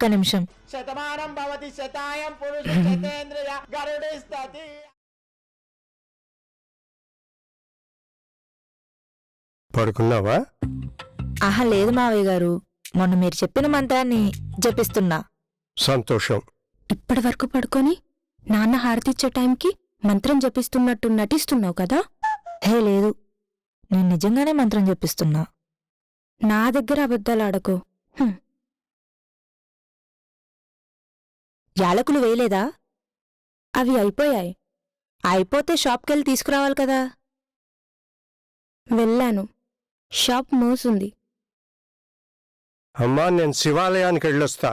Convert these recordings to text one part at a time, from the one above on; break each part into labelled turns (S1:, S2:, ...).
S1: ఒక్క నిమిషం.
S2: శతమానం భవతి శతాయం పురుష శతేంద్రియ గరుడిస్తతి.
S3: పడుకున్నావా?
S1: ఆహా లేదు మావయ్య గారు, మొన్న మీరు చెప్పిన మంత్రాన్ని జపిస్తున్నా.
S3: సంతోషం.
S4: ఇప్పటి వరకు పడుకొని నాన్న హారతిచ్చే టైంకి మంత్రం జపిస్తున్నట్టు నటిస్తున్నావు కదా?
S1: హే లేదు, నేను నిజంగానే మంత్రం జపిస్తున్నా.
S4: నా దగ్గర అబద్ధాలాడకు.
S1: యాలకులు వేయలేదా?
S4: అవి అయిపోయాయి.
S1: అయిపోతే షాప్కెళ్ళి తీసుకురావాలి కదా.
S4: వెళ్ళాను, షాప్ మూసుంది.
S3: అమ్మా, నేను శివాలయానికి వెళ్ళొస్తా.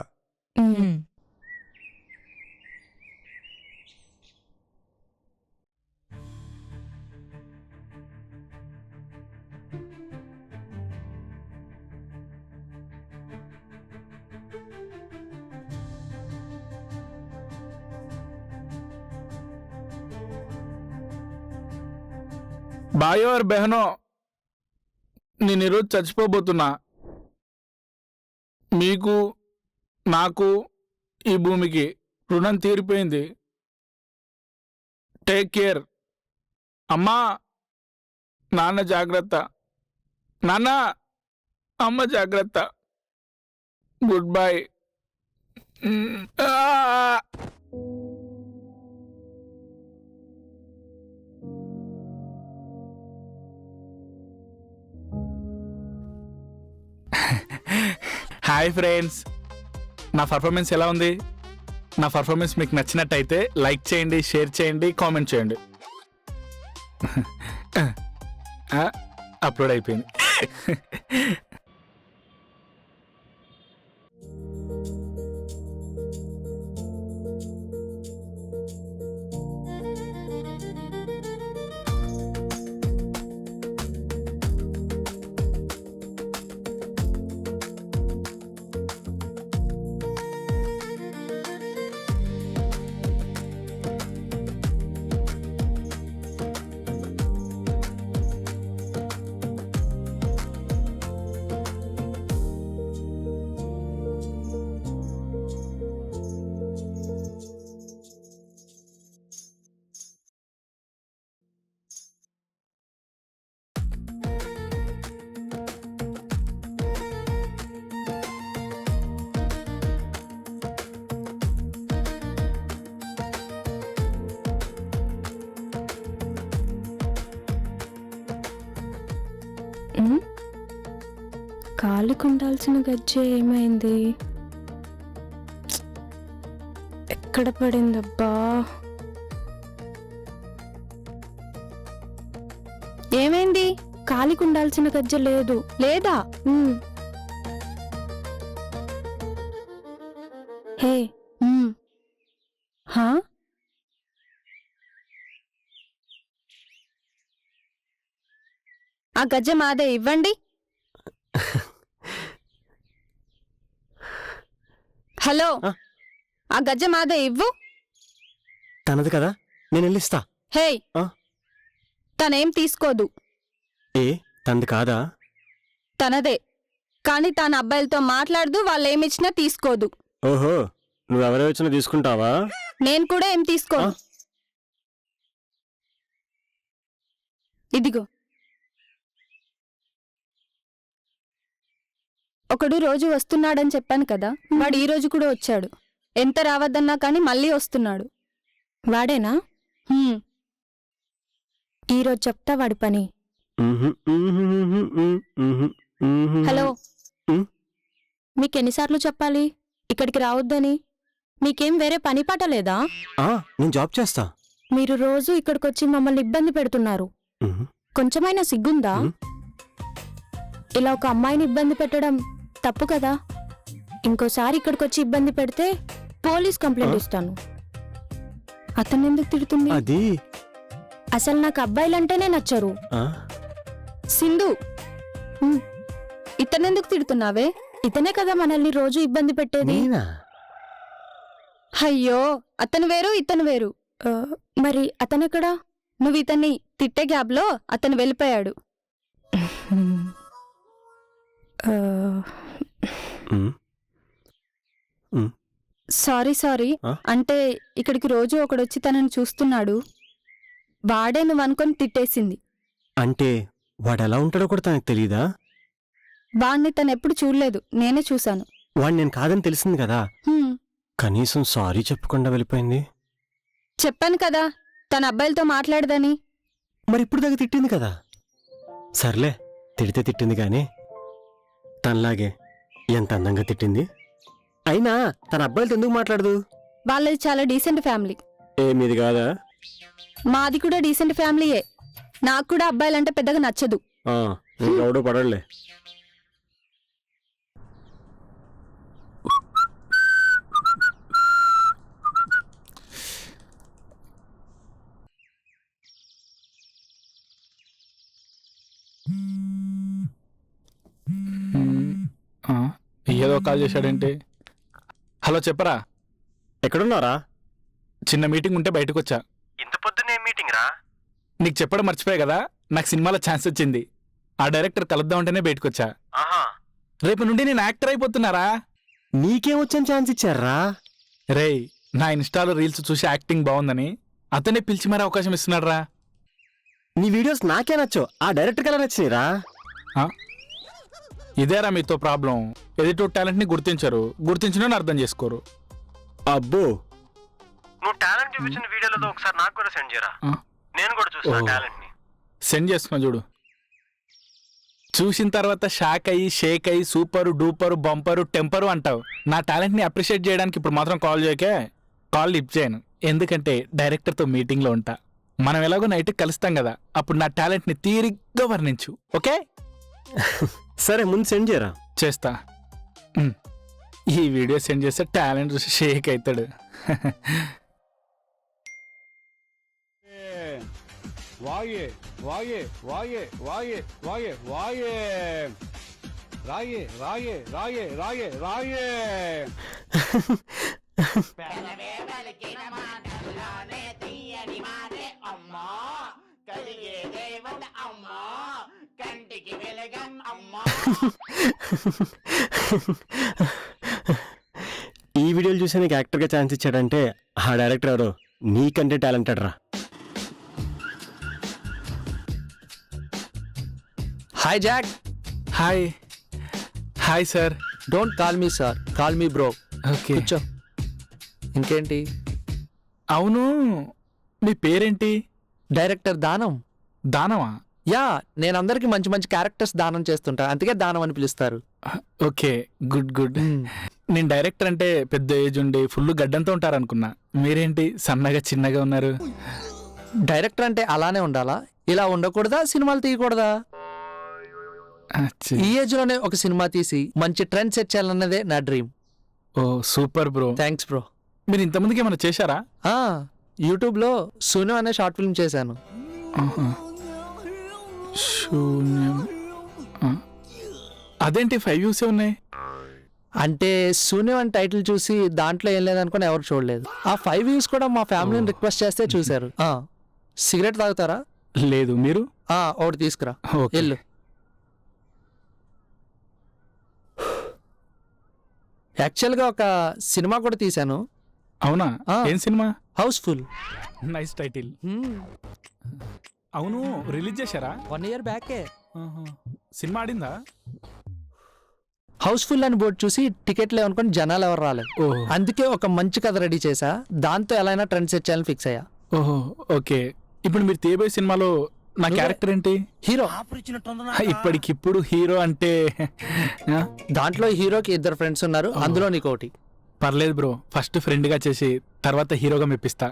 S5: భాయో और బహనో, నేను ఈరోజు చచ్చిపోబోతున్నా. మీకు నాకు ఈ భూమికి రుణం తీరిపోయింది. Take care. అమ్మా నాన్న జాగ్రత్త. నాన్న అమ్మ జాగ్రత్త. Good bye. హాయ్ ఫ్రెండ్స్, నా పర్ఫార్మెన్స్ ఎలా ఉంది? నా పర్ఫార్మెన్స్ మీకు నచ్చినట్టయితే లైక్ చేయండి, షేర్ చేయండి, కామెంట్ చేయండి. అప్లోడ్ అయిపోయింది.
S4: కాలికి ఉండాల్సిన గజ్జె ఏమైంది? ఎక్కడ పడిందబ్బా? ఏమైంది? కాలికి ఉండాల్సిన గజ్జె లేదు. లేదా? హే, హా? ఆ గజ్జె మాదే, ఇవ్వండి. హలో, ఆ గజ్జె మాదే, ఇవ్వు.
S6: తనది కదా, నేను వెళ్ళిస్తా.
S4: హే, తనేం తీసుకోదు.
S6: ఏ, తనది కాదా?
S4: తనదే, కానీ తన అబ్బాయిలతో మాట్లాడదు, వాళ్ళేమిచ్చినా తీసుకోదు.
S6: ఓహో, నువ్వెవరో వచ్చినా తీసుకుంటావా?
S4: నేను కూడా ఏం తీసుకోను. ఇదిగో. ఒకడు రోజు వస్తున్నాడని చెప్పాను కదా, వాడు ఈ రోజు కూడా వచ్చాడు. ఎంత రావద్దన్నా కానీ మళ్ళీ వస్తున్నాడు. వాడేనా? ఈరోజు చెప్తా వాడి పని. హలో, మీకెన్నిసార్లు చెప్పాలి ఇక్కడికి రావద్దని? మీకేం వేరే పని పాట లేదా?
S6: నేను జాబ్ చేస్తా.
S4: మీరు రోజు ఇక్కడికొచ్చి మమ్మల్ని ఇబ్బంది పెడుతున్నారు. కొంచెమైనా సిగ్గుందా? ఇలా ఒక అమ్మాయిని ఇబ్బంది పెట్టడం తప్పు కదా. ఇంకోసారి ఇక్కడికొచ్చి ఇబ్బంది పెడితే పోలీస్ కంప్లైంట్ ఇస్తాను. అతను ఎందుకు తిడుతుంది?
S6: అది
S4: అసలు నాకు అబ్బాయిలంటేనే నచ్చరు. సింధు, ఇతనెందుకు తిడుతున్నావే? ఇతనే కదా మనల్ని రోజు ఇబ్బంది పెట్టేది. అయ్యో, అతను వేరు ఇతను వేరు. మరి అతనెక్కడా? నువ్వు ఇతన్ని తిట్టే గ్యాప్లో అతను వెళ్ళిపోయాడు. సారీ
S6: ఆ?
S4: అంటే ఇక్కడికి రోజు ఒకడొచ్చి తనని చూస్తున్నాడు. వాడే నువ్వు అనుకొని తిట్టేసింది.
S6: అంటే వాడు ఎలా ఉంటాడో కూడా తనకు తెలీదా?
S4: వాణ్ణి తను ఎప్పుడు చూడలేదు, నేనే చూశాను.
S6: వాడు నేను కాదని తెలిసింది కదా,
S4: హ్మ్,
S6: కనీసం సారీ చెప్పకుండా వెళ్ళిపోయింది.
S4: చెప్పాను కదా తన అబ్బాయిలతో మాట్లాడదని.
S6: మరి ఇప్పుడు దాకా తిట్టింది కదా. సర్లే, తిడితే తిట్టింది కానీ తనలాగే ఎంత అందంగా తిట్టింది. అయినా తన అబ్బాయిలతో ఎందుకు మాట్లాడదు?
S4: వాళ్ళది చాలా డీసెంట్ ఫ్యామిలీ.
S6: మీది కాదా?
S4: మాది కూడా డీసెంట్ ఫ్యామిలీయే. నాకు కూడా అబ్బాయిలంటే పెద్దగా నచ్చదు.
S6: ఎవడో పడలే.
S5: ఆ, ఏదో కాల్ చేశాడేంటి? హలో చెప్పరా.
S6: ఎక్కడున్నారా?
S5: చిన్న మీటింగ్ ఉంటే బయటకు వచ్చా.
S6: ఇంత పొద్దునే మీటింగ్ రా?
S5: నీకు చెప్పడం మర్చిపోయా కదా, నాకు సినిమాలో ఛాన్స్ వచ్చింది. ఆ డైరెక్టర్ కలుద్దామంటేనే బయటకు వచ్చా. రేపు నుండి నేను యాక్టర్ అయిపోతున్నారా.
S6: నీకేమొచ్చని ఛాన్స్ ఇచ్చారా?
S5: రేయ్, నా ఇన్స్టాలో రీల్స్ చూసి యాక్టింగ్ బాగుందని అతనే పిలిచి మరీ అవకాశం ఇస్తున్నాడు రా.
S6: నీ వీడియోస్ నాకే నచ్చో, ఆ డైరెక్టర్ ఎలా నచ్చినాయిరా?
S5: ఇదేరా మీతో ప్రాబ్లం. ఎడిటర్ టాలెంట్ ని గుర్తించిన అర్థం చేసుకోరు.
S6: అబ్బో,
S7: నువ్వు టాలెంట్ చూపించిన వీడియోలో ఒకసారి నాకు కూడా సెండ్ చేయరా,
S5: ఆ?
S7: నేను కూడా చూస్తాను
S5: ఓ.
S7: టాలెంట్ ని.
S5: సెండ్ చేస్తున్నా చూడు. చూసిన తర్వాత షాక్ అయ్యి షేక్ అయ్యి సూపరు డూపరు బంపరు టెంపరు అంటావు. నా టాలెంట్ ని అప్రిషియేట్ చేయడానికి ఇప్పుడు మాత్రం కాల్ చేయకే. కాల్ లిఫ్ట్ చేయను, ఎందుకంటే డైరెక్టర్తో మీటింగ్లో ఉంటా. మనం ఎలాగో నైట్ కలుస్తాం కదా, అప్పుడు నా టాలెంట్ ని తీరిగ్గా వర్ణించు. ఓకే?
S6: సరే ముందు సెండ్ చేయరా.
S5: చేస్తా. ఈ వీడియో సెండ్ చేస్తే టాలెంట్ చూసి షేక్ అవుతాడు.
S8: వాయే వాయే వాయే వాయే వాయే వాయే రాయే రాయే రాయే రాయే రాయే.
S2: పెదవే పలికిన మాటల్లోనే తీయని మాటే అమ్మా, కలిగే దేవత అమ్మా, కంటికి వెలుగం అమ్మా.
S6: ఈ వీడియోలు చూసి నీకు యాక్టర్గా ఛాన్స్ ఇచ్చాడంటే ఆ డైరెక్టర్ ఎవరో నీకంటే టాలెంటెడ్ రా.
S9: Hi Jack.
S5: Hi. Hi sir.
S9: Don't call me sir, call me bro.
S5: Okay.
S9: కూర్చో. ఇంకేంటి?
S5: అవును, మీ పేరేంటి?
S9: డైరెక్టర్ దానం.
S5: దానమా?
S9: యా, నేను అందరికి మంచి మంచి క్యారెక్టర్స్ దానం చేస్తుంటా, అందుకే దానం అని పిలుస్తారు.
S5: Okay, good good. నేను డైరెక్టర్ అంటే పెద్ద ఏజ్ ఉండి ఫుల్ గడ్డంతో ఉంటారనుకున్నా. మీరేంటి సన్నగా చిన్నగా ఉన్నారు?
S9: డైరెక్టర్ అంటే అలానే ఉండాలా? ఇలా ఉండకూడదా? సినిమాలు తీయకూడదా?
S5: అచ్చా.
S9: ఈ ఏజ్ లోనే ఒక సినిమా తీసి మంచి ట్రెండ్ సెట్ చేయాలన్నదే నా డ్రీమ్.
S5: ఓ సూపర్ బ్రో.
S9: Thanks bro.
S5: మీరు ఇంతమందికి ఏమైనా చేశారా?
S9: యూట్యూబ్లో సూను అనే షార్ట్ ఫిల్మ్ చేశాను.
S5: ఆహా. శూన్యం. ఆ. అదేంటి 5 views ఉన్నాయి?
S9: అంటే శూన్యం అని టైటిల్ చూసి దాంట్లో ఏం లేదనుకుని ఎవరు చూడలేదు. ఆ 5 views కూడా మా ఫ్యామిలీని రిక్వెస్ట్ చేస్తే చూశారు. సిగరెట్ తాగుతారా?
S5: లేదు. మీరు?
S9: ఒకటి తీసుకురా.
S5: ఓకే.
S9: వెళ్ళు. యాక్చువల్గా ఒక సినిమా కూడా తీశాను.
S5: అవునా? ఏం సినిమా?
S9: హౌస్ఫుల్.
S5: Nice title. అవును, రిలీజ్ చేశారా?
S9: 1 year బ్యాకే.
S5: ఆహా. సినిమా ఆడిందా?
S9: హౌస్ఫుల్ అని బోర్డు చూసి టికెట్లు అనుకుని జనాలు ఎవరు రాలేదు.
S5: ఓహో.
S9: అందుకే ఒక మంచి కథ రెడీ చేశా, దాంతో ఎలా అయినా ట్రెండ్ సెట్ చేయాలని ఫిక్స్ అయ్యా.
S5: ఓహో, ఓకే. ఇప్పుడు మీరు తీయబోయే సినిమాలో నా క్యారెక్టర్ ఏంటి?
S9: హీరో.
S5: ఇప్పటికిప్పుడు హీరో అంటే
S9: దాంట్లో హీరోకి 2 ఫ్రెండ్స్ ఉన్నారు, అందులో నీకోటి.
S5: పర్లేదు బ్రో, ఫస్ట్ ఫ్రెండ్ గా చేసి తర్వాత హీరోగా మెప్పిస్తా.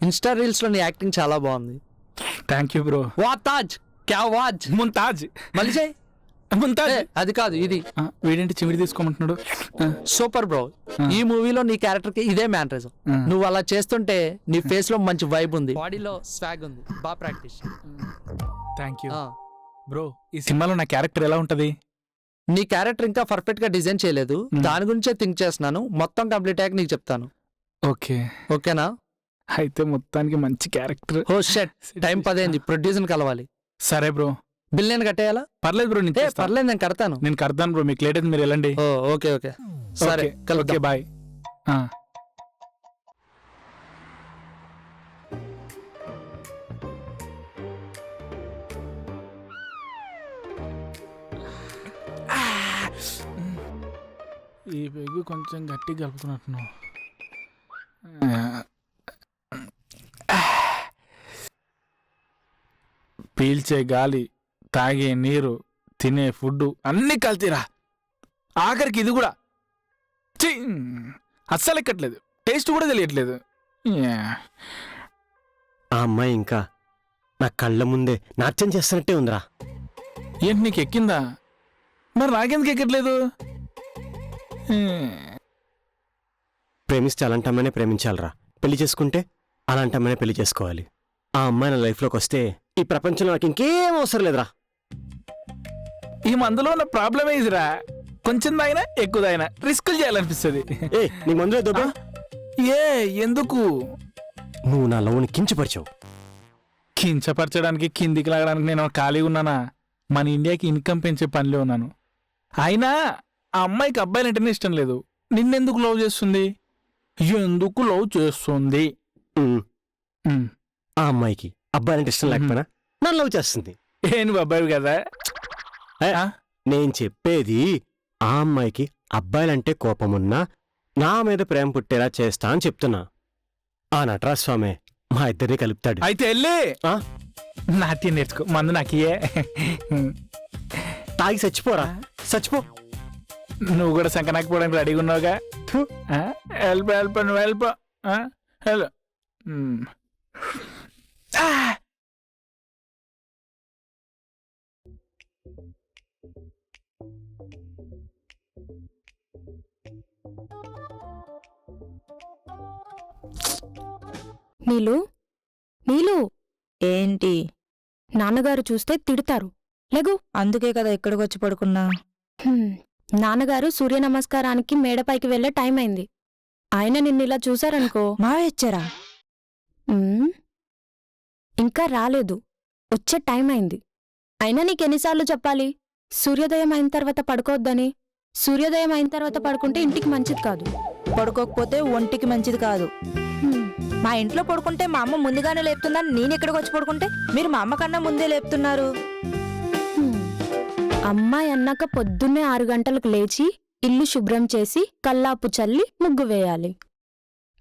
S9: ఇన్స్టా రీల్స్ లో నీ యాక్టింగ్ చాలా బాగుంది.
S5: Thank you bro.
S9: వాతాజ్ క్యా వాజ్.
S5: ముంతాజ్.
S9: మళ్ళీ చేయి.
S5: ముంతాజ్.
S9: అది కాదు, ఇది.
S5: వీడేంటి చిమిడి తీసుకోమంటున్నాడు?
S9: Super bro. ఈ మూవీలో నీ క్యారెక్టర్ కి ఇదే మ్యానరిజం. నువ్వు అలా చేస్తుంటే నీ ఫేస్ లో మంచి వైబ్ ఉంది, బాడీలో స్వాగ్ ఉంది. బాగా ప్రాక్టీస్.
S5: Thank you bro. ఈ సినిమాలో నా క్యారెక్టర్ ఎలా ఉంటది?
S9: నీ క్యారెక్టర్ ఇంకా పర్ఫెక్ట్ గా డిజైన్ చేయలేదు, దాని గురించే థింక్ చేస్తున్నాను. మొత్తం కంప్లీట్ అయ్యాక నీకు చెప్తాను.
S5: ఓకే.
S9: ఓకేనా?
S5: అయితే మొత్తానికి మంచి క్యారెక్టర్.
S9: ఓ షట్, టైం 10 అయింది, ప్రొడ్యూసర్ కలవాలి.
S5: సరే బ్రో.
S9: బిల్ నేను కట్టేయాలా?
S5: పర్లేదు బ్రో, నేను చేస్తా.
S9: పర్లేదు, నేను కడతాను.
S5: నేను కడతాను బ్రో, మీకు లేట్ అయితే మీరు వెళ్ళండి.
S9: ఓకే ఓకే, సరే
S5: ఓకే బాయ్. ఈ పెగ్గు కొంచెం గట్టిగా కలుపుతున్నట్టున్నావు. పీల్చే గాలి, తాగే నీరు, తినే ఫుడ్ అన్నీ కల్తీరా. ఆఖరికి ఇది కూడా ఛీ! అస్సలు ఎక్కట్లేదు, టేస్ట్ కూడా తెలియట్లేదు.
S6: ఆ అమ్మాయి ఇంకా నా కళ్ళ ముందే నాట్యం చేస్తున్నట్టే ఉందిరా.
S5: ఏంటి నీకు ఎక్కిందా? మరి నాకెందుకు ఎక్కట్లేదు?
S6: ప్రేమిస్తే అలాంటి అమ్మాయినే ప్రేమించాలరా. పెళ్లి చేసుకుంటే అలాంటి అమ్మాయినే పెళ్లి చేసుకోవాలి. ఆ అమ్మాయి నా లైఫ్లోకి వస్తే ఈ ప్రపంచంలో నాకు ఇంకేం అవసరం లేదురా.
S5: ఈ మందులో ఉన్న ప్రాబ్లమే ఇదిరా. కొంచెం తాగినా ఎక్కువ తాగినా రిస్కులు చేయాలనిపిస్తుంది.
S6: ఏ నీకు మందులో దొబ్బా?
S5: ఏ ఎందుకు?
S6: నువ్వు నా లవ్ని కించపరిచావు.
S5: కించపరచడానికి కిందికి లాగడానికి నేను ఖాళీగా ఉన్నానా? మన ఇండియాకి ఇన్కమ్ పెంచే పనిలో ఉన్నాను. అయినా ఆ అమ్మాయికి అబ్బాయిలంటేనే ఇష్టం లేదు. నిన్నెందుకు లవ్ చేస్తుంది? ఎందుకు లవ్ చేస్తుంది?
S6: ఆ అమ్మాయికి అబ్బాయిలంటే ఇష్టం లేకపోయినా నన్ను లవ్ చేస్తుంది.
S5: నువ్వు అబ్బాయి కదా?
S6: నేను చెప్పేది ఆ అమ్మాయికి అబ్బాయిలంటే కోపమున్నా నా మీద ప్రేమ పుట్టేలా చేస్తా అని చెప్తున్నా. ఆ నటరాజస్వామి మా ఇద్దరిని కలుపుతాడు.
S5: అయితే వెళ్ళి
S6: ఆ?
S5: నాట్యం నేర్చుకో, మందు నాకియే.
S6: తాగి చచ్చిపోరా, చచ్చిపో.
S5: నువ్వు కూడా సంకనాకపోవడానికి రెడీగా ఉన్నావుగా. వెళ్ళిపో వెళ్ళిపో, నువ్వు వెళ్ళిపో. హలో
S4: నీలు, నీలు,
S1: ఏంటి?
S4: నాన్నగారు చూస్తే తిడతారు. లెగు.
S1: అందుకే కదా ఇక్కడికి వచ్చి పడుకున్నా.
S4: నాన్నగారు సూర్య నమస్కారానికి మేడపైకి వెళ్లే టైం అయింది. ఆయన నిన్నిలా చూశారనుకో.
S1: మావయ్య వచ్చారా?
S4: ఇంకా రాలేదు, వచ్చే టైం అయింది. అయినా నీకెన్నిసార్లు చెప్పాలి సూర్యోదయం అయిన తర్వాత పడుకోవద్దని? సూర్యోదయం అయిన తర్వాత పడుకుంటే ఇంటికి మంచిది కాదు.
S1: పడుకోకపోతే ఒంటికి మంచిది కాదు. మా ఇంట్లో పడుకుంటే మా అమ్మ ముందుగానే లేపుతుందని నేను ఇక్కడికి వచ్చి పడుకుంటే మీరు మా అమ్మ కన్నా ముందే లేపుతున్నారు.
S4: అమ్మాయి అన్నాక పొద్దున్నే 6 గంటలకు లేచి ఇల్లు శుభ్రం చేసి కల్లాపు చల్లి ముగ్గు వేయాలి.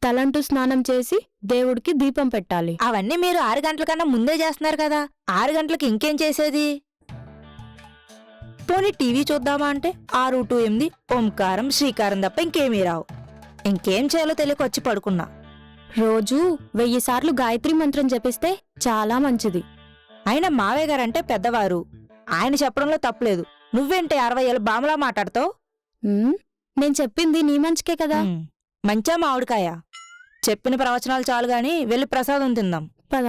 S4: తలంటూ స్నానం చేసి దేవుడికి దీపం పెట్టాలి.
S1: అవన్నీ మీరు 6 గంటల కన్నా ముందే చేస్తున్నారు కదా. 6 గంటలకు ఇంకేం చేసేది? పోనీ టీవీ చూద్దామా అంటే 6 to 8 ఓంకారం శ్రీకారం తప్ప ఇంకేమీ రావు. ఇంకేం చేయాలో తెలియక వచ్చి పడుకున్నా.
S4: రోజూ 1000 సార్లు గాయత్రి మంత్రం జపిస్తే చాలా మంచిది.
S1: అయినా మావయ్య గారంటే పెద్దవారు, ఆయన చెప్పడంలో తప్పులేదు. నువ్వేంటే 60 ఏళ్ళ బామలా మాట్లాడతావు?
S4: నేను చెప్పింది నీ మంచికే కదా.
S1: మంచా మామిడికాయ? చెప్పిన ప్రవచనాలు చాలు గాని వెళ్ళి ప్రసాదం తిందాం
S4: పద.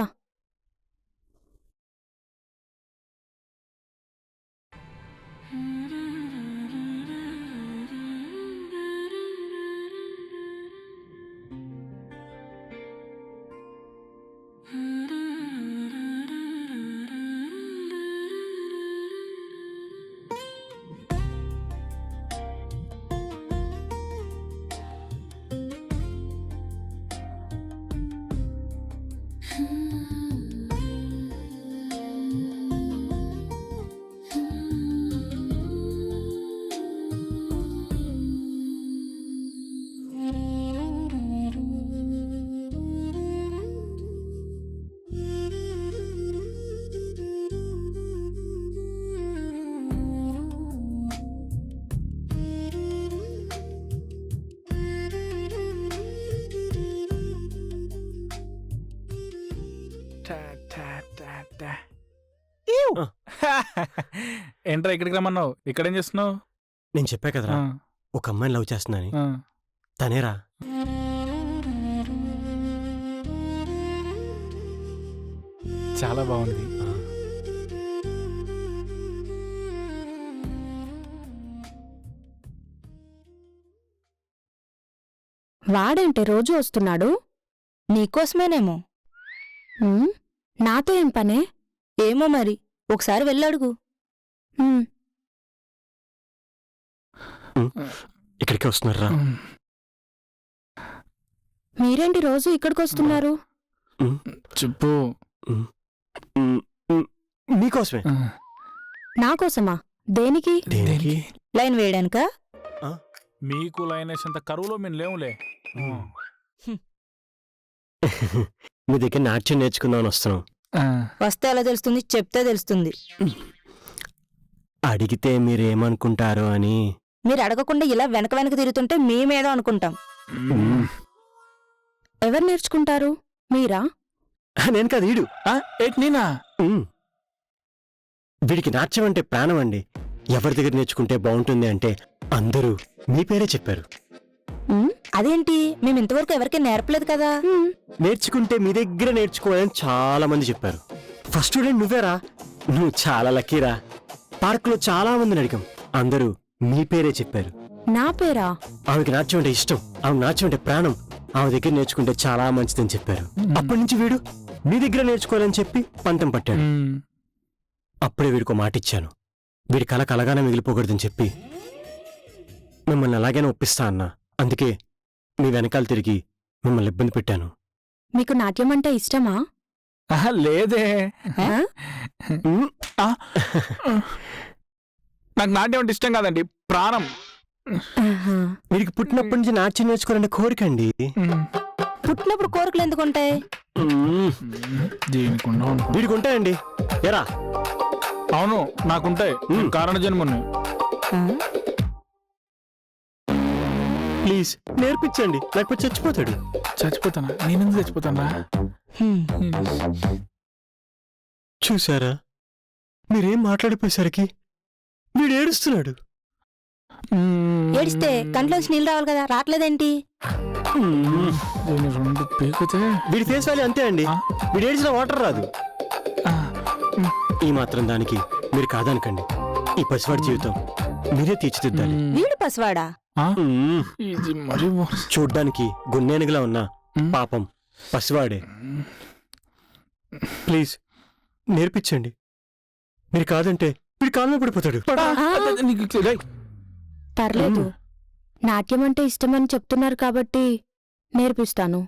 S5: ఏంట్రా ఇక్కడికి రమ్మన్నావు? ఇక్కడేం చేస్తున్నావు?
S6: నేను చెప్పా కదరా ఒక అమ్మాయిని లవ్ చేస్తున్నాని. తనేరా.
S5: చాలా బాగుంది.
S4: వాడేంటే రోజు వస్తున్నాడు?
S1: నీకోసమేనేమో.
S4: నాతో ఏం పనే?
S1: ఏమో మరి, ఒకసారి వెళ్ళడుగు.
S6: ఇక్కడికి వస్తున్నారా?
S4: మీరేంటి రోజు ఇక్కడికి వస్తున్నారు?
S5: చెప్పు.
S6: మీకోసమే.
S4: నాకోసమా? దేనికి?
S6: దేనికి?
S1: లైన్ వేయడానికా?
S5: మీకు లైన్ వేసేంత కరువులో మేము లేవులే.
S6: మీ దగ్గర నాట్యం నేర్చుకుందామని వస్తున్నాం.
S1: వస్తే ఎలా తెలుస్తుంది? చెప్తే తెలుస్తుంది.
S6: అడిగితే మీరేమనుకుంటారో అని.
S1: మీరు అడగకుండా ఇలా వెనక వెనక తిరుగుతుంటే మేమేదో అనుకుంటాం.
S4: ఎవరు నేర్చుకుంటారు? మీరా?
S6: నేను కాదు, ఈడు.
S5: ఏంటి నేనా?
S6: వీడికి నాట్యం అంటే ప్రాణం అండి. ఎవరి దగ్గర నేర్చుకుంటే బాగుంటుంది అంటే అందరూ మీ పేరే చెప్పారు.
S1: అదేంటి? మేము ఇంతవరకు ఎవరికి నేర్పలేదు కదా.
S6: నేర్చుకుంటే మీ దగ్గర నేర్చుకోవాలని చాలా మంది చెప్పారు. ఫస్ట్ స్టూడెంట్ నువ్వేరా. నువ్వు చాలా లక్కీరా. పార్కులో చాలా మందిని అడిగాం, అందరూ మీ పేరే చెప్పారు.
S4: నా పేరా?
S6: ఆమెకి నాట్యం అంటే ఇష్టం, ఆమె నాట్యం అంటే ప్రాణం, ఆమె దగ్గర నేర్చుకుంటే చాలా మంచిదని చెప్పారు. అప్పటి నుంచి వీడు మీ దగ్గర నేర్చుకోవాలని చెప్పి పంతం పట్టాడు. అప్పుడే వీడికి మాట ఇచ్చాను, వీడి కళ కలగానే మిగిలిపోకూడదని చెప్పి. మిమ్మల్ని ఎలాగైనా ఒప్పిస్తా అన్నా, అందుకే మీ వెనకాల తిరిగి మిమ్మల్ని ఇబ్బంది పెట్టాను.
S4: మీకు నాట్యం అంటే ఇష్టమా?
S5: లేదే.
S6: ఉమ్,
S5: నాకు నాట్యం అంటే ఇష్టం కాదండి, ప్రాణం.
S6: వీడికి పుట్టినప్పటి నుంచి నాట్యం నేర్చుకోవాలంటే కోరికండి.
S1: పుట్టినప్పుడు కోరికలు ఎందుకుంటాయి?
S6: వీడికి ఉంటాయండి. ఎరా?
S5: అవును, నాకుంటాయి. కారణ జన్మని.
S6: ప్లీజ్ నేర్పించండి, లేకపోతే చచ్చిపోతాడు.
S5: చచ్చిపోతానా? నేనెందుకు చచ్చిపోతానా?
S6: చూసారా, మీరేం మాట్లాడిపోయేసరికి వీడు ఏడుస్తున్నాడు.
S1: ఏడిస్తే కంట్లోంచి నీళ్ళు రావాలి కదా, రావట్లేదేంటి?
S6: వీడి ఫేస్ వాల్యూ అంతే అండి. వీడు ఏడిచిన వాటర్ రాదు. ఈ మాత్రం దానికి మీరు కాదనకండి. ఈ పసివాడి జీవితం మీరే తీర్చిదిద్దాలి.
S1: వీడు పసివాడా?
S6: చూడ్డానికి గున్నేనుగులా ఉన్నా పాపం పసివాడే. ప్లీజ్ నేర్పించండి. మీరు కాదంటే వీడి కాలంలో పడిపోతాడు.
S4: పర్లేదు, నాట్యం అంటే ఇష్టమని చెప్తున్నారు కాబట్టి నేర్పిస్తాను.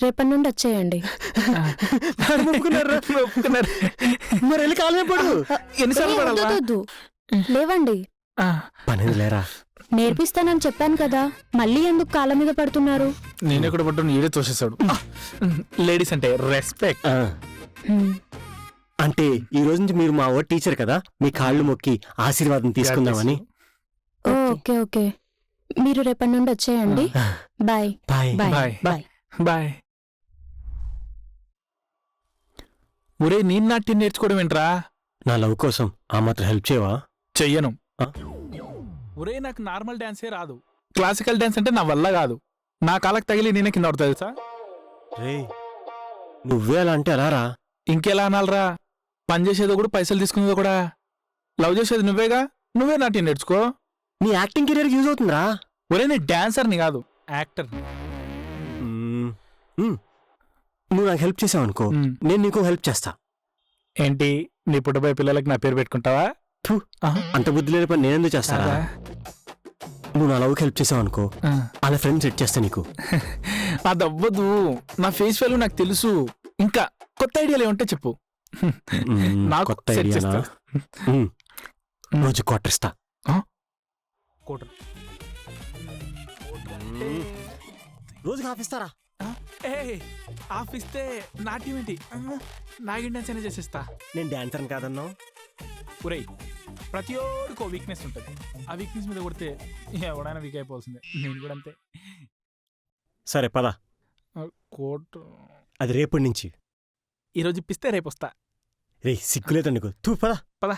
S4: రేపటి నుండి వచ్చేయండి.
S6: మరి వెళ్ళి కాలమే పడు.
S4: వద్దు, లేవండి.
S6: పనేది లేరా?
S4: నేర్పిస్తానని చెప్పాను కదా, మళ్ళీ ఎందుకు కాళ్ళ మీద పడుతున్నారు?
S5: నేను ఎక్కడ పట్టుకుని ఈడే తోసేస్తాడు. లేడీస్ అంటే రెస్పెక్ట్.
S6: అంటే ఈ రోజు నుంచి మీరు మా ఓ టీచర్ కదా, మీ కాళ్ళు మొక్కి ఆశీర్వాదం తీసుకుందామని.
S4: ఓకే ఓకే, మీరు రేపటి నుండి వచ్చేయండి. Bye
S6: bye
S5: bye bye. ఒరే, నేను నాట్యం నేర్చుకోవడం ఏంట్రా?
S6: నా లవ్ కోసం ఆ మాత్రం హెల్ప్ చేయవా?
S5: చెయ్యను. ఒరే, నాకు నార్మల్ డాన్సే రాదు. క్లాసికల్ డాన్స్ అంటే నా వల్ల కాదు. నా కాళ్ళకి తగిలి నేనే కింద పడతా తెలుసా?
S6: రే, నువ్వే అలా అంటే ఎలా రా?
S5: ఇంకెలా అనాలరా? పని చేసేదో కూడా, పైసలు తీసుకునేదో కూడా. లవ్ చేసేది నువ్వేగా, నువ్వే నాట్యం నేర్చుకో.
S6: నీ యాక్టింగ్ కెరీర్ యూజ్ అవుతుందిరా.
S5: ఒరే, నేను డాన్సర్ని కాదు, యాక్టర్ని.
S6: నువ్వు నాకు హెల్ప్ చేసావు అనుకో, నేను నీకు హెల్ప్ చేస్తా.
S5: ఏంటి, నీ పుట్టబోయే పిల్లలకి నా పేరు పెట్టుకుంటావా?
S6: అంత బుద్ధి లేని పని నేనెందుకు చేస్తారా? నువ్వు నా లవ్కి హెల్ప్ చేసావు అనుకో, అలా ఫ్రెండ్ సెట్ చేస్తా నీకు.
S5: అది అవ్వదు, నా ఫేస్ వాల్యూ నాకు తెలుసు. ఇంకా కొత్త ఐడియాలు ఏమంటే చెప్పు. నాకు
S6: కొత్త ఐడియానా? రోజు కొట్టిస్తా. రోజుకి ఆఫిస్తారా?
S5: ఆఫిస్తే నాట్యం ఏంటి, నాగిన్ డాన్స్ అయినా చేసేస్తా.
S6: నేను డాన్సర్ కాదన్నావు.
S5: ఒరేయ్, ప్రతి ఒక్కడికి వీక్నెస్ ఉంటుంది. ఆ వీక్నెస్ మీద కొడితే ఎవడైనా వీక్ అయిపోవాల్సిందే. నేను కూడా అంతే.
S6: సరే పద.
S5: కోట్
S6: అది రేపటి నుంచి.
S5: ఈరోజు ఇప్పిస్తే రేపు వస్తా.
S6: రే, సిగ్గులేదు నీకు. తూ పద
S5: పద.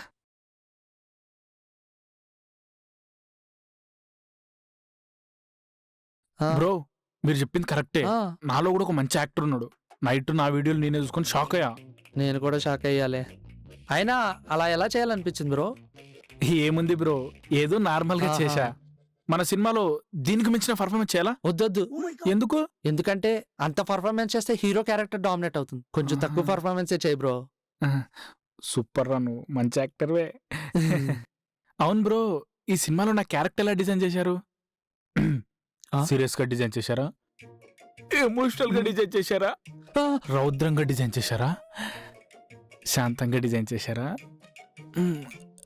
S5: బ్రో, మీరు చెప్పింది కరెక్టే. నాలో కూడా ఒక మంచి యాక్టర్ ఉన్నాడు. నైట్ నా వీడియోలు నేనే చూసుకొని షాక్ అయ్యా.
S9: నేను కూడా షాక్ అయ్యాలే. అయినా అలా ఎలా చేయాలనిపించింది బ్రో?
S5: ఏముంది బ్రో, ఏదో నార్మల్ గా చేశా. మన సినిమాలో దీనికి మించిన పర్ఫార్మెన్స్ చేయాలా?
S9: వద్దొద్దు.
S5: ఎందుకు?
S9: ఎందుకంటే అంత పర్ఫార్మెన్స్ చేస్తే హీరో క్యారెక్టర్ డామినేట్ అవుతుంది. కొంచెం తక్కువ పర్ఫార్మెన్సే చేయి బ్రో.
S5: సూపర్ రా, నువ్వు మంచి యాక్టర్వే. అవును బ్రో, ఈ సినిమాలో నా క్యారెక్టర్ ఎలా డిజైన్ చేశారు? సీరియస్ గా డిజైన్ చేశారా? ఎమోషనల్ గా డిజైన్ చేశారా? రౌద్రంగా డిజైన్ చేశారా? శాంతంగా డిజైన్ చేశారా?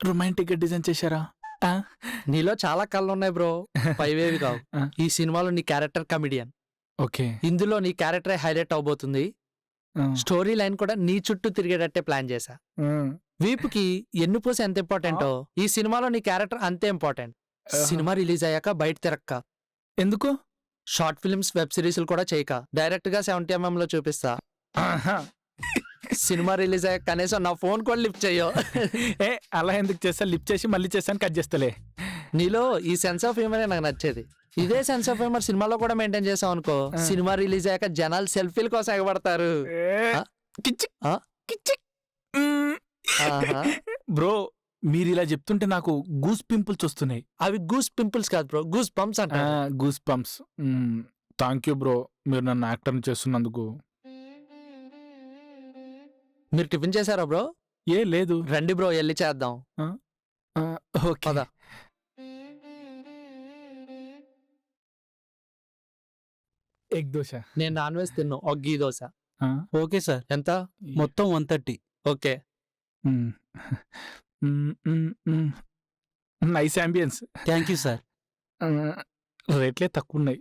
S5: రొమాంటిక్ గా డిజైన్ చేశారా? ఆ,
S9: నీలో చాలా కళ్ళు ఉన్నాయి బ్రో, 5 ఏవి కావు.
S5: ఆ.
S9: ఈ సినిమాలో నీ క్యారెక్టర్ కమిడియన్,
S5: ఓకే.
S9: ఇందులో నీ క్యారెక్టరే హైలైట్ అవబోతుంది.
S5: ఆ,
S9: స్టోరీ లైన్ కూడా నీ చుట్టూ తిరిగేటట్టే ప్లాన్ చేశా.
S5: ఆ,
S9: వీపుకి ఎన్నుపూస ఎంత ఇంపార్టెంటో ఈ సినిమాలో నీ క్యారెక్టర్ అంతే ఇంపార్టెంట్. సినిమా రిలీజ్ అయ్యాక బయట తిరక్క,
S5: ఎందుకు?
S9: షార్ట్ ఫిల్మ్స్, వెబ్ సిరీస్లు కూడా చేయక డైరెక్ట్ గా 70mm లో చూపిస్తా.
S5: ఆహా.
S9: సినిమా రిలీజ్ అయ్యాక కనీసం నా ఫోన్ కూడా లిఫ్ట్ చెయ్యో.
S5: ఏ అలా ఎందుకు చేస్తా? లిఫ్ట్ చేసి మళ్ళీ చేస్తాను, కట్ చేస్తలే.
S9: నీలో ఈ సెన్స్ ఆఫ్ హ్యూమరే నాకు నచ్చేది. ఇదే సెన్స్ ఆఫ్ హ్యూమర్ సినిమాలో కూడా మెయింటైన్ చేసాం అనుకో,
S5: ఆ.
S9: సినిమా రిలీజ్ అయ్యాక జనాలు సెల్ఫీల కోసం ఎగబడతారు. ఆ?
S5: కిచ్చిక్,
S9: ఆ?
S5: కిచ్చిక్. మ్మ్.
S9: ఆహా.
S5: బ్రో మీరు ఇలా చెప్తుంటే నాకు గూస్ పింపుల్స్ వస్తున్నాయి.
S9: అవి గూస్ పింపుల్స్ కాదు బ్రో, గూస్ పంప్స్ అంట.
S5: Goose pumps. Thank you bro, మీరు నన్ను యాక్టర్ని చేస్తున్నందుకు.
S9: మీరు టిఫిన్ చేశారా బ్రో?
S5: ఏ లేదు.
S9: రండి బ్రో, వెళ్ళి చేద్దాం.
S5: ఓకే.
S9: పద.
S5: ఎగ్ దోశ.
S9: నేను నాన్ వెజ్ తిన్ను, ఒక గీ దోశ.
S8: ఓకే సార్,
S9: ఎంత?
S8: మొత్తం 130.
S9: Okay.
S5: Nice ambience.
S8: Thank you sir.
S5: రేట్లే తక్కువ ఉన్నాయి.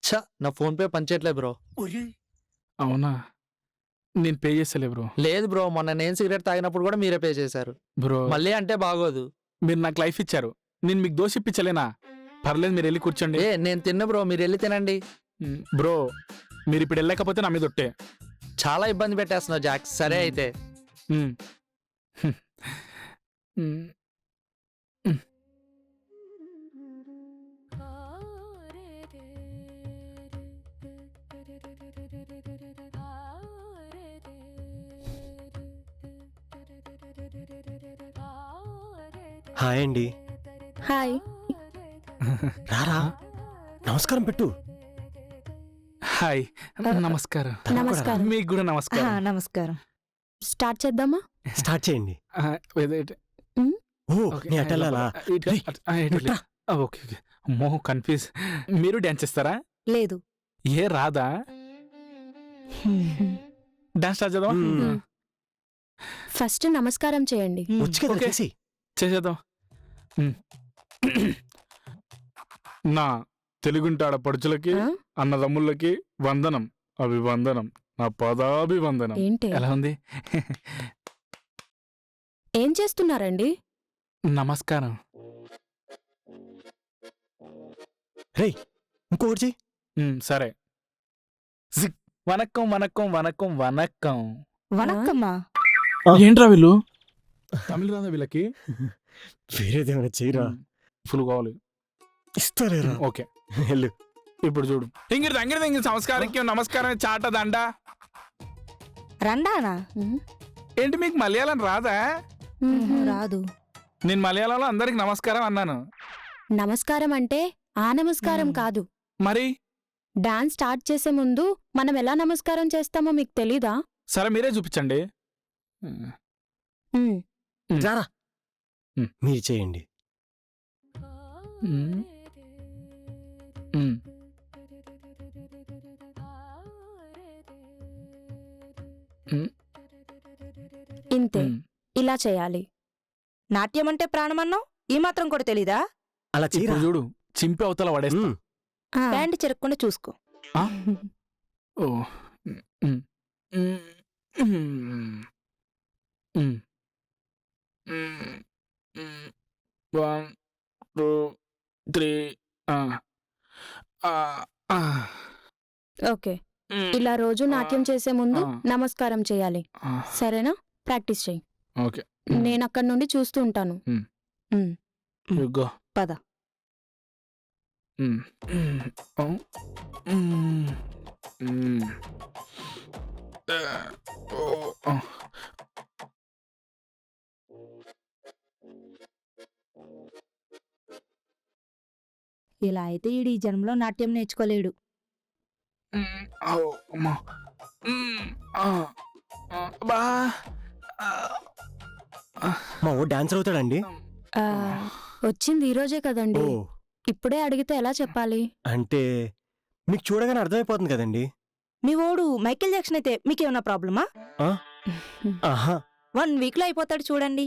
S9: ఛ, నా ఫోన్ పే పనిచేయట్లేదు బ్రో.
S5: అవునా? నేను పే చేస్తలే బ్రో.
S9: లేదు బ్రో, మొన్న నేను సిగరెట్ తాగినప్పుడు కూడా మీరే పే చేశారు.
S5: బ్రో
S9: మళ్ళీ అంటే బాగోదు.
S5: మీరు నాకు లైఫ్ ఇచ్చారు, నేను మీకు దోశ ఇప్పించలేనా? పర్లేదు, మీరు వెళ్ళి కూర్చోండి.
S9: ఏ నేను తిన్న బ్రో, మీరు వెళ్ళి తినండి.
S5: బ్రో మీరు ఇప్పుడు వెళ్ళకపోతే నా మీద ఒట్టే.
S9: చాలా ఇబ్బంది పెట్టేస్తున్నావు జాక్స్. సరే అయితే.
S5: మ్మ్. మ్మ్.
S6: హాయ్ అండి.
S4: హాయ్.
S6: రారా, నమస్కారం పెట్టు.
S5: హాయ్, నమస్కారం.
S4: నమస్కారం.
S5: మీకు కూడా నమస్కారం.
S1: నమస్కారం.
S4: స్టార్ట్ చేద్దామా?
S6: స్టార్ట్ చేయండి. ఓ
S5: ఓకే,
S6: నీ అటెల్లాలా?
S5: ఓకే. అమ్మో కన్ఫ్యూజ్. మీరు డాన్స్ చేస్తారా?
S1: లేదు.
S5: ఏ రాదా? డాన్స్ స్టార్ట్ చేద్దామా?
S6: మ్మ్.
S4: ఫస్ట్ నమస్కారం చేయండి.
S6: వచ్చి కదా
S5: ఓకే.
S6: చేసి.
S5: చేసేద్దాం. నా తెలుగుంటి ఆడపడుచులకి,
S4: ఆ?
S5: అన్నదమ్ములకి వందనం, అభివందనం, నా పదాభివందనం.
S4: ఏంటి?
S5: ఎలా ఉంది?
S4: ఏం చేస్తున్నారండి?
S5: నమస్కారం.
S6: రేయ్, ఇంకొకటి చెయ్యి.
S5: సరే. జిక్. వనక్కం వనక్కం వనక్కం వనక్కం.
S1: వనక్కమ్మా.
S5: ఏంట్రా వీళ్ళు? తమిళ రాదా వీళ్ళకి?
S6: వేరేదేమైనా చెయ్యరా.
S5: ఫుల్ కావాలి.
S6: ఇస్తారేరా.
S5: ఓకే.
S6: వెళ్ళు.
S5: ఇప్పుడు చూడు. ఇంగిరి తంగిరి ఇంగిరి సంస్కారం నమస్కారం చాట దండ.
S1: రండానా?
S5: ఏంటి మీకు మలయాళం రాదా?
S1: రాదు.
S5: నేను మలయాళంలో అందరికి నమస్కారం అన్నాను.
S4: నమస్కారం అంటే ఆ నమస్కారం కాదు.
S5: మరి
S4: డాన్స్ స్టార్ట్ చేసే ముందు మనం ఎలా నమస్కారం చేస్తామో మీకు తెలీదా?
S5: సరే మీరే చూపించండి.
S4: మ్మ్.
S6: రారా, మీరు చేయండి.
S4: ఇంతే, ఇలా చేయాలి.
S1: నాట్యం అంటే ప్రాణమన్నావు, ఈ మాత్రం కూడా తెలీదా?
S6: అలా
S5: ఇప్పుడు
S6: చేయరా.
S5: చూడు, చింపి అవతల పడేస్తా.
S4: ఆ,
S1: ప్యాంట్ చెరగకుండా చూసుకో.
S5: ఓ. 1 2 3.
S4: ఓకే. ఇలా రోజు నాట్యం చేసే ముందు
S5: ఆ.
S4: నమస్కారం చేయాలి. సరేనా? ప్రాక్టీస్ చెయ్యి.
S5: ఓకే.
S4: నేను అక్కడి నుండి చూస్తూ ఉంటాను.
S5: గో.
S1: పద. ఇలా అయితే ఈడు ఈ జన్మలో నాట్యం నేర్చుకోలేడు.
S6: మా ఓ డాన్సర్ అవుతాడండి.
S4: ఆ, వచ్చింది ఈ రోజే కదండి.
S6: ఓ
S4: ఇప్పుడే అడిగితే ఎలా చెప్పాలి?
S6: అంటే మీకు చూడగానే అర్థమైపోతుంది కదండి.
S1: మీ ఓడు మైకేల్ జాక్సన్ అయితే మీకేమన్నా ప్రాబ్లమా?
S6: ఆహా,
S1: 1 వీక్ లో అయిపోతాడు చూడండి.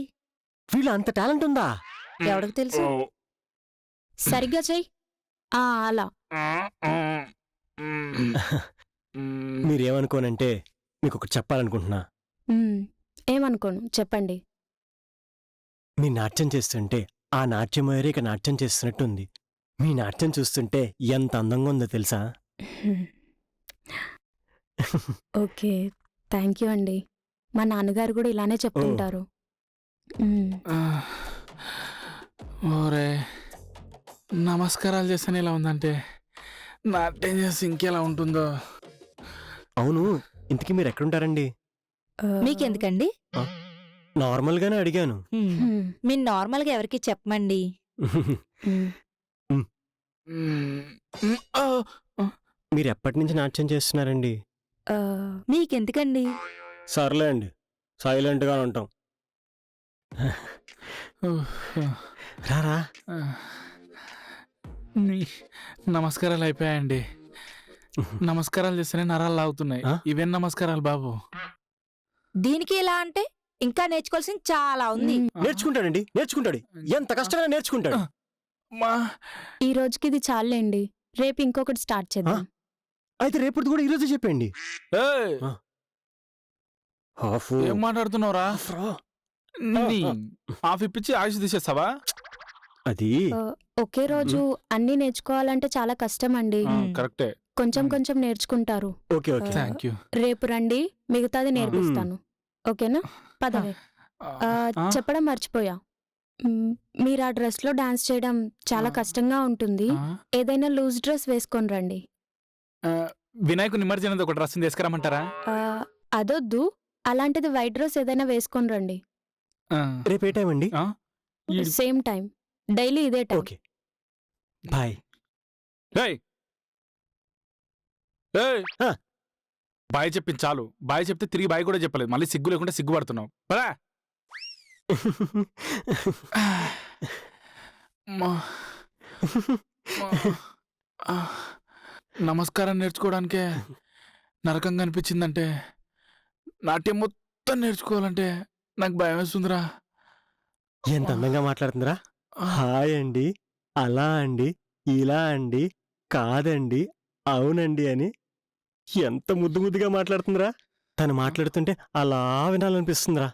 S6: వీళ్ళు అంత టాలెంట్ ఉందా?
S1: ఎవరికి తెలుసు?
S4: సరిగ్గా చెయ్యి. అలా.
S6: మీరేమనుకోనంటే మీకు ఒకటి చెప్పాలనుకుంటున్నా.
S4: ఏమనుకోను, చెప్పండి.
S6: మీ నాట్యం చేస్తుంటే ఆ నాట్యం వేరే ఇక నాట్యం చేస్తున్నట్టుంది. మీ నాట్యం చూస్తుంటే ఎంత అందంగా ఉందో తెలుసా?
S4: ఓకే, థ్యాంక్ యూ అండి. మా నాన్నగారు కూడా ఇలానే చెప్తుంటారు.
S5: ఓరే, నమస్కారాలు చేస్తాను ఇలా ఉందంటే నాట్యం చేస్తే ఇంకెలా ఉంటుందో.
S6: అవును, ఇంతకీ మీరు ఎక్కడుంటారండి?
S1: మీకెందుకండి?
S6: నార్మల్గానే అడిగాను.
S1: మీరు నార్మల్గా ఎవరికి చెప్పమండి.
S6: మీరు ఎప్పటి నుంచి నాట్యం చేస్తున్నారండి?
S1: మీకెందుకండి?
S6: సర్లే అండి, సైలెంట్గా ఉంటాం. రారా.
S5: నమస్కారాలు అయిపోయాయండి. నమస్కారాలు చేస్తేనే నరాలు లాగుతున్నాయి. ఇవేం నమస్కారాలు బాబు?
S1: దీనికి ఇలా అంటే ఇంకా నేర్చుకోవాల్సింది చాలా ఉంది.
S6: నేర్చుకుంటాడండి, నేర్చుకుంటాడు. ఎంత కష్టంగా నేర్చుకుంటాడు.
S4: ఈ రోజుకి ఇది చాలండి, రేపు ఇంకొకటి స్టార్ట్ చేద్దాం.
S6: అయితే రేపటి కూడా ఈరోజు చెప్పండి.
S5: ఏం మాట్లాడుతున్నావురా? హాఫ్ ఇప్పించి ఆయుష్ తీసేస్తావా?
S6: అది
S4: ఒకే రోజు అన్ని నేర్చుకోవాలంటే చాలా కష్టం అండి.
S5: కరెక్టే.
S4: కొంచెం కొంచెం నేర్చుకుంటారు.
S6: Okay okay,
S5: thank you.
S4: రేపు రండి, మిగతాది నేర్పిస్తాను. ఓకేనా? పదవే. చెప్పడం మర్చిపోయా, మీరు ఆ డ్రెస్ లో డాన్స్ చేయడం చాలా కష్టంగా ఉంటుంది. ఏదైనా లూజ్ డ్రెస్ వేసుకొని రండి.
S5: వినాయకు నిమజ్జనం ఒక డ్రెస్ తీసుకురామంటారా?
S4: అదొద్దు, అలాంటిది వైట్ డ్రెస్ ఏదైనా వేసుకొని రండి.
S6: రేపు ఏ టైం అండి?
S4: సేమ్ టైం, డైలీ ఇదే టైం.
S6: Okay, bye.
S5: బాయ్ చెప్పింది చాలు. బాయ్ చెప్తే తిరిగి బాయ్ కూడా చెప్పలేదు. మళ్ళీ సిగ్గు లేకుండా సిగ్గుపడుతున్నావు. పరా. నమస్కారం నేర్చుకోవడానికే నరకంగా అనిపించిందంటే నాట్యం మొత్తం నేర్చుకోవాలంటే నాకు భయం వేస్తుందిరా.
S6: ఎంత అందంగా మాట్లాడుతుందిరా. హాయ్ అండి, అలా అండి, ఇలా అండి, కాదండి, అవునండి అని ఎంత ముద్దు ముద్దుగా మాట్లాడుతుందిరా. తను మాట్లాడుతుంటే అలా వినాలనిపిస్తుందిరా.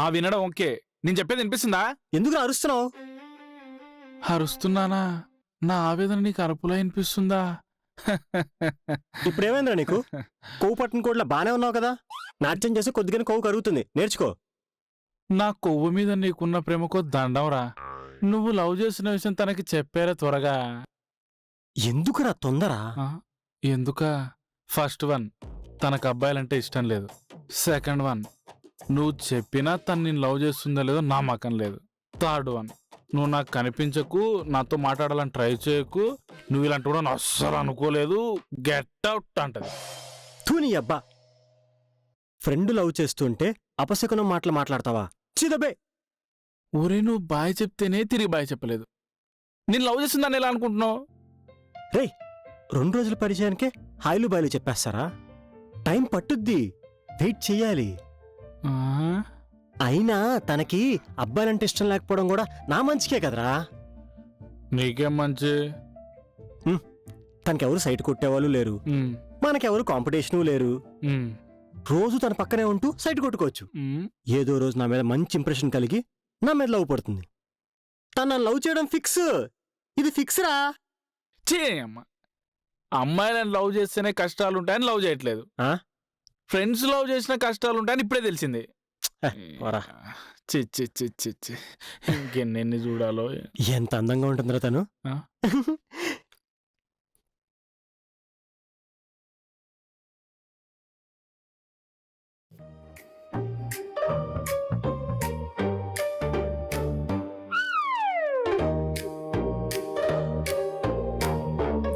S5: ఆ వినడం ఓకే, నేను చెప్పేది వినిపిస్తుందా?
S6: ఎందుకు అరుస్తున్నావు?
S5: అరుస్తున్నానా? నా ఆవేదన నీకు అరుపులా వినిపిస్తుందా?
S6: ఇప్పుడేమైందిరా నీకు? కొవ్వు పట్టిన కోట్ల బానే ఉన్నావు కదా. నాట్యం చేసి కొద్దిగానే కొవ్వు కరుగుతుంది, నేర్చుకో.
S5: నా కొవ్వు మీద నీకున్న ప్రేమకో దండంరా. నువ్వు లవ్ చేసిన విషయం తనకి చెప్పారా త్వరగా?
S6: ఎందుకురా తొందర?
S5: ఎందుక? ఫస్ట్ వన్, తనకు అబ్బాయిలంటే ఇష్టం లేదు. సెకండ్ వన్, నువ్వు చెప్పినా తను నేను లవ్ చేస్తుందో లేదో నమ్మకం లేదు. థర్డ్ వన్, నువ్వు నాకు కనిపించకు, నాతో మాట్లాడాలని ట్రై చేయకు, నువ్వు ఇలాంటి కూడా అస్సలు అనుకోలేదు, గెట్ అవుట్ అంటది.
S6: తూని అబ్బా, ఫ్రెండ్ లవ్ చేస్తుంటే అపశకునం మాటలు మాట్లాడతావా? చిదబే.
S5: ఊరే, నువ్వు బాయ్ చెప్తేనే తిరిగి బాయ్ చెప్పలేదు. నేను లవ్ చేస్తుందని ఎలా అనుకుంటున్నావు?
S6: రేయ్, 2 రోజుల పరిచయానికే హాయిలు బాయిలు చెప్పేస్తారా? టైం పట్టుద్ది, వెయిట్ చెయ్యాలి. అయినా తనకి అబ్బాయిలంటే ఇష్టం లేకపోవడం కూడా నా మంచికే కదరా.
S5: నీకేం మంచి?
S6: తనకెవరు సైట్ కొట్టేవాళ్ళు లేరు, మనకెవరు కాంపిటీషను లేరు. రోజు తన పక్కనే ఉంటూ సైట్ కొట్టుకోవచ్చు. ఏదో రోజు నా మీద మంచి ఇంప్రెషన్ కలిగి నా మీద లవ్ పడుతుంది. తన లవ్ చేయడం ఫిక్స్. ఇది ఫిక్స్ రా.
S5: చేయమ్మ, అమ్మాయిలను లవ్ చేస్తేనే కష్టాలు ఉంటాయని లవ్ చేయట్లేదు. ఫ్రెండ్స్ లవ్ చేసిన కష్టాలు ఉంటాయని ఇప్పుడే తెలిసింది. చిచ్చి, ఇంకెన్నెన్ని చూడాలో.
S6: ఎంత అందంగా ఉంటుందిరా తను.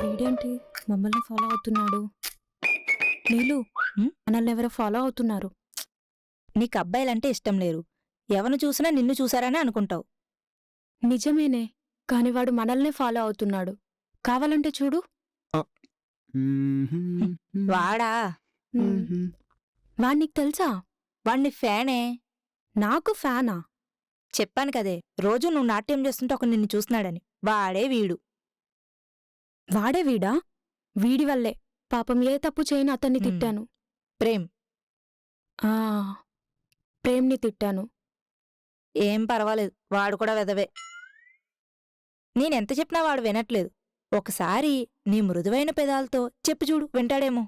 S4: వీడేంటి మమ్మల్ని ఫాలో అవుతున్నాడు? నీలు, మనల్ని ఎవరో ఫాలో అవుతున్నారు.
S1: నీకు అబ్బాయిలంటే ఇష్టం లేరు, ఎవరిని చూసినా నిన్ను చూసారని అనుకుంటావు.
S4: నిజమేనే, కాని వాడు మనల్నే ఫాలో అవుతున్నాడు. కావాలంటే చూడు.
S1: వాడా?
S4: వాణ్ణికి తెలుసా?
S1: వాణ్ణి ఫ్యానే.
S4: నాకు ఫ్యానా?
S1: చెప్పాను కదే రోజు నువ్వు నాట్యం చేస్తుంటే ఒక నిన్ను చూస్తున్నాడని. వాడే వీడు.
S4: వాడే వీడా? వీడి వల్లే పాపం ఏ తప్పు చేయని అతన్ని తిట్టాను.
S1: ప్రేమ్.
S4: ఆ ప్రేమ్ని తిట్టాను.
S1: ఏం పర్వాలేదు, వాడు కూడా వెదవే. నేనెంత చెప్పినా వాడు వినట్లేదు. ఒకసారి నీ మృదువైన పెదాలతో చెప్పు చూడు, వింటాడేమో.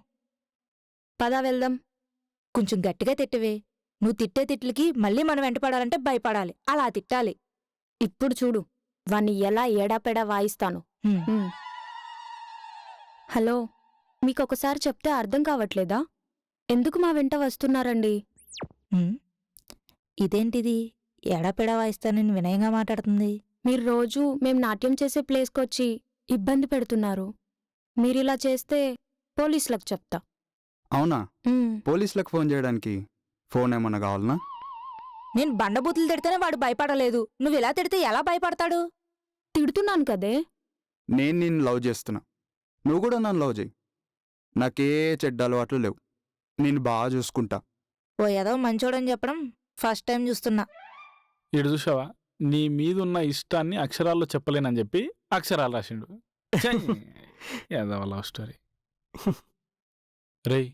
S4: పదా వెళ్దాం.
S1: కొంచెం గట్టిగా తిట్టవే. నువ్వు తిట్టే తిట్లకి మళ్ళీ మనం వెంటపడాలంటే భయపడాలి. అలా తిట్టాలి.
S4: ఇప్పుడు చూడు వాణ్ణి ఎలా ఎడాపెడా వాయిస్తాను.
S1: హ్మ్.
S4: హలో, మీకొకసారి చెప్తే అర్థం కావట్లేదా? ఎందుకు మా వెంట వస్తున్నారండి?
S1: హ్మ్. ఇదేంటిది ఎడాపెడా వాయిస్తానని వినయంగా మాట్లాడుతుంది.
S4: మీరు రోజూ మేం నాట్యం చేసే ప్లేస్కొచ్చి ఇబ్బంది పెడుతున్నారు. మీరిలా చేస్తే పోలీసులకు చెప్తా.
S10: అవునా?
S4: ఉమ్,
S10: పోలీసులకు ఫోన్ చేయడానికి ఫోన్ ఏమన్నా కావాలనా?
S1: నేను బండబూతులు తిడితేనే వాడు భయపడలేదు. నువ్వు ఇలా తిడితే ఎలా భయపడతాడు?
S4: తిడుతున్నాను కదే.
S10: నేను నిన్ను లవ్ చేస్తున్నా, నువ్వు కూడా నన్ను లవ్ చేయి. నాకే చెడ్డ అలవాట్లు లేవు, నేను బాగా చూసుకుంటా.
S1: ఓ ఏదో మంచోడని చెప్పడం ఫస్ట్ టైం చూస్తున్నా.
S5: ఇటు చూసావా, నీ మీదున్న ఇష్టాన్ని అక్షరాల్లో చెప్పలేనని చెప్పి అక్షరాలు రాసిండు. ఏదో లవ్ స్టోరీ. రేయ్,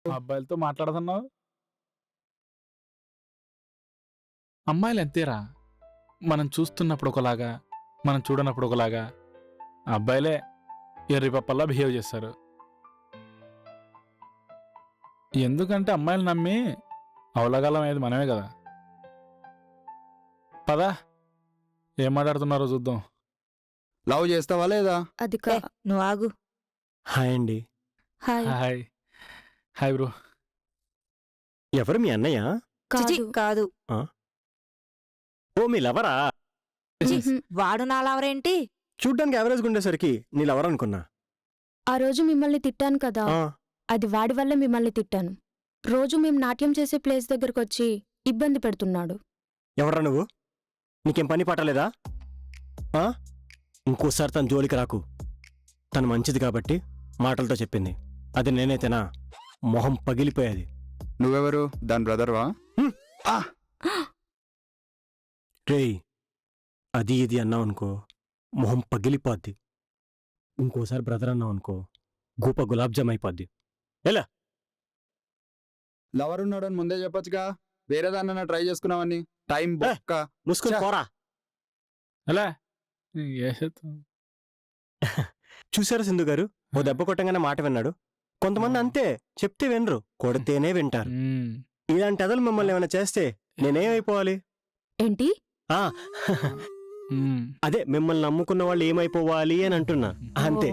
S5: అబ్బాయిలతో మాట్లాడుతున్నావు? అమ్మాయిలు ఎంతేరా, మనం చూస్తున్నప్పుడు ఒకలాగా, మనం చూడనప్పుడు ఒకలాగా. అబ్బాయిలే ఎర్రి పప్పల్లా బిహేవ్ చేస్తారు. ఎందుకంటే అమ్మాయిలు నమ్మి అవలగాలం అయ్యేది మనమే కదా. పదా, ఏం మాట్లాడుతున్నారో చూద్దాం.
S10: లవ్ చేస్తావా లేదా?
S4: అది
S1: ఏ, నువ్వు ఆగు.
S6: హాయ్ అండి.
S4: హాయ్.
S5: Hi hi bro.
S6: ఎవరు మీ అన్నయ్య?
S1: చిచి,
S4: కాదు.
S1: కాదు.
S6: ఓ మీ లవరా?
S4: ఉహుం.
S1: వాడు నా లవరేంటి?
S6: చూడ్డానికి యావరేజ్గా ఉండేసరికి నీ లవర్ అనుకున్నా.
S4: ఆ రోజు మిమ్మల్ని తిట్టాను కదా,
S6: ఆ,
S4: అది వాడి వల్లే మిమ్మల్ని తిట్టాను. రోజు మేం నాట్యం చేసే ప్లేస్ దగ్గరకొచ్చి ఇబ్బంది పెడుతున్నాడు.
S6: ఎవడ్రా నువ్వు? నీకేం పని పట్టలేదా? ఆ? ఇంకోసారి తన జోలికి రాకు. తను మంచిది కాబట్టి మాటలతో చెప్పింది. అది నేనైతేనా మొహం పగిలిపోయేది.
S10: నువ్వెవరు? దాని బ్రదర్వా?
S6: రేయ్, అది ఇది అన్నావు అనుకో మొహం పగిలిపోద్ది. ఇంకోసారి బ్రదర్ అన్నావు అనుకో గూప గులాబ్ జామ్ అయిపోద్ది. ఎలా?
S10: లవర్ ఉన్నాడని ముందే చెప్పొచ్చుగా, వేరే దాన్న ట్రై చేసుకున్నావని. టైం బొక్క.
S6: ముసుకుని
S10: ఛ.
S6: పోరా.
S5: ఎలా
S6: చూసారా సింధు గారు, ఓ దెబ్బ కొట్టంగానే మాట విన్నాడు. కొంతమంది అంతే, చెప్తే వినరు, కొడితేనే వింటారు. ఇలాంటి అదలు మిమ్మల్ని ఏమైనా చేస్తే నేనేమైపోవాలి?
S4: ఏంటి?
S6: ఆ, అదే మిమ్మల్ని నమ్ముకున్న వాళ్ళు ఏమైపోవాలి అని అంటున్నా. అంతే.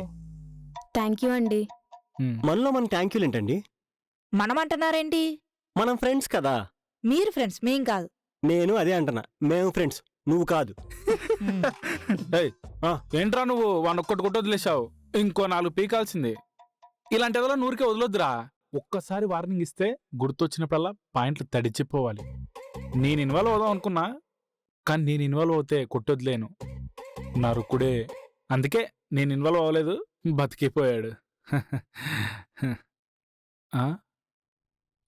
S4: థ్యాంక్ యూ అండి.
S6: మనలో మన థ్యాంక్ ఏంటండి?
S1: మనం అంటున్నారేంటి?
S6: మనం ఫ్రెండ్స్ కదా.
S1: మీరు ఫ్రెండ్స్, మేం కాదు.
S6: నేను అదే అంటున్నా, మేము ఫ్రెండ్స్, నువ్వు కాదు.
S5: ఏంట్రా నువ్వు వాడిని ఒక్కటి కొట్టి వదిలేసావు, ఇంకో 4 పీకాల్సింది. ఇలాంటి ఏదో నూరికే వదలొద్దురా. ఒక్కసారి వార్నింగ్ ఇస్తే గుర్తొచ్చినప్పుడల్లా పాయింట్లు తడిచిపోవాలి. నేను ఇన్వాల్వ్ అవుదాం అనుకున్నా, కానీ నేను ఇన్వాల్వ్ అవుతే కొట్టొద్దులేను, నా రుక్కుడే. అందుకే నేను ఇన్వాల్వ్ అవ్వలేదు, బతికిపోయాడు.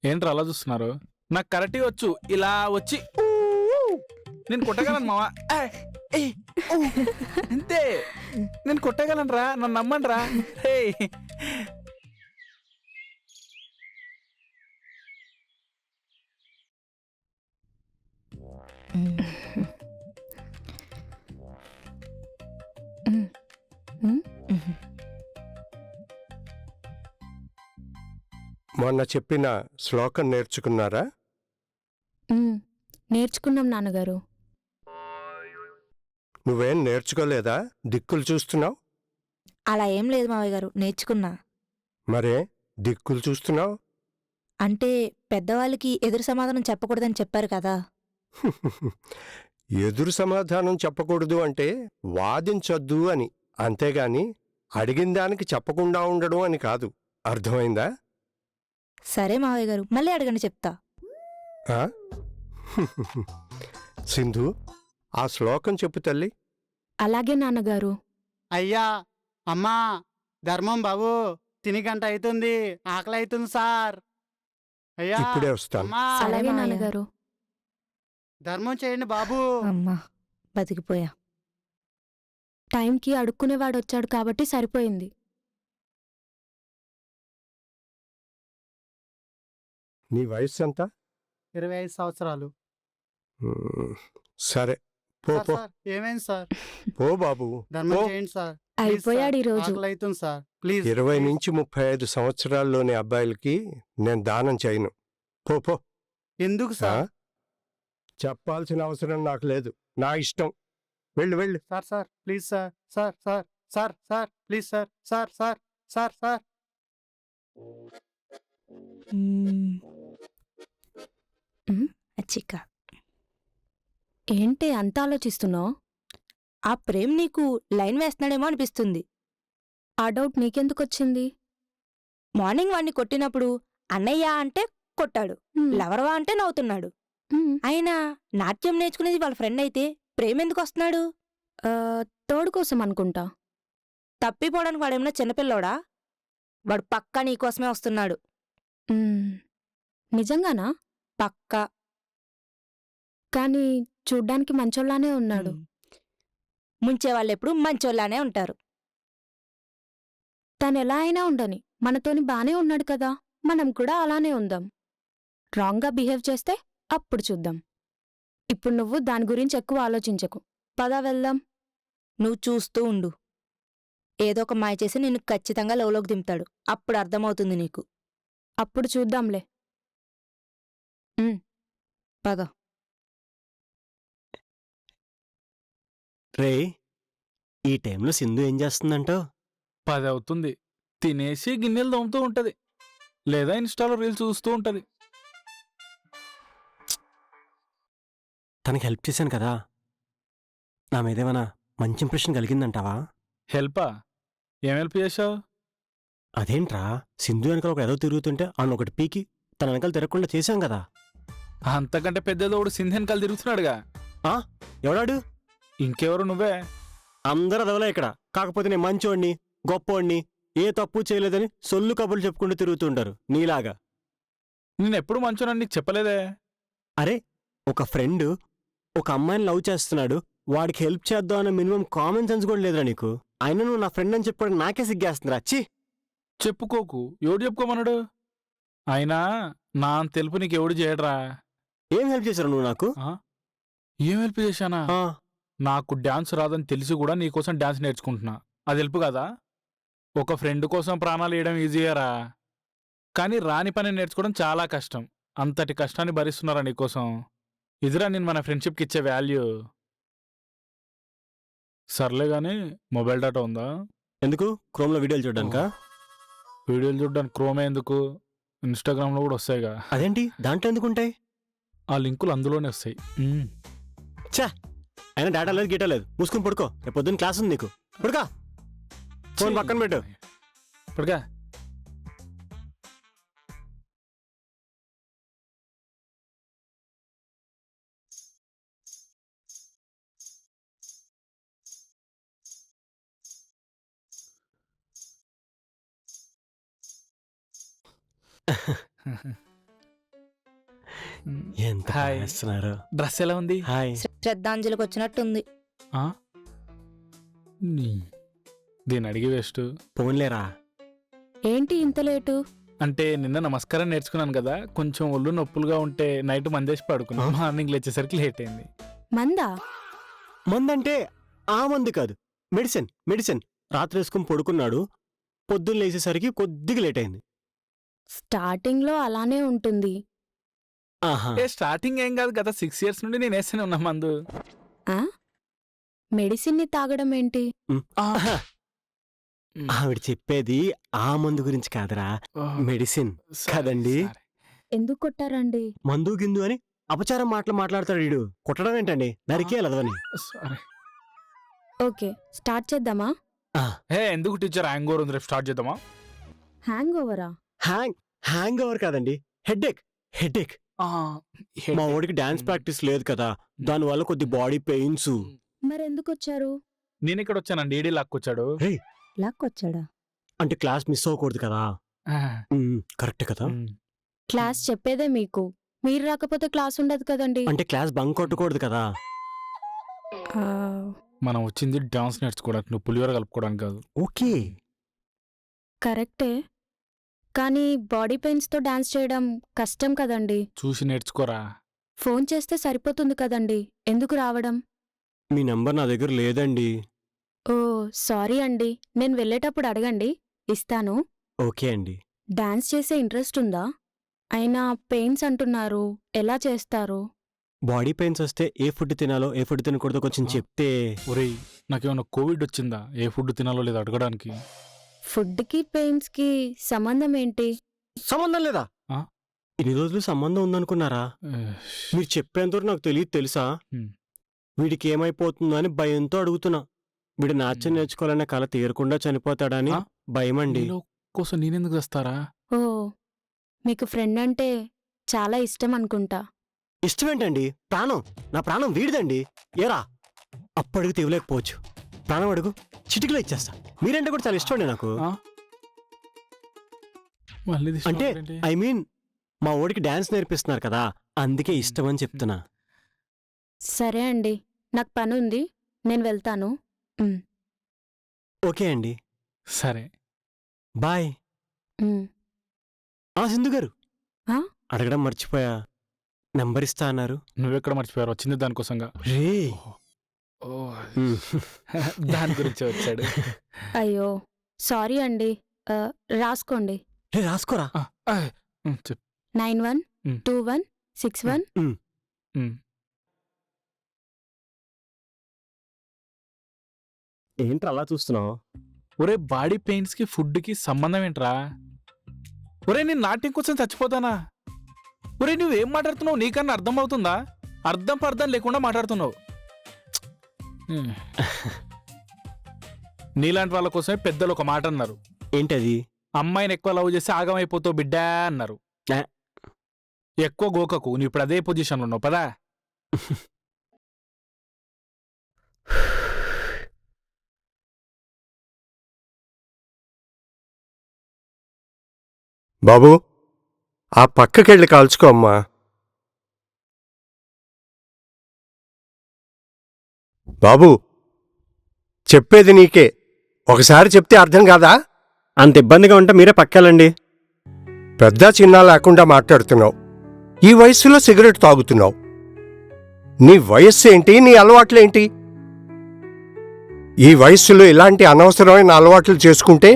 S5: ఏంట్రా అలా చూస్తున్నారు? నాకు కరెక్ట్గా వచ్చు, ఇలా వచ్చి నేను కొట్టగలను మావా. అంతే, నేను కొట్టగలను రా, నన్ను నమ్మండి రా.
S3: మొన్న చెప్పిన శ్లోకం నేర్చుకున్నారా?
S4: నేర్చుకున్నాం నాన్నగారు.
S3: నువ్వేం నేర్చుకోలేదా? దిక్కులు చూస్తున్నావు.
S1: అలా ఏం లేదు మావయ్య గారు, నేర్చుకున్నా.
S3: మరే దిక్కులు చూస్తున్నావు?
S1: అంటే పెద్దవాళ్ళకి ఎదురు సమాధానం చెప్పకూడదని చెప్పారు కదా.
S3: ఎదురు సమాధానం చెప్పకూడదు అంటే వాదించొద్దు అని, అంతేగాని అడిగిన దానికి చెప్పకుండా ఉండడం అని కాదు. అర్థమైందా?
S1: సరే మావయ్య గారు, మళ్ళీ అడగండి, చెప్తా.
S3: ఆ? సింధు, ఆ శ్లోకం చెప్పు తల్లి.
S4: అలాగే నాన్నగారు.
S2: అయ్యా, అమ్మా, ధర్మం బాబు, తిని గంట అవుతుంది, ఆకలి అవుతుంది సార్.
S7: అయ్యా
S3: ఇప్పుడే వస్తాను.
S7: అమ్మా,
S4: అలాగే
S1: మావయ్య.
S4: నాన్నగారు.
S7: ధర్మం చేయండి బాబు.
S1: అమ్మా బతికిపోయా.
S4: టైంకి అడుక్కునేవాడు వచ్చాడు కాబట్టి సరిపోయింది.
S3: నీ వయస్సు ఎంత?
S7: 25 సంవత్సరాలు.
S3: ఉమ్, సరే పో
S7: సార్
S3: పో
S7: సార్ ఏమైంది సార్?
S3: పో బాబు
S7: ధర్మం
S3: పో.
S7: చేయండి సార్. ప్లీజ్
S4: అయిపోయాడు
S7: సార్.
S4: ఈరోజు.
S7: ఆకలి అవుతుంది సార్. ప్లీజ్
S3: 20 నుంచి 35 సంవత్సరాల్లోని అబ్బాయిలకి నేను దానం చేయను. పో పో.
S7: ఎందుకు
S3: ఆ?
S7: సార్?
S3: చెప్పాల్సిన అవసరం నాకు లేదు. నా ఇష్టం. వెళ్ళు వెళ్ళు.
S7: Sir sir please sir. Sir sir sir sir please sir. Sir sir sir sir
S1: చిక్క
S4: ఏంటి అంత ఆలోచిస్తున్నావు?
S1: ఆ ప్రేమ్ నీకు లైన్ వేస్తున్నాడేమో అనిపిస్తుంది.
S4: ఆ డౌట్ నీకెందుకొచ్చింది?
S1: మార్నింగ్ వాణ్ణి కొట్టినప్పుడు అన్నయ్య అంటే కొట్టాడు, లవర్వా అంటే నవ్వుతున్నాడు. అయినా నాట్యం నేర్చుకునేది వాళ్ళ ఫ్రెండ్ అయితే ప్రేమ్ ఎందుకు వస్తున్నాడు?
S4: తోడు కోసం అనుకుంటా.
S1: తప్పిపోవడానికి వాడేమన్నా చిన్నపిల్లోడా? వాడు పక్కా నీకోసమే వస్తున్నాడు.
S4: మ్మ్. నిజంగానా?
S1: పక్కా.
S4: కానీ చూడ్డానికి మంచోళ్ళానే ఉన్నాడు.
S1: ముంచేవాళ్ళెప్పుడు మంచోళ్ళానే ఉంటారు.
S4: తనెలా అయినా ఉండని మనతోని బానే ఉన్నాడు కదా, మనం కూడా అలానే ఉందాం. రాంగ్గా బిహేవ్ చేస్తే అప్పుడు చూద్దాం. ఇప్పుడు నువ్వు దాని గురించి ఎక్కువ ఆలోచించకు. పద వెళ్దాం.
S1: నువ్వు చూస్తూ ఉండు. ఏదో ఒక మాయ చేసి నిన్ను ఖచ్చితంగా లవ్లోకి దింపుతాడు. అప్పుడు అర్థమవుతుంది నీకు.
S4: అప్పుడు చూద్దాంలే.
S1: పద.
S6: రే, ఈ టైంలో సింధు ఏం చేస్తుందంటావు?
S5: 10 అవుతుంది. తినేసి గిన్నెలు తోముతూ ఉంటది, లేదా ఇన్స్టాలో రీల్స్ చూస్తూ ఉంటది.
S6: తనకి హెల్ప్ చేశాను కదా, నా మీదేమైనా మంచి ఇంప్రెషన్ కలిగిందంటావా?
S5: హెల్పా? ఏం హెల్ప్ చేశావు?
S6: అదేంట్రా, సింధు వెనకాల ఒక ఏదో తిరుగుతుంటే అన్న ఒకటి పీకి తన వెనకాల తిరగకుండా చేశాం కదా.
S5: అంతకంటే పెద్దదోడు సింధెన్ కాలు తిరుగుతున్నాడుగా.
S6: ఎవడాడు?
S5: ఇంకెవరు, నువ్వే.
S6: అందరూ అదవలే ఇక్కడ. కాకపోతే నేను మంచోడిని, గొప్పోడిని, ఏ తప్పు చేయలేదని సొల్లు కబుర్లు చెప్పుకుంటూ తిరుగుతుంటారు నీలాగా.
S5: నేనెప్పుడు మంచోనని నీకు చెప్పలేదే.
S6: అరే, ఒక ఫ్రెండ్ ఒక అమ్మాయిని లవ్ చేస్తున్నాడు, వాడికి హెల్ప్ చేద్దాం అన్న మినిమం కామన్ సెన్స్ కూడా లేదురా నీకు. అయినా నువ్వు నా ఫ్రెండ్ అని చెప్పడం నాకే సిగ్గేస్తుందిరా. ఛీ!
S5: చెప్పుకోకు. ఎవడు చెప్పుకోమన్నాడు? అయినా నా అంత తెలుపు నీకు ఎవడు చేయడరా.
S6: ఏం హెల్ప్ చేశారు నువ్వు నాకు?
S5: ఏం హెల్ప్ చేశానా? నాకు డాన్స్ రాదని తెలిసి కూడా నీకోసం డాన్స్ నేర్చుకుంటున్నా. అది హెల్ప్ కదా? ఒక ఫ్రెండ్ కోసం ప్రాణాలు వేయడం ఈజీయరా, కానీ రాని పని నేర్చుకోవడం చాలా కష్టం. అంతటి కష్టాన్ని భరిస్తున్నారా నీకోసం. ఇదిరా నేను మన ఫ్రెండ్షిప్కి ఇచ్చే వాల్యూ. సర్లే గాని మొబైల్ డేటా ఉందా?
S6: ఎందుకు? క్రోమ్లో వీడియోలు చూడడానికా?
S5: వీడియోలు చూడడానికి క్రోమే ఎందుకు? ఇన్స్టాగ్రామ్లో కూడా వస్తాయిగా.
S6: అదేంటి, దాంట్లో ఎందుకుంటాయి?
S5: ఆ లింకులు అందులోనే వస్తాయి.
S6: ఛా, అయినా డేటా లేదు, గీటా లేదు. మూసుకుని పడుకో, రేపు పొద్దున్న క్లాస్ ఉంది నీకు. పడుకా, ఫోన్ పక్కన పెట్టు.
S5: పడుగా.
S6: ఎంత
S5: హాయ్.
S6: చేస్తున్నారు?
S5: డ్రెస్ ఎలా ఉంది?
S6: హాయ్.
S1: శ్రద్ధాంజలికి వచ్చినట్టుంది.
S5: దీన్ని అడిగి వేస్ట్.
S6: పోన్లేరా.
S4: ఏంటి ఇంత లేటు?
S5: అంటే నిన్న నమస్కారం నేర్చుకున్నాను కదా, కొంచెం ఒళ్ళు నొప్పులుగా ఉంటే నైట్ మందేసి పడుకున్నా. మార్నింగ్ లేచేసరికి లేట్ అయింది.
S4: మందా?
S6: మందంటే ఆ మందు కాదు, మెడిసిన్. మెడిసిన్ రాత్రి వేసుకుని పడుకున్నాడు, పొద్దున్న లేచేసరికి కొద్దిగా లేట్ అయింది.
S4: స్టార్టింగ్లో అలానే ఉంటుంది.
S6: ఆహా,
S5: స్టార్టింగ్ ఏం కాదు కదా, 6 years నుండి నేను వేస్తూనే ఉన్నా మందు.
S4: మెడిసిన్ని తాగడం ఏంటి?
S6: ఆహా. ఆవిడ చెప్పేది ఆ మందు గురించి కాదురా, మెడిసిన్ కదండి.
S4: ఎందుకు కొట్టారండి?
S6: మందు గిందు అని అపచారం మాట్లాడతాడు వీడు. కొట్టడం ఏంటండి, నరికే అలవని.
S4: ఓకే, స్టార్ట్ చేద్దామా?
S5: హే, ఎందుకు టీచర్? హ్యాంగ్ ఓవర్ ఉంది, రేపు స్టార్ట్ చేద్దామా?
S4: హ్యాంగ్ ఓవరా?
S6: హ్యాంగ్ ఓవర్ కాదండి, హెడ్ఏక్. హెడ్ఏక్. మా వాడికి డాన్స్ ప్రాక్టీస్ లేదు కదా, దానివల్ల కొద్ది బాడీ పెయిన్స్.
S4: మరెందుకు వచ్చారు?
S5: నేను ఇక్కడ వచ్చానండి, ఈడీ లాక్కొచ్చాడు.
S1: లాక్కొచ్చాడా?
S6: అంటే క్లాస్ మిస్ అవ్వకూడదు కదా. కరెక్ట్ కదా.
S4: క్లాస్ చెప్పేదే మీకు. మీరు రాకపోతే క్లాస్ ఉండదు కదండి.
S6: అంటే క్లాస్ బంక్ కొట్టకూడదు కదా.
S4: ఆ,
S5: మనం వచ్చింది డాన్స్ నేర్చుకోవడానికి, నువ్వు పులిహోర కలుపుకోవడానికి కాదు.
S6: ఓకే.
S4: కరెక్టే, కానీ బాడీ పెయిన్స్తో డాన్స్ చేయడం కష్టం కదండి.
S5: చూసి నేర్చుకోరా.
S4: ఫోన్ చేస్తే సరిపోతుంది కదండి, ఎందుకు రావడం?
S6: మీ నంబర్ నా దగ్గర లేదండి.
S4: ఓ సారీ అండి, నేను వెళ్ళేటప్పుడు అడగండి, ఇస్తాను.
S6: ఓకే అండి.
S4: డాన్స్ చేసే ఇంట్రెస్ట్ ఉందా? అయినా పెయిన్స్ అంటున్నారు, ఎలా చేస్తారు?
S6: బాడీ పెయిన్స్ వస్తే ఏ ఫుడ్ తినాలో ఏ ఫుడ్ తినకూడదో కొంచెం చెప్తే.
S5: ఒరేయ్, నాకేమన్నా కోవిడ్ వచ్చిందా ఏ ఫుడ్ తినాలో లేదో అడగడానికి?
S4: ఫుడ్కి పెయిన్స్కి సంబంధం ఏంటి?
S6: సంబంధం లేదా?
S5: ఆ?
S6: ఇన్ని రోజులు సంబంధం ఉందనుకున్నారా? మీరు చెప్పేంతవరకు నాకు తెలియదు తెలుసా.
S5: హ్మ్.
S6: వీడికి ఏమైపోతుందో అని భయంతో అడుగుతున్నా. వీడు నాట్యం నేర్చుకోవాలనే కళ తీరకుండా చనిపోతాడని
S5: ఆ?
S6: భయమండి.
S5: నీలో కోసం నేనెందుకు చేస్తారా?
S4: ఓ మీకు ఫ్రెండ్ అంటే చాలా ఇష్టం అనుకుంటా.
S6: ఇష్టమేంటండి? ప్రాణం, నా ప్రాణం వీడిదండి. ఏరా అప్పటికి తీవలేకపోవచ్చు. ప్రాణం అడుగు, చిటికలో ఇచ్చేస్తా. మీరంటే కూడా చాలా ఇష్టం నాకు.
S5: ఆ? మళ్ళీ
S6: అంటే
S5: తీసుకున్నావేంటి?
S6: ఐ మీన్ మా ఓడికి డాన్స్ నేర్పిస్తున్నారు కదా, అందుకే ఇష్టం అని చెప్తున్నా.
S4: సరే అండి, నాకు పని ఉంది, నేను వెళ్తాను.
S6: ఓకే అండి,
S5: సరే.
S6: బాయ్.
S4: ఉమ్.
S6: సింధు గారు,
S4: ఆ?
S6: అడగడం మర్చిపోయా, నంబర్ ఇస్తా అన్నారు.
S5: నువ్వెక్కడ మర్చిపోయారు? వచ్చింది దానికోసంగా.
S6: రే
S5: ఓ, దాని గురించి వచ్చాడు.
S4: అయ్యో సారీ అండి, రాసుకోండి.
S6: రే రాసుకోరా.
S5: చెప్పు.
S4: 912161.
S6: ఏంట్రా అలా చూస్తున్నావు?
S5: ఒరే, బాడీ పెయిన్స్ కి ఫుడ్ కి సంబంధం ఏంట్రా? ఒరే, నేను నాట్యం కోసం చచ్చిపోతానా? ఒరే, నువ్వేం మాట్లాడుతున్నావు? నీకన్నా అర్థం అవుతుందా? అర్థం పర్థం లేకుండా మాట్లాడుతున్నావు. నీలాంటి వాళ్ళ కోసమే పెద్దలు ఒక మాట అన్నారు.
S6: ఏంటది?
S5: అమ్మాయిని ఎక్కువ లవ్ చేసి ఆగమైపోతావు బిడ్డా అన్నారు. ఎక్కువ గోకకు, నువ్వు ఇప్పుడు అదే పొజిషన్లో ఉన్నావు పదా.
S3: బాబు, ఆ పక్కకెళ్ళి కాల్చుకో అమ్మా. బాబు, చెప్పేది నీకే, ఒకసారి చెప్తే అర్థం కాదా?
S6: అంత ఇబ్బందిగా ఉంటే మీరే పక్కెళ్ళండి.
S3: పెద్ద చిన్న లేకుండా మాట్లాడుతున్నావు. ఈ వయస్సులో సిగరెట్ తాగుతున్నావు. నీ వయస్సు ఏంటి? నీ అలవాట్లేంటి? ఈ వయస్సులో ఇలాంటి అనవసరమైన అలవాట్లు చేసుకుంటే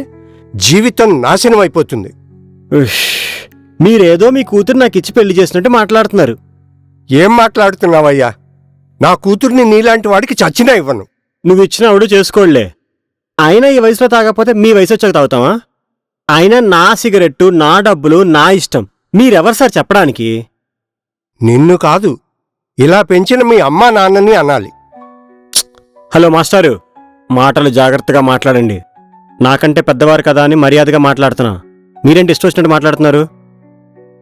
S3: జీవితం నాశనం అయిపోతుంది.
S6: మీరేదో మీ కూతురు నాకు ఇచ్చి పెళ్లి చేసినట్టు మాట్లాడుతున్నారు.
S3: ఏం మాట్లాడుతున్నావయ్యా? నా కూతుర్ని నీలాంటి వాడికి చచ్చినా ఇవ్వను.
S6: నువ్వు ఇచ్చిన ఆవిడ చేసుకోళ్లే. అయినా ఈ వయసులో తాగకపోతే మీ వయసు వచ్చాక తాగుతావా? అయినా నా సిగరెట్టు, నా డబ్బులు, నా ఇష్టం. మీరెవరు సార్ చెప్పడానికి?
S3: నిన్ను కాదు, ఇలా పెంచిన మీ అమ్మా నాన్నని అనాలి.
S6: హలో మాస్టారు, మాటలు జాగ్రత్తగా మాట్లాడండి. నాకంటే పెద్దవారు కదా అని మర్యాదగా మాట్లాడుతున్నా. మీరేంటి ఇష్టం వచ్చినట్టు మాట్లాడుతున్నారు?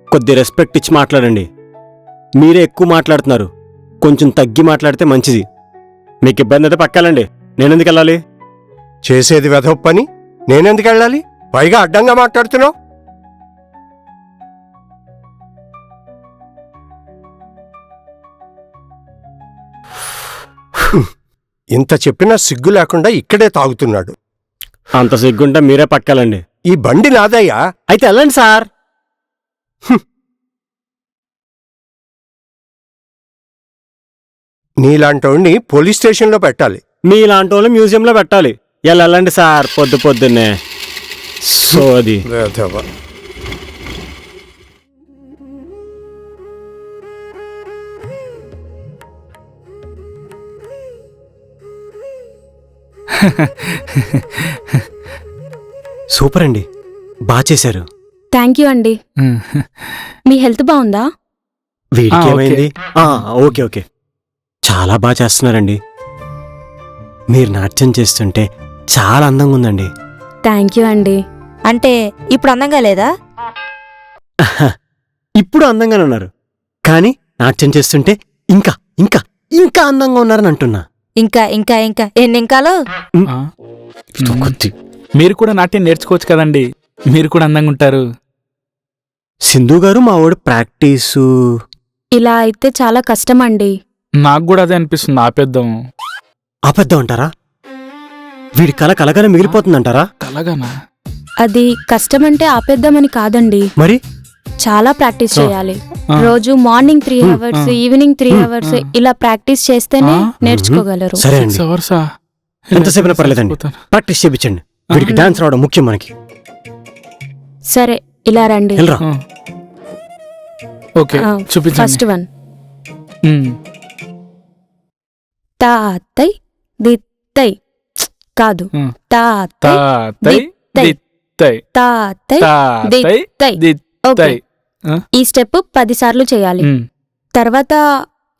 S6: కొద్ది రెస్పెక్ట్ ఇచ్చి మాట్లాడండి. మీరే ఎక్కువ మాట్లాడుతున్నారు, కొంచెం తగ్గి మాట్లాడితే మంచిది. మీకు ఇబ్బంది అయితే పక్కాలండి, నేనెందుకు వెళ్ళాలి?
S3: చేసేది వెధవ పని, నేనెందుకు వెళ్ళాలి? పైగా అడ్డంగా మాట్లాడుతున్నావు. ఇంత చెప్పినా సిగ్గు లేకుండా ఇక్కడే తాగుతున్నాడు.
S6: అంత సిగ్గుంటే మీరే పక్కాలండి.
S3: ఈ బండి నాదయ్యా.
S6: అయితే వెళ్ళండి సార్.
S3: నీలాంటోడిని పోలీస్ స్టేషన్లో పెట్టాలి.
S6: మీలాంటి వాళ్ళు మ్యూజియంలో పెట్టాలి. వెళ్ళండి సార్, పొద్దున్నే. సో అది
S3: వెధవ.
S6: సూపర్ అండి, బాగా చేశారు.
S4: థ్యాంక్ యూ అండి. మీ హెల్త్ బాగుందా?
S6: వీడికి ఏమైంది? ఓకే ఓకే, చాలా బాగా చేస్తున్నారండి. మీరు నాట్యం చేస్తుంటే చాలా అందంగా ఉందండి.
S4: థ్యాంక్ యూ అండి.
S1: అంటే ఇప్పుడు అందంగా లేదా?
S6: ఇప్పుడు అందంగానే ఉన్నారు, కానీ నాట్యం చేస్తుంటే ఇంకా ఇంకా ఇంకా అందంగా ఉన్నారని అంటున్నా.
S1: ఇంకా ఇంకా ఇంకా ఎన్ని ఇంకాలు?
S5: మీరు కూడా నాట్యం నేర్చుకోవచ్చు కదండి, మీరు కూడా అందంగా ఉంటారు.
S6: సింధు గారు మా వాడు ప్రాక్టీసు
S4: ఇలా అయితే చాలా కష్టం అండి.
S5: నాకు కూడా అదే అనిపిస్తుంది, ఆపేద్దాం.
S6: ఆపేద్దాం అంటారా? వీడి కల కలగానే మిగిలిపోతుందంటారా?
S5: కలగనా?
S4: అది కష్టమంటే ఆపేద్దామని కాదండి,
S6: మరి
S4: చాలా ప్రాక్టీస్ చేయాలి.
S5: ఆ.
S4: రోజు మార్నింగ్ 3 అవర్స్, ఈవినింగ్ 3 అవర్స్ ఇలా ప్రాక్టీస్ చేస్తేనే
S5: ఆ.
S4: నేర్చుకోగలరు.
S6: సరే
S5: 6
S6: అండి,
S5: hours ఆ?
S6: ఎంతసేపు పర్లేదండి, ప్రాక్టీస్ చేయించండి. వీడికి డాన్స్ రావడం ముఖ్యం మనకి.
S4: సరే ఇలా రండి.
S6: వెళ్ళరా.
S5: ఆ. ఓకే,
S4: ఫస్ట్
S5: చూపించండి.
S4: వన్
S5: ఉమ్.
S4: తాతై దిత్తై కాదు,
S5: ఆ.
S4: తాతై
S5: తాతై
S4: దిత్తై.
S5: దిత్తై
S4: తాతై
S5: తాతై
S4: దిత్తై.
S5: దిత్తై.
S4: ఓకే, ఈ స్టెప్ 10 సార్లు చేయాలి.
S5: ఉమ్.
S4: తర్వాత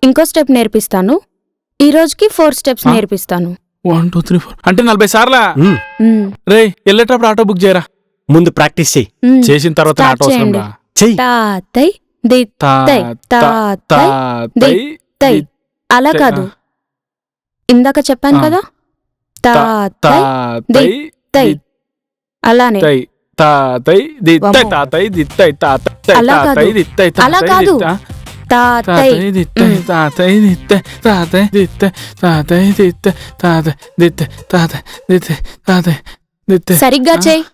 S4: ఇంకో స్టెప్ నేర్పిస్తాను. ఈ రోజుకి 4 స్టెప్స్
S5: ఆ?
S4: నేర్పిస్తాను.
S5: 1 2 3 4 అంటే 40 సార్లా?
S6: ఉమ్,
S4: మ్,
S5: రే, వెళ్ళేటప్పుడు ఆటో బుక్ చేయరా.
S6: ముందు ప్రాక్టీస్ చెయ్యి.
S4: మ్.
S5: చేసిన తర్వాత
S4: Start
S5: ఆటో అవసరం
S4: చేయండి.
S5: రా.
S6: చెయ్యి.
S4: తాతై దిత్తై. తాతై
S5: తాతై
S4: దిత్తై. అలా కాదు, ఇందాక చెప్పాను
S5: ఆ.
S4: కదా, తాతై
S5: తాతై
S4: దిత్తై. అలానే
S5: దిత్తై. తాతై దిత్తై.
S4: వామ్మో.
S5: తాతై దిత్తై. తాతై
S4: అలా కాదు.
S5: తాతై దిత్తై.
S4: అలా
S5: తాతై
S4: కాదు.
S5: దిత్తై.
S4: తాతై.
S5: తాతై దిత్తై.
S4: మ్.
S5: తాతై దిత్తై. తాతై దిత్తై. తాతై దిత్తై. తాతై దిత్తై. తాతై దిత్తై. తాతై దిత్తై.
S4: సరిగ్గా చెయ్యి.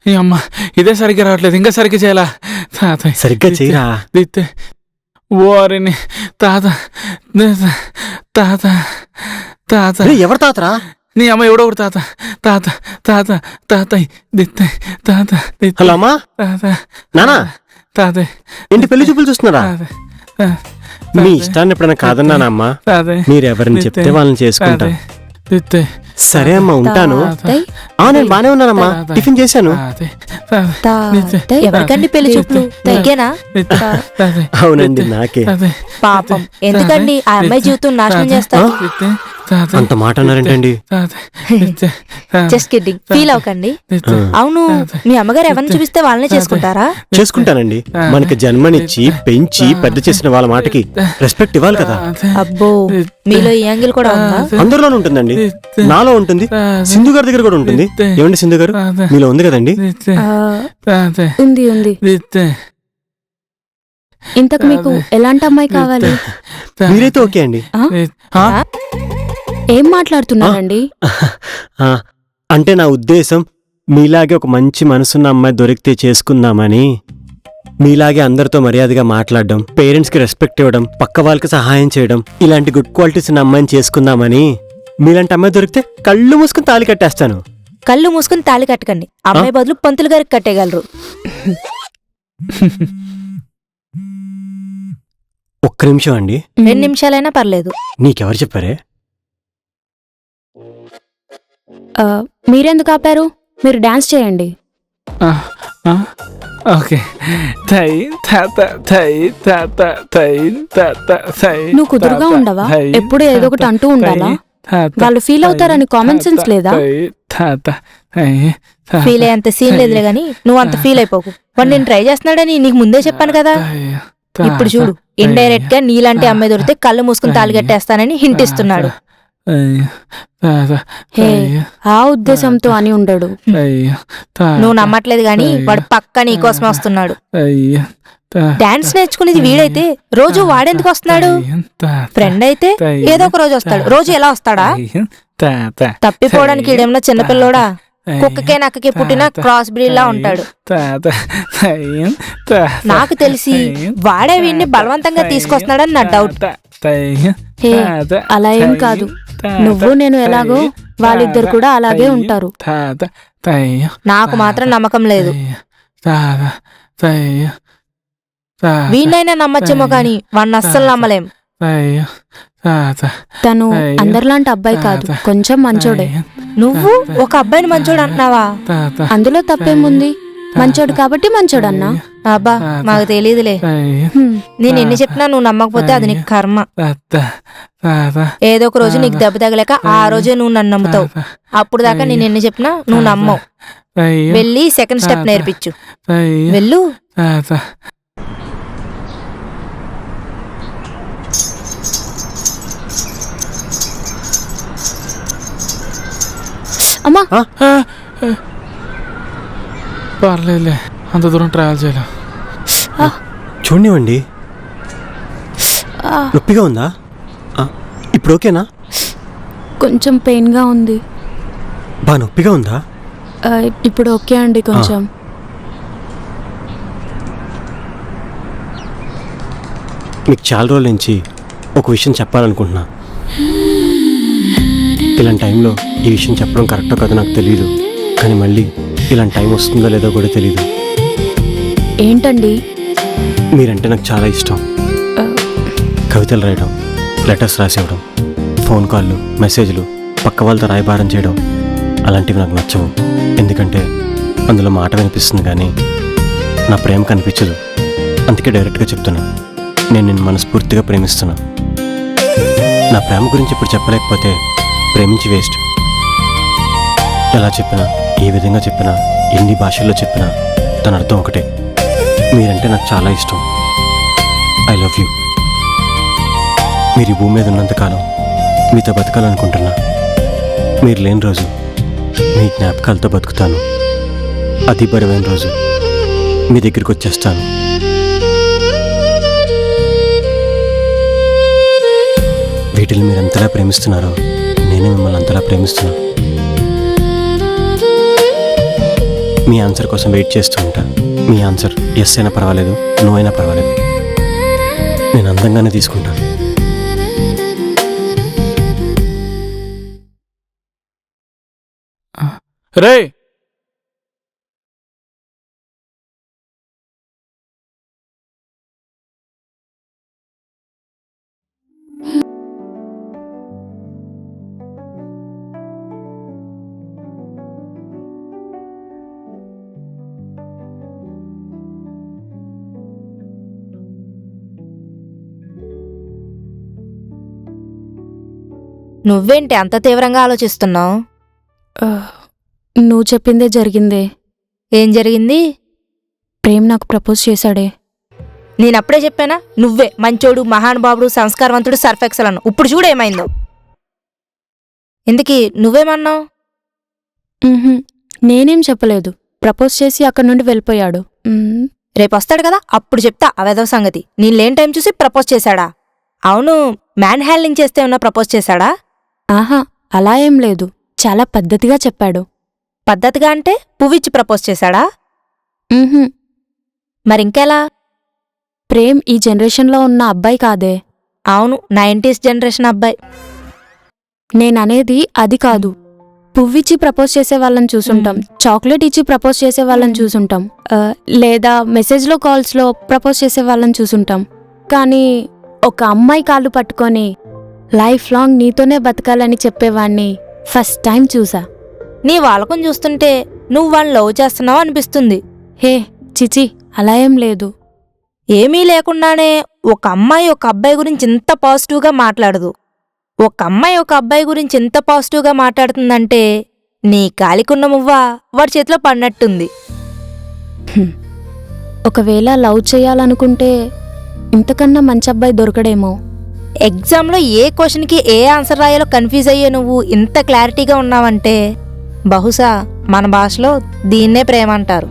S5: ఈ అమ్మ, ఇదే సరిగ్గా రావట్లేదు, ఇంకా సరిగ్గా చేయాలా? తాతై
S6: సరిగ్గా చెయ్యిరా.
S5: దిత్తై. ఓరిని తాత దిత్తై. తాత తాత.
S6: రే, ఎవరు తాతరా?
S5: నీ అమ్మ ఎవడో ఒకడు తాత. తాత తాత తాతై దిత్తై. తాత దిత్తై.
S6: హలో అమ్మా,
S5: తాత
S6: నానా,
S5: తాతై.
S6: ఏంటి పెళ్లి చూపులు చూస్తున్నారా?
S5: తాతై. తాతై.
S6: మీ ఇష్టాన్ని ఎప్పుడైనా కాదన్నానా అమ్మా?
S5: తాతై.
S6: మీరెవరిని చెప్తే వాళ్ళని చేసుకుంటా.
S5: తాతై. దిత్తై.
S6: సరే అమ్మా, ఉంటాను.
S4: తాతై
S6: నేను బానే ఉన్నానమ్మా, టిఫిన్ చేశాను.
S5: తాతై. తాతై.
S4: తాతై.
S1: ఎవరికండి పెళ్లి చూపులు? నీకేనా?
S5: దిత్తై. తాతై.
S6: అవునండి, నాకే.
S5: తాతై.
S1: పాపం, ఎందుకండి ఆ అమ్మాయి జీవితం నాశనం చేస్తారు?
S5: దిత్తై. తాతై.
S6: అంత మాట అన్నారేంటండి?
S5: తాతై. దిత్తై. తాతై.
S1: జస్ట్ కిడ్డింగ్, ఫీల్ అవ్వకండి.
S5: దిత్తై.
S1: అవును, మీ అమ్మగారు ఎవరిని చూపిస్తే వాళ్ళనే చేసుకుంటారా?
S6: చేసుకుంటానండి. మనకి జన్మనిచ్చి పెంచి పెద్ద చేసిన వాళ్ళ మాటకి రెస్పెక్ట్ ఇవ్వాలి కదా.
S5: తాతై.
S1: అబ్బో, మీలో ఈ యాంగిల్ కూడా ఉందా?
S6: అందరిలోనూ ఉంటుందండి,
S5: దిత్తై.
S6: నాలో ఉంటుంది, సింధు గారి దగ్గర కూడా ఉంటుంది.
S5: దిత్తై.
S6: ఏమండి సింధు గారు,
S5: తాతై.
S6: మీలో ఉంది కదండి?
S5: దిత్తై.
S4: ఆ,
S5: తాతై.
S4: ఉంది ఉంది.
S5: దిత్తై.
S4: ఇంతకు మీకు ఎలాంటి అమ్మాయి కావాలి?
S5: తాతై.
S6: మీరైతే ఓకే అండి.
S5: ఆ?
S4: ఏం మాట్లాడుతున్నారండి?
S6: ఆ, అంటే నా ఉద్దేశం మీలాగే ఒక మంచి మనసున్న అమ్మాయి దొరికితే చేసుకుందామని. మీలాగే అందరితో మర్యాదగా మాట్లాడడం, పేరెంట్స్కి రెస్పెక్ట్ ఇవ్వడం, పక్క వాళ్ళకి సహాయం చేయడం, ఇలాంటి గుడ్ క్వాలిటీస్ ఉన్న అమ్మాయిని చేసుకుందామని. మీలాంటి అమ్మాయి దొరికితే కళ్ళు మూసుకుని తాళి కట్టేస్తాను.
S1: కళ్ళు మూసుకుని తాళి కట్టకండి, అమ్మాయి బదులు పంతులు గారికి కట్టేయగలరు.
S6: ఒక్క నిమిషం అండి.
S1: 2 నిమిషాలైనా పర్లేదు.
S6: నీకెవరు చెప్పారే?
S4: ఆ, మీరెందుకు ఆపారు? మీరు డాన్స్ చేయండి.
S5: ఆ, ఆ, ఓకే. తై తాత తై తాత తై తాత తై.
S4: నువ్వు కుదురుగా ఉండవా? ఎప్పుడు ఏదో ఒకటి అంటూ ఉండాలా? వాళ్ళు ఫీల్ అవుతారని కామన్ సెన్స్ లేదా?
S1: ఫీల్ అయ్యేంత సీన్ లేదులే గాని నువ్వు అంత ఫీల్ అయిపోకు. వాడు నేను ట్రై చేస్తున్నాడని నీకు ముందే చెప్పాను కదా. ఇప్పుడు చూడు, ఇండైరెక్ట్ గా నీలాంటి అమ్మాయి దొరికితే కళ్ళు మూసుకుని తాళి కట్టేస్తానని హింట్ ఇస్తున్నాడు.
S4: హే, ఆ ఉద్దేశంతో అని ఉండడు.
S1: నువ్వు నమ్మట్లేదు గాని వాడు పక్క నీ కోసమే వస్తున్నాడు. డాన్స్ నేర్చుకునేది వీడైతే రోజు వాడెందుకు వస్తున్నాడు? ఫ్రెండ్ అయితే ఏదో ఒక రోజు వస్తాడు. రోజు ఎలా వస్తాడా? తప్పిపోవడానికి ఈడేమన్నా చిన్నపిల్లోడా? కుక్కకే నక్కకే పుట్టిన క్రాస్ బ్రీడ్ లా ఉంటాడు. నాకు తెలిసి వాడే వీడిని బలవంతంగా తీసుకొస్తున్నాడని నా డౌట్.
S4: హే, అలా ఏం కాదు. నువ్వు నేను ఎలాగో వాళ్ళిద్దరు కూడా అలాగే ఉంటారు.
S1: నాకు మాత్రం నమ్మకం లేదు. వీణైనా నమ్మచ్చేమో కానీ వాడిని అస్సలు నమ్మలేం.
S4: తను అందరిలాంటి అబ్బాయి కాదు, కొంచెం మంచోడే.
S1: నువ్వు ఒక అబ్బాయిని మంచోడు అంటున్నావా?
S4: అందులో తప్పేముంది? మంచోడు కాబట్టి మంచోడన్నా.
S1: అబ్బా, మాకు తెలియదులే. నేను ఎన్ని చెప్పినా నువ్వు నమ్మకపోతే అది నీకు కర్మ. ఏదో ఒక రోజు నీకు దెబ్బ తగలేక ఆ రోజే నువ్వు నన్ను నమ్ముతావు. అప్పుడు దాకా నేను ఎన్ని చెప్పినా నువ్వు నమ్మవు. వెళ్ళి సెకండ్ స్టెప్ నేర్పించు. వెళ్ళు.
S4: అమ్మా,
S5: పర్లేదులే, అంత దూరం ట్రావెల్ చేయలే.
S6: చూడనివ్వండి. నొప్పిగా ఉందా? ఇప్పుడు ఓకేనా?
S4: కొంచెం పెయిన్గా ఉంది.
S6: బాగా నొప్పిగా ఉందా?
S4: ఇప్పుడు ఓకే అండి కొంచెం.
S6: మీకు చాలా రోజుల నుంచి ఒక విషయం చెప్పాలనుకుంటున్నా. ఇలాంటి టైంలో ఈ విషయం చెప్పడం కరెక్టో కాదో నాకు తెలియదు, కానీ మళ్ళీ ఇలాంటి టైం వస్తుందో లేదో కూడా తెలీదు.
S4: ఏంటండి?
S6: మీరంటే నాకు చాలా ఇష్టం. కవితలు రాయడం, లెటర్స్ రాసివ్వడం, ఫోన్ కాళ్ళు, మెసేజ్లు, పక్క వాళ్ళతో రాయబారం చేయడం అలాంటివి నాకు నచ్చవు. ఎందుకంటే అందులో మాట వినిపిస్తుంది కానీ నా ప్రేమ కనిపించదు. అందుకే డైరెక్ట్గా చెప్తున్నా, నేను నిన్ను మనస్ఫూర్తిగా ప్రేమిస్తున్నా. నా ప్రేమ గురించి ఇప్పుడు చెప్పలేకపోతే ప్రేమించి వేస్ట్. ఎలా చెప్పినా, ఏ విధంగా చెప్పినా, ఎన్ని భాషల్లో చెప్పినా దాని అర్థం ఒకటే, మీరంటే నాకు చాలా ఇష్టం. I love you. మీరు ఈ భూమి మీద ఉన్నంతకాలం మీతో బతకాలనుకుంటున్నా. మీరు లేని రోజు మీ జ్ఞాపకాలతో బతుకుతాను. అతి బరువైన రోజు మీ దగ్గరికి వచ్చేస్తాను. వీటిని మీరు ఎంతలా ప్రేమిస్తున్నారో నేనే మిమ్మల్ని అంతలా ప్రేమిస్తున్నా. మీ ఆన్సర్ కోసం వెయిట్ చేస్తూ ఉంటా. మీ ఆన్సర్ ఎస్ అయినా పర్వాలేదు, నో అయినా పర్వాలేదు, నేను అందంగానే తీసుకుంటాను.
S5: రే
S1: నువ్వేంటి అంత తీవ్రంగా ఆలోచిస్తున్నావు?
S4: నువ్వు చెప్పిందే జరిగిందే.
S1: ఏం జరిగింది?
S4: ప్రేమ్ నాకు ప్రపోజ్ చేశాడే.
S1: నేనప్పుడే చెప్పానా నువ్వే మంచోడు, మహానుభావుడు, సంస్కారవంతుడు, సర్ఫెక్సల్ అను. ఇప్పుడు చూడు ఏమైందో. ఎందుకీ నువ్వేమన్నావు?
S4: నేనేం చెప్పలేదు. ప్రపోజ్ చేసి అక్కడి నుండి వెళ్ళిపోయాడు.
S1: రేపు వస్తాడు కదా, అప్పుడు చెప్తా అవేదో సంగతి. నేను లేని టైం చూసి ప్రపోజ్ చేశాడా? అవును, మ్యాన్ హ్యాండ్లింగ్ చేస్తే ఉన్నా ప్రపోజ్ చేశాడా?
S4: ఆహా, అలా ఏం లేదు. చాలా పద్ధతిగా చెప్పాడు.
S1: పద్ధతిగా అంటే పువ్విచ్చి ప్రపోజ్ చేశాడా? మరింకెలా?
S4: ప్రేమ్ ఈ జనరేషన్లో ఉన్న అబ్బాయి కాదే.
S1: అవును, 90s జనరేషన్ అబ్బాయి.
S4: నేననేది అది కాదు. పువ్విచ్చి ప్రపోజ్ చేసే వాళ్ళని చూసుంటాం, చాక్లెట్ ఇచ్చి ప్రపోజ్ చేసే వాళ్ళని చూసుంటాం, లేదా మెసేజ్లో కాల్స్లో ప్రపోజ్ చేసే వాళ్ళని చూసుంటాం. కానీ ఒక అమ్మాయి కాళ్ళు పట్టుకొని లైఫ్ లాంగ్ నీతోనే బతకాలని చెప్పేవాణ్ణి ఫస్ట్ టైం చూసా.
S1: నీ వాళ్ళకం చూస్తుంటే నువ్వు వాళ్ళని లవ్ చేస్తున్నావు అనిపిస్తుంది.
S4: హే చిచి, అలా ఏం లేదు.
S1: ఏమీ లేకుండానే ఒక అమ్మాయి ఒక అబ్బాయి గురించి ఇంత పాజిటివ్గా మాట్లాడదు. ఒక అమ్మాయి ఒక అబ్బాయి గురించి ఇంత పాజిటివ్గా మాట్లాడుతుందంటే నీ కాలికున్న మువ్వ వాడి చేతిలో పడినట్టుంది.
S4: ఒకవేళ లవ్ చేయాలనుకుంటే ఇంతకన్నా మంచి అబ్బాయి దొరకడేమో.
S1: ఎగ్జామ్లో ఏ క్వశ్చన్కి ఏ ఆన్సర్ రాయాలో కన్ఫ్యూజ్ అయ్యే నువ్వు ఇంత క్లారిటీగా ఉన్నావంటే బహుశా మన భాషలో దీన్నే ప్రేమ అంటారు.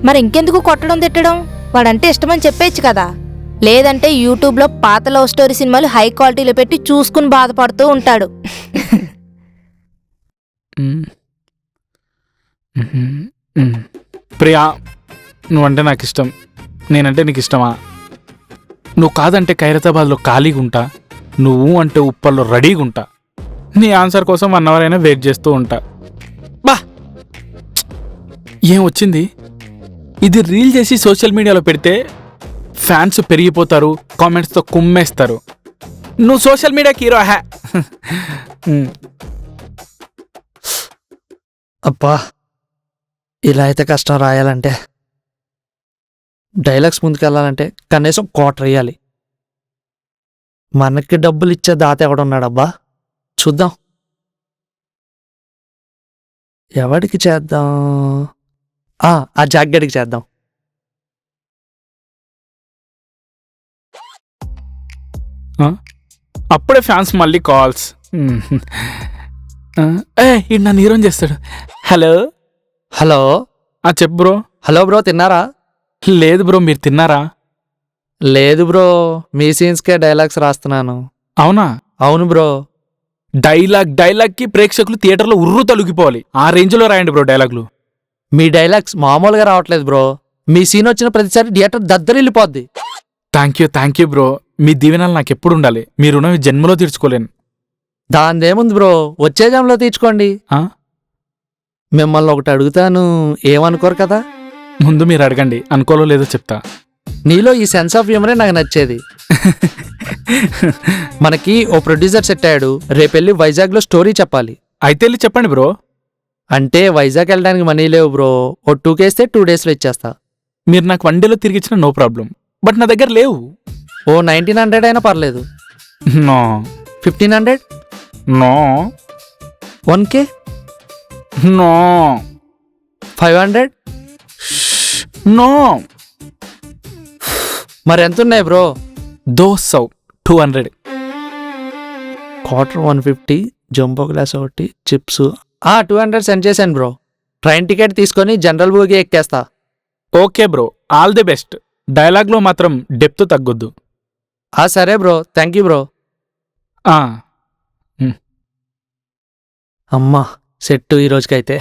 S1: మరి ఇంకెందుకు కొట్టడం తిట్టడం? వాడంటే ఇష్టమని చెప్పేచ్చు కదా. లేదంటే యూట్యూబ్లో పాత లవ్ స్టోరీ సినిమాలు హై క్వాలిటీలో పెట్టి చూసుకుని బాధపడుతూ ఉంటాడు.
S5: ప్రియా, నువ్వంటే నాకు ఇష్టం, నేనంటే నీకు ఇష్టమా? నువ్వు కాదంటే ఖైరతాబాద్లో ఖాళీగా ఉంటా, నువ్వు అంటే ఉప్పల్లో రెడీగా ఉంటా. నీ ఆన్సర్ కోసం 1 అవర్ అయినా వెయిట్ చేస్తూ ఉంటా. బా ఏం వచ్చింది? ఇది రీల్ చేసి సోషల్ మీడియాలో పెడితే ఫ్యాన్స్ పెరిగిపోతారు, కామెంట్స్తో కుమ్మేస్తారు. నువ్వు సోషల్ మీడియాకి హీరో హ్యా.
S9: అబ్బా, ఇలా అయితే కష్టం రాయాలంటే. డైలాగ్స్ ముందుకెళ్ళాలంటే కనీసం 1/4 వేయాలి. మనకి డబ్బులు ఇచ్చే దాత ఎవడున్నాడబ్బా? చూద్దాం, ఎవడికి చేద్దాం? ఆ జాగ్గడికి చేద్దాం.
S5: అప్పుడే ఫ్యాన్స్ మళ్ళీ కాల్స్. ఇది నన్ను హీరోని చేస్తాడు. హలో
S9: హలో,
S5: చెప్పు బ్రో.
S9: హలో బ్రో, తిన్నారా?
S5: లేదు బ్రో, మీరు తిన్నారా?
S9: లేదు బ్రో, మీ సీన్స్కే డైలాగ్స్ రాస్తున్నాను.
S5: అవునా?
S9: అవును బ్రో.
S5: డైలాగ్కి ప్రేక్షకులు థియేటర్లో ఉర్రు తొలగిపోవాలి. ఆ రేంజ్లో రాయండి బ్రో డైలాగులు.
S9: మీ డైలాగ్స్ మామూలుగా రావట్లేదు బ్రో. మీ సీన్ వచ్చిన ప్రతిసారి థియేటర్ దద్దరిల్లిపోద్ది.
S5: Thank you bro. మీ దీవెనలు నాకు ఎప్పుడు ఉండాలి. మీ రుణం ఈ జన్మలో తీర్చుకోలేను.
S9: దాందేముంది బ్రో, వచ్చే జంలో తీర్చుకోండి.
S5: ఆ?
S9: మిమ్మల్ని ఒకటి అడుగుతాను, ఏమనుకోరు కదా?
S5: ముందు మీరు అడగండి, అనుకోలో లేదో చెప్తా.
S9: నీలో ఈ సెన్స్ ఆఫ్ హ్యూమరే నాకు నచ్చేది. మనకి ఓ ప్రొడ్యూసర్ సెట్ అయ్యాడు, రేపెళ్ళి వైజాగ్లో స్టోరీ చెప్పాలి.
S5: అయితే వెళ్ళి చెప్పండి బ్రో.
S9: అంటే వైజాగ్ వెళ్ళడానికి మనీ లేవు బ్రో. ఓ 2K ఇస్తే 2 daysలో ఇచ్చేస్తా.
S5: మీరు నాకు 1 dayలో తిరిగి ఇచ్చిన నో ప్రాబ్లం, బట్ నా దగ్గర లేవు.
S9: ఓ 1900 అయినా పర్లేదు.
S5: No
S9: 1500,
S5: no
S9: 1K,
S5: no
S9: 500.
S5: No.
S9: మరి ఎంత ఉన్నాయి బ్రో?
S5: 200.
S9: క్వార్టర్ 150, జంబో గ్లాస్ ఒకటి, చిప్స్. 200 సెండ్ చేశాను బ్రో. ట్రైన్ టికెట్ తీసుకొని జనరల్ బోగి ఎక్కేస్తా.
S5: Okay bro, all the best. డైలాగ్లో మాత్రం డెప్త్ తగ్గొద్దు.
S9: సరే బ్రో, థ్యాంక్ యూ బ్రో. అమ్మా సెట్టు ఈ రోజుకైతే.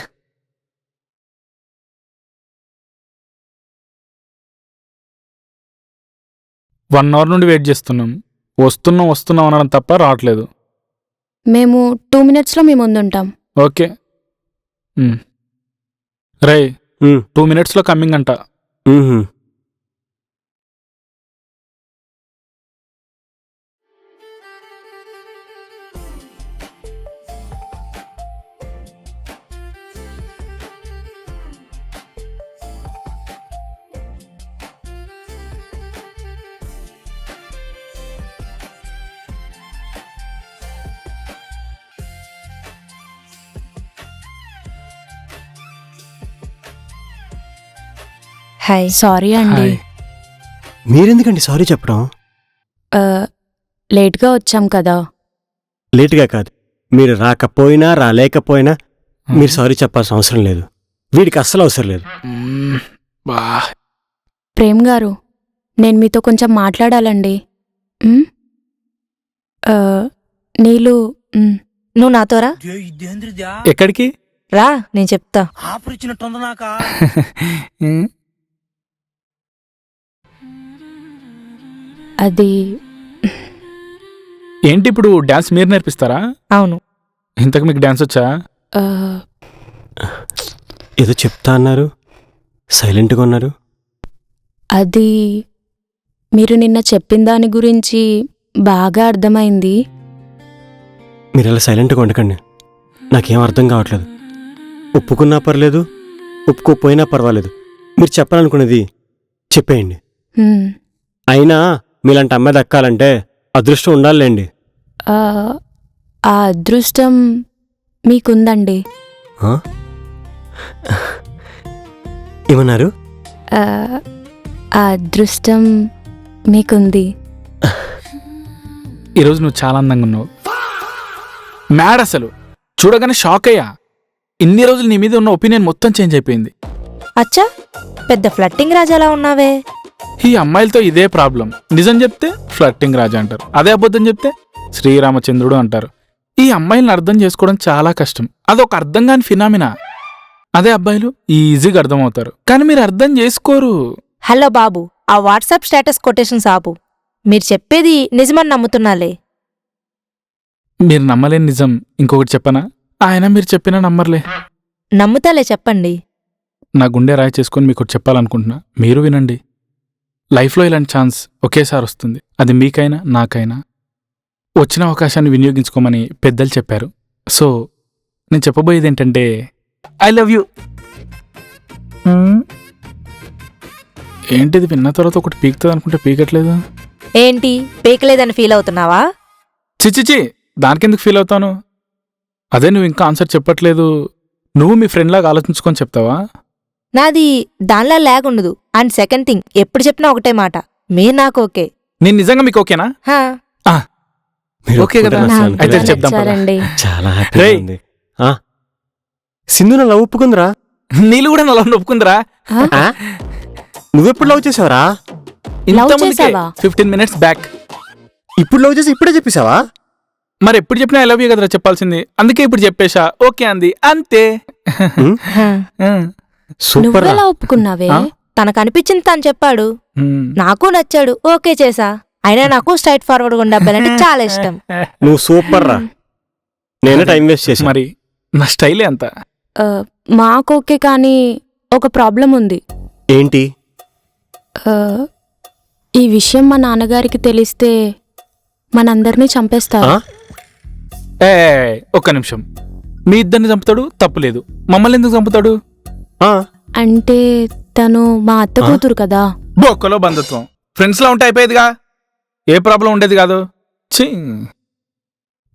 S5: వన్ అవర్ నుండి వెయిట్ చేస్తున్నాం. వస్తున్నాం అనడం తప్ప రావట్లేదు.
S4: మేము 2 minutesలో మీ ముందుంటాం.
S5: ఓకే రే, 2 minutesలో కమ్మింగ్ అంట.
S1: హాయ్.
S4: సారీ అండి,
S5: హాయ్.
S6: మీరెందుకండి సారీ చెప్పడం?
S4: లేట్గా వచ్చాం కదా.
S6: లేటుగా కాదు, మీరు రాలేకపోయినా మీరు సారీ చెప్పాల్సిన అవసరం లేదు. వీడికి అస్సలు అవసరం లేదు.
S5: బా,
S4: ప్రేమ్ గారు, నేను మీతో కొంచెం మాట్లాడాలండి. మ్? నీళ్ళు
S1: నువ్వు నాతో రా.
S5: ఎక్కడికి?
S1: రా, నేను చెప్తా.
S4: అది
S5: ఏంటి ఇప్పుడు డాన్స్ మీరు నేర్పిస్తారా?
S1: అవును.
S5: ఇంతకు మీకు డాన్స్ వచ్చా?
S4: ఆ,
S6: ఏదో చెప్తా అన్నారు, సైలెంట్గా ఉన్నారు.
S4: అది మీరు నిన్న చెప్పిన దాని గురించి బాగా అర్థమైంది.
S6: మీరు ఇలా సైలెంట్గా ఉండకండి, నాకేం అర్థం కావట్లేదు. ఒప్పుకున్నా పర్లేదు, ఒప్పుకోపోయినా పర్వాలేదు, మీరు చెప్పాలనుకున్నది చెప్పేయండి.
S4: మ్,
S6: అయినా మీలాంటి అమ్మాయి దక్కాలంటే అదృష్టం ఉండాలండి.
S4: ఆ అదృష్టం మీకుందండి.
S6: ఆ? ఏమన్నారు?
S4: ఆ అదృష్టం మీకుంది.
S5: ఈరోజు నువ్వు చాలా అందంగా ఉన్నావు. మ్యాడ్ అసలు. చూడగానే షాక్ అయ్యా. ఇన్ని రోజులు నీ మీద ఉన్న ఒపీనియన్ మొత్తం చేంజ్ అయిపోయింది.
S1: అచ్చా, పెద్ద ఫ్లట్టింగ్ రాజాలా ఉన్నావే.
S5: ఈ అమ్మాయిలతో ఇదే ప్రాబ్లం. నిజం చెప్తే ఫ్లర్టింగ్ రాజా అంటారు, అదే అబద్ధం చెప్తే శ్రీరామచంద్రుడు అంటారు. ఈ అమ్మాయిలను అర్థం చేసుకోవడం చాలా కష్టం. అదొక అర్థం కాని ఫినామినా. అదే అబ్బాయిలు ఈజీగా అర్థమవుతారు, కానీ మీరు అర్థం చేసుకోరు.
S1: హలో బాబు, ఆ వాట్సాప్ స్టేటస్ కొటేషన్స్ ఆపు. మీరు చెప్పేది నిజమని నమ్ముతున్నాలే.
S5: మీరు నమ్మలేని నిజం ఇంకొకటి చెప్పనా? ఆయన మీరు చెప్పినా నమ్మర్లే.
S1: నమ్ముతాలే, చెప్పండి.
S5: నా గుండె రాయి చేసుకొని మీకు ఒకటి చెప్పాలనుకుంటున్నా, మీరు వినండి. లైఫ్లో ఇలాంటి ఛాన్స్ ఒకేసారి వస్తుంది. అది మీకైనా నాకైనా. వచ్చిన అవకాశాన్ని వినియోగించుకోమని పెద్దలు చెప్పారు. సో నేను చెప్పబోయేది ఏంటంటే, ఐ లవ్ యూ. ఏంటిది విన్న తర్వాత ఒకటి పీకుతుంది అనుకుంటే పీకట్లేదు.
S1: ఏంటి, పీకలేదని ఫీల్ అవుతున్నావా?
S5: చిచ్చిచి, దానికెందుకు ఫీల్ అవుతాను? అదే నువ్వు ఇంకా ఆన్సర్ చెప్పట్లేదు. నువ్వు మీ ఫ్రెండ్ లాగా ఆలోచించుకొని చెప్తావా?
S1: నాది దానిలా లేకుండదు. అండ్ సెకండ్ థింగ్, ఎప్పుడు చెప్పినా ఒకటే మాట, మీరు నాకు ఓకే.
S5: నేను నిజంగా మీకు ఓకేనా?
S1: హా.
S6: మీరు
S5: ఓకే కదా?
S6: ఒప్పుకుంటారా అసలు?
S5: అయితే చెప్దాం పద.
S4: నచ్చారండి.
S6: చాలా హ్యాపీగా
S5: రేయ్.
S6: ఉంది. ఆ? సింధు నన్ను ఒప్పుకుందిరా?
S5: నీళ్ళు కూడా నల్ల ఒప్పుకుందిరా.
S4: ఆ?
S6: ఆ? నువ్వెప్పుడు లవ్ చేసావరా?
S4: చేసావా?
S5: 15 minutes బ్యాక్.
S6: ఇప్పుడు లవ్ చేసి ఇప్పుడే చెప్పేశావా?
S5: మరి ఎప్పుడు చెప్పినా ఐ లవ్ యూ కదరా చెప్పాల్సింది. అందుకే ఇప్పుడు చెప్పేశా. ఓకే అంది అంతే.
S6: సూపర్ రా.
S4: నువ్వెలా ఒప్పుకున్నావే?
S1: తనకు అనిపించింది తను చెప్పాడు, నాకు నచ్చాడు, ఓకే చేసా. అయినా నాకు స్ట్రైట్ ఫార్వర్డ్ ఉండే అబ్బాయిలంటే చాలా ఇష్టం.
S6: నువ్వు సూపర్ రా. నేనే టైం వేస్ట్ చేశా.
S5: మరి నా స్టైలే అంత.
S4: మాకోకే కానీ ఒక ప్రాబ్లం ఉంది.
S6: ఏంటి?
S4: ఈ విషయం మా నాన్నగారికి తెలిస్తే మనందరినీ చంపేస్తారు.
S5: ఒక్క నిమిషం. మీ ఇద్దరిని చంపుతాడు తప్పులేదు, మమ్మల్ని ఎందుకు చంపుతాడు?
S4: అంటే తను మా అత్త కూతురు కదా.
S5: బొక్కలో బంధుత్వం. ఫ్రెండ్స్ లా ఉంటే అయిపోయేదిగా, ఏ ప్రాబ్లం ఉండేది కాదు.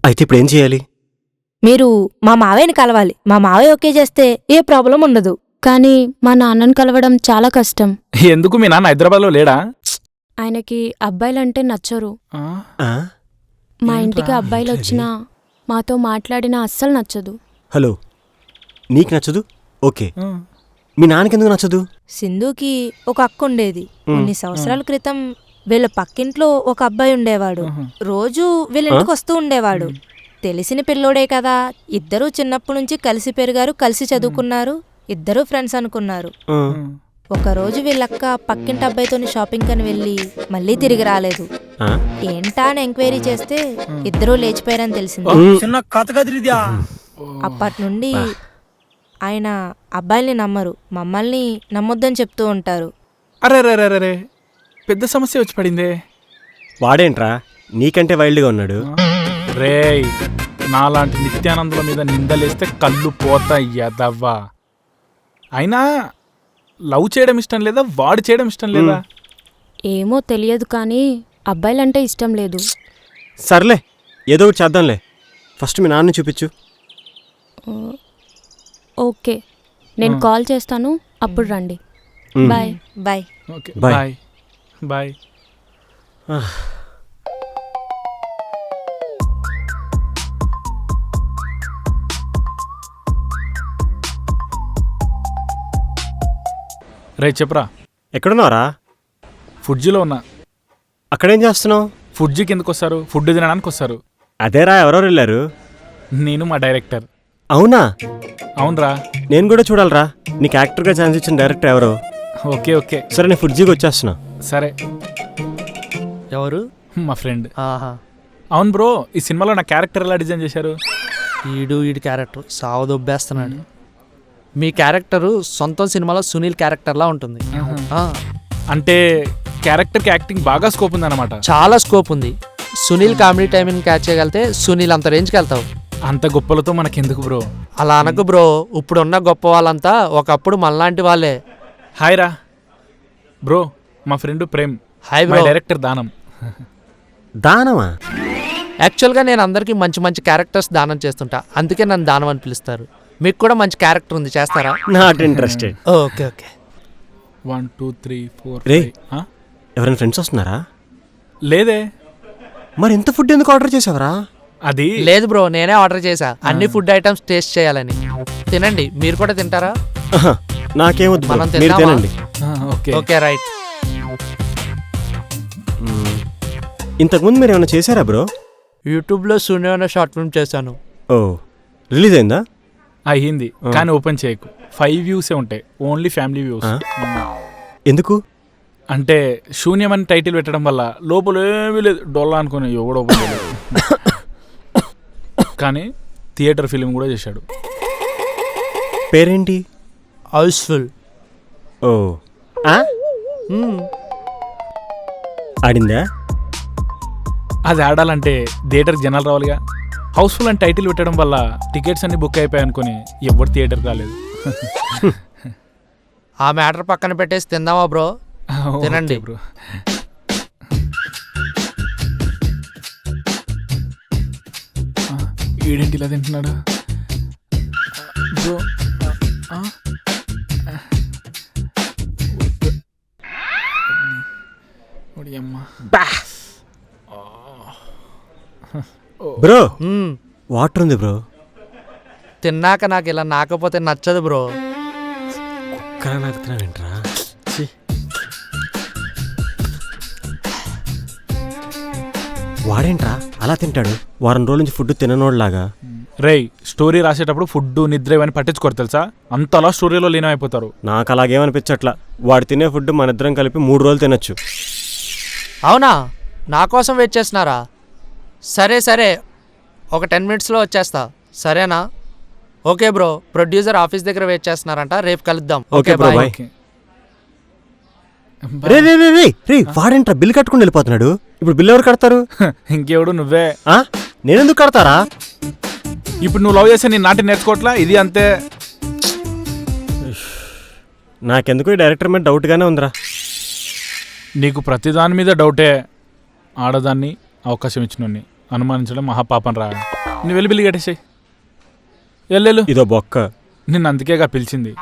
S6: అయితే ఇప్పుడు ఏం చేయాలి?
S1: మీరు మా మావయ్యని కలవాలి. మా మావయ్య ఓకే చేస్తే ఏ ప్రాబ్లం ఉండదు.
S4: కానీ మా నాన్నని కలవడం చాలా కష్టం.
S5: ఎందుకు? మీ నాన్న హైదరాబాద్లో లేడా?
S4: ఆయనకి అబ్బాయిలంటే నచ్చరు. మా ఇంటికి అబ్బాయిలు వచ్చినా మాతో మాట్లాడినా అస్సలు నచ్చదు.
S6: హలో, నీకు నచ్చదు? ఓకే, మీ నాన్నకెందుకు నచ్చదు?
S1: సింధుకి ఒక అక్క ఉండేది. కొన్ని సంవత్సరాల క్రితం వీళ్ళ పక్కింట్లో ఒక అబ్బాయి ఉండేవాడు. రోజు వీళ్ళ ఇంటికి వస్తూ ఉండేవాడు. తెలిసిన పిల్లోడే కదా, ఇద్దరూ చిన్నప్పటి నుంచి కలిసి పెరిగారు, కలిసి చదువుకున్నారు, ఇద్దరూ ఫ్రెండ్స్ అనుకున్నారు. ఒకరోజు వీళ్ళక్క పక్కింటి అబ్బాయితోని షాపింగ్ అని వెళ్ళి మళ్ళీ తిరిగి రాలేదు. ఏంటా అని ఎంక్వైరీ చేస్తే ఇద్దరూ లేచిపోయారని తెలిసింది. అప్పటి నుండి ఆయన అబ్బాయిల్ని నమ్మరు, మమ్మల్ని నమ్మొద్దని చెప్తూ ఉంటారు.
S5: అరే పెద్ద సమస్య వచ్చి పడిందే.
S6: వాడేంట్రా నీకంటే వైల్డ్గా ఉన్నాడు?
S5: రేయ్, నాలాంటి నిత్యానందుల మీద నిందలేస్తే కళ్ళు పోతాయి యదవ్వా. అయినా లవ్ చేయడం ఇష్టం లేదా, వాడు చేయడం ఇష్టం లేదా?
S4: ఏమో తెలియదు కానీ అబ్బాయిలంటే ఇష్టం లేదు.
S6: సర్లే, ఏదో ఒకటి చేద్దాంలే. ఫస్ట్ మీ నాన్న చూపించు.
S4: ఓకే, నేను కాల్ చేస్తాను, అప్పుడు రండి. Bye.
S1: Bye.
S5: Okay,
S6: bye.
S5: Bye bye. రే చెప్పరా.
S6: ఎక్కడున్నారా?
S5: ఫుడ్జీలో ఉన్నా.
S6: అక్కడేం చేస్తున్నావు?
S5: ఫుడ్జీకి ఎందుకు వస్తారు? ఫుడ్ తినడానికి వస్తారు.
S6: అదేరా, ఎవరెవరు వెళ్ళారు?
S5: నేను మా డైరెక్టర్.
S6: అవునా?
S5: అవునరా.
S6: నేను కూడా చూడాలరా. నీకు యాక్టర్గా ఛాన్స్ ఇచ్చిన డైరెక్టర్ ఎవరో?
S5: ఓకే ఓకే
S6: సరే, నేను ఫుడ్జీకి వచ్చేస్తున్నా.
S5: సరే.
S9: ఎవరు?
S5: మా ఫ్రెండ్.
S9: ఆహా,
S5: అవును బ్రో, ఈ సినిమాలో నా క్యారెక్టర్ ఎలా డిజైన్ చేశారు?
S9: ఈడి క్యారెక్టర్ సావు దొబ్బేస్తున్నాడు. మీ క్యారెక్టరు సొంతం సినిమాలో సునీల్ క్యారెక్టర్లా ఉంటుంది.
S5: అంటే క్యారెక్టర్కి యాక్టింగ్ బాగా స్కోప్ ఉందన్నమాట.
S9: చాలా స్కోప్ ఉంది. సునీల్ కామెడీ టైమింగ్ క్యాచ్ చేయగలితే సునీల్ అంత రేంజ్కి వెళ్తావు.
S5: అంత గొప్పలతో మనకెందుకు బ్రో?
S9: అలా అనకు బ్రో, ఇప్పుడున్న గొప్ప వాళ్ళంతా ఒకప్పుడు మనలాంటి వాళ్ళే.
S5: హాయ్ రా బ్రో, మా ఫ్రెండ్ ప్రేమ్.
S9: హాయ్
S5: మా
S9: బ్రో.
S5: డైరెక్టర్ దానం.
S6: దానమా?
S9: యాక్చువల్గా నేను అందరికీ మంచి మంచి క్యారెక్టర్స్ దానం చేస్తుంటా, అందుకే నన్ను దానం అని పిలుస్తారు. మీకు కూడా మంచి క్యారెక్టర్ ఉంది, చేస్తారా?
S6: Not interested.
S9: Okay okay.
S5: 1 2 3 4
S6: రే,
S5: 5.
S6: ఎవరైనా ఫ్రెండ్స్ వస్తున్నారా?
S5: లేదే.
S6: మరి ఎంత ఫుడ్ ఎందుకు ఆర్డర్ చేసావరా?
S5: అది
S9: లేదు బ్రో, నేనే ఆర్డర్ చేశా, అన్ని ఫుడ్ ఐటమ్స్ టేస్ట్ చేయాలని. తినండి, మీరు కూడా తింటారా?
S6: నాకేమొద్దు,
S9: మనం
S6: మీరు
S9: తిందామా?
S6: తినండి.
S5: Okay
S9: okay right.
S6: ఇంతకుముందు మీరు ఏమైనా చేశారా బ్రో?
S9: యూట్యూబ్లో శూన్యమైన షార్ట్ ఫిల్మ్ చేశాను.
S6: ఓ, రిలీజ్ అయిందా?
S5: అయ్యింది, కానీ ఓపెన్ చేయకు. 5 వ్యూసే ఉంటాయి, ఓన్లీ ఫ్యామిలీ వ్యూస్.
S6: ఎందుకు?
S5: అంటే శూన్యం అని టైటిల్ పెట్టడం వల్ల లోపల ఏమీ లేదు, డొల్లా అనుకుని ఎవడు ఓపెన్ చేయలేదు. కానీ థియేటర్ ఫిలిం కూడా చేశాడు.
S6: పేరేంటి?
S9: హౌస్ఫుల్.
S6: ఓ, ఆడిందా?
S5: అది ఆడాలంటే థియేటర్ జనాలు రావాలిగా. హౌస్ఫుల్ అని టైటిల్ పెట్టడం వల్ల టికెట్స్ అన్ని బుక్ అయిపోయాయి అనుకుని ఎవరు థియేటర్ రాలేదు.
S9: ఆ మ్యాటర్ పక్కన పెట్టేసి తిందామా బ్రో? తినండి
S5: బ్రో. ఈడేంటి ఇలా తింటున్నాడు బ్రో?
S6: బ్రో, వాటర్ ఉంది బ్రో.
S9: తిన్నాక నాకు ఇలా నాకపోతే నచ్చదు బ్రో.
S6: కుక్కలా నాకుతున్నావేంట్రా? వాడేంట్రా అలా తింటాడు? వారం రోజుల నుంచి ఫుడ్ తిననోడ్లాగా.
S5: రేయ్, స్టోరీ రాసేటప్పుడు ఫుడ్ నిద్ర ఇవన్నీ పట్టించుకోరు తెలుసా? అంతలా స్టోరీలో లీనమైపోతారు.
S6: నాకు అలాగేమనిపించట్లా. వాడు తినే ఫుడ్ మన ఇద్దరం కలిపి 3 రోజులు తినొచ్చు.
S9: అవునా? నా కోసం వెయిట్ చేస్తున్నారా? సరే సరే, ఒక 10 మినిట్స్లో వచ్చేస్తా. సరేనా? ఓకే బ్రో, ప్రొడ్యూసర్ ఆఫీస్ దగ్గర వెయిట్ చేస్తున్నారంట. రేపు కలుద్దాం.
S6: Okay bro, bye. రే రే రే రే రే వాడేంట్రా బిల్లు కట్టుకుని వెళ్ళిపోతున్నాడు? ఇప్పుడు బిల్లు ఎవరు కడతారు?
S5: ఇంకెవడు నువ్వే.
S6: నేనెందుకు కడతారా?
S5: ఇప్పుడు నువ్వు లవ్ చేస్తే నీ నాటి నేర్చుకోవట్లా? ఇది అంతే.
S6: నాకెందుకు ఈ డైరెక్టర్ మీద డౌట్గానే ఉందిరా.
S5: నీకు ప్రతిదాని మీద డౌటే. ఆడదాన్ని అవకాశం ఇచ్చినోడిని అనుమానించడం మహాపాపం రా. నువ్వు వెళ్ళి బిల్లు కట్టేసాయి. వెళ్ళు.
S6: ఇదో బొక్క.
S5: నిన్ను అందుకేగా పిలిచింది.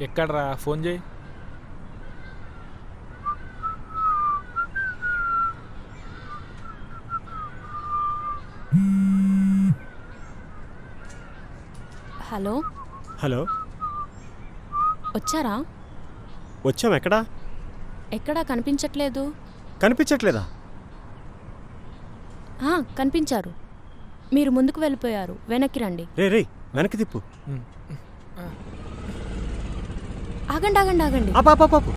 S5: ఎక్కడ్రా? ఫోన్ చేయి.
S4: హలో
S6: హలో,
S4: వచ్చారా?
S6: వచ్చాం. ఎక్కడా?
S4: ఎక్కడా కనిపించట్లేదు.
S6: కనిపించట్లేదా?
S4: కనిపించారు. మీరు ముందుకు వెళ్ళిపోయారు. వెనక్కి రండి.
S6: రే రే వెనక్కి తిప్పు.
S4: ఆగండి ఆగండి ఆగండి.
S6: పాపు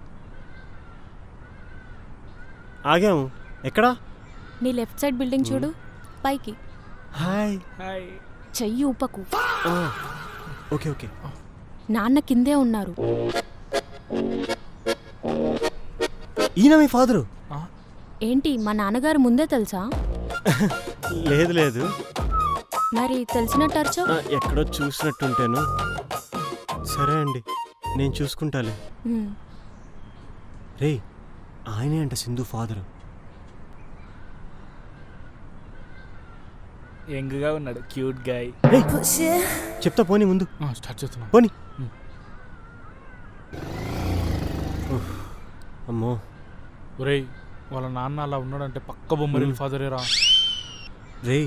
S6: ఆగాము. ఎక్కడా?
S4: నీ లెఫ్ట్ సైడ్ బిల్డింగ్ చూడు, పైకి.
S6: హాయ్.
S4: చెయ్యి ఊపకు.
S6: Okay okay.
S4: నాన్న కిందే ఉన్నారు.
S6: ఈయన మీ ఫాదరు?
S4: ఏంటి, మా నాన్నగారు ముందే తెలుసా?
S6: లేదు లేదు.
S4: మరి తెలిసినట్టు
S6: ఎక్కడో చూసినట్టుంటేను. సరే అండి, నేను చూసుకుంటాలే. రే, ఆయనే అంట సింధు ఫాదరు.
S5: యంగ్గా ఉన్నాడు, క్యూట్ గాయ్.
S6: చెప్తా పోనీ ముందు.
S5: స్టార్ట్ చేస్తున్నా.
S6: పోనీ. అమ్మో.
S5: ఒరేయ్, వాళ్ళ నాన్న అలా ఉన్నాడంటే పక్క బొమ్మరిల్ ఫాదరేరా.
S6: రే,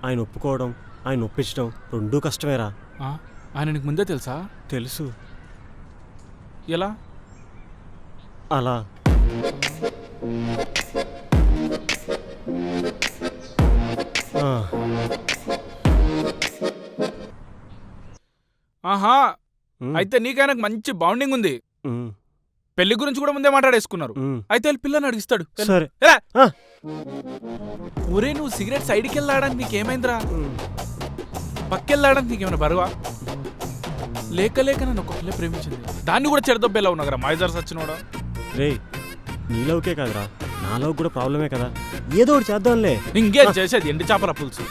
S6: ఆయన ఒప్పుకోవడం ఆయన ఒప్పించడం రెండూ కష్టమేరా.
S5: ఆయన నీకు ముందే తెలుసా?
S6: తెలుసు.
S5: ఎలా?
S6: అలా.
S5: ఆహా, అయితే నీకైనా మంచి బాండింగ్ ఉంది. పెళ్లి గురించి కూడా ముందే మాట్లాడేసుకున్నారు. అయితే పిల్లని అడిగిస్తాడు.
S6: సరే.
S5: ఒరే, నువ్వు సిగరెట్ సైడ్కి వెళ్ళడానికి నీకేమైందిరా? పక్కెళ్ళడానికి నీకేమైనా బరువా? లేక లేక నన్ను ఒక పిల్ల ప్రేమించింది, దాన్ని కూడా చెడదొబ్బేలా ఉన్నారా మాయజార్స్ వచ్చినోడా.
S6: రే, నీలోకే కాదురా, నాలో కూడా ప్రాబ్లమే కదా. ఏదో ఒకటి చేద్దాంలే.
S5: ఇంకేం చేసేది? ఎండి చేపల పులుసు.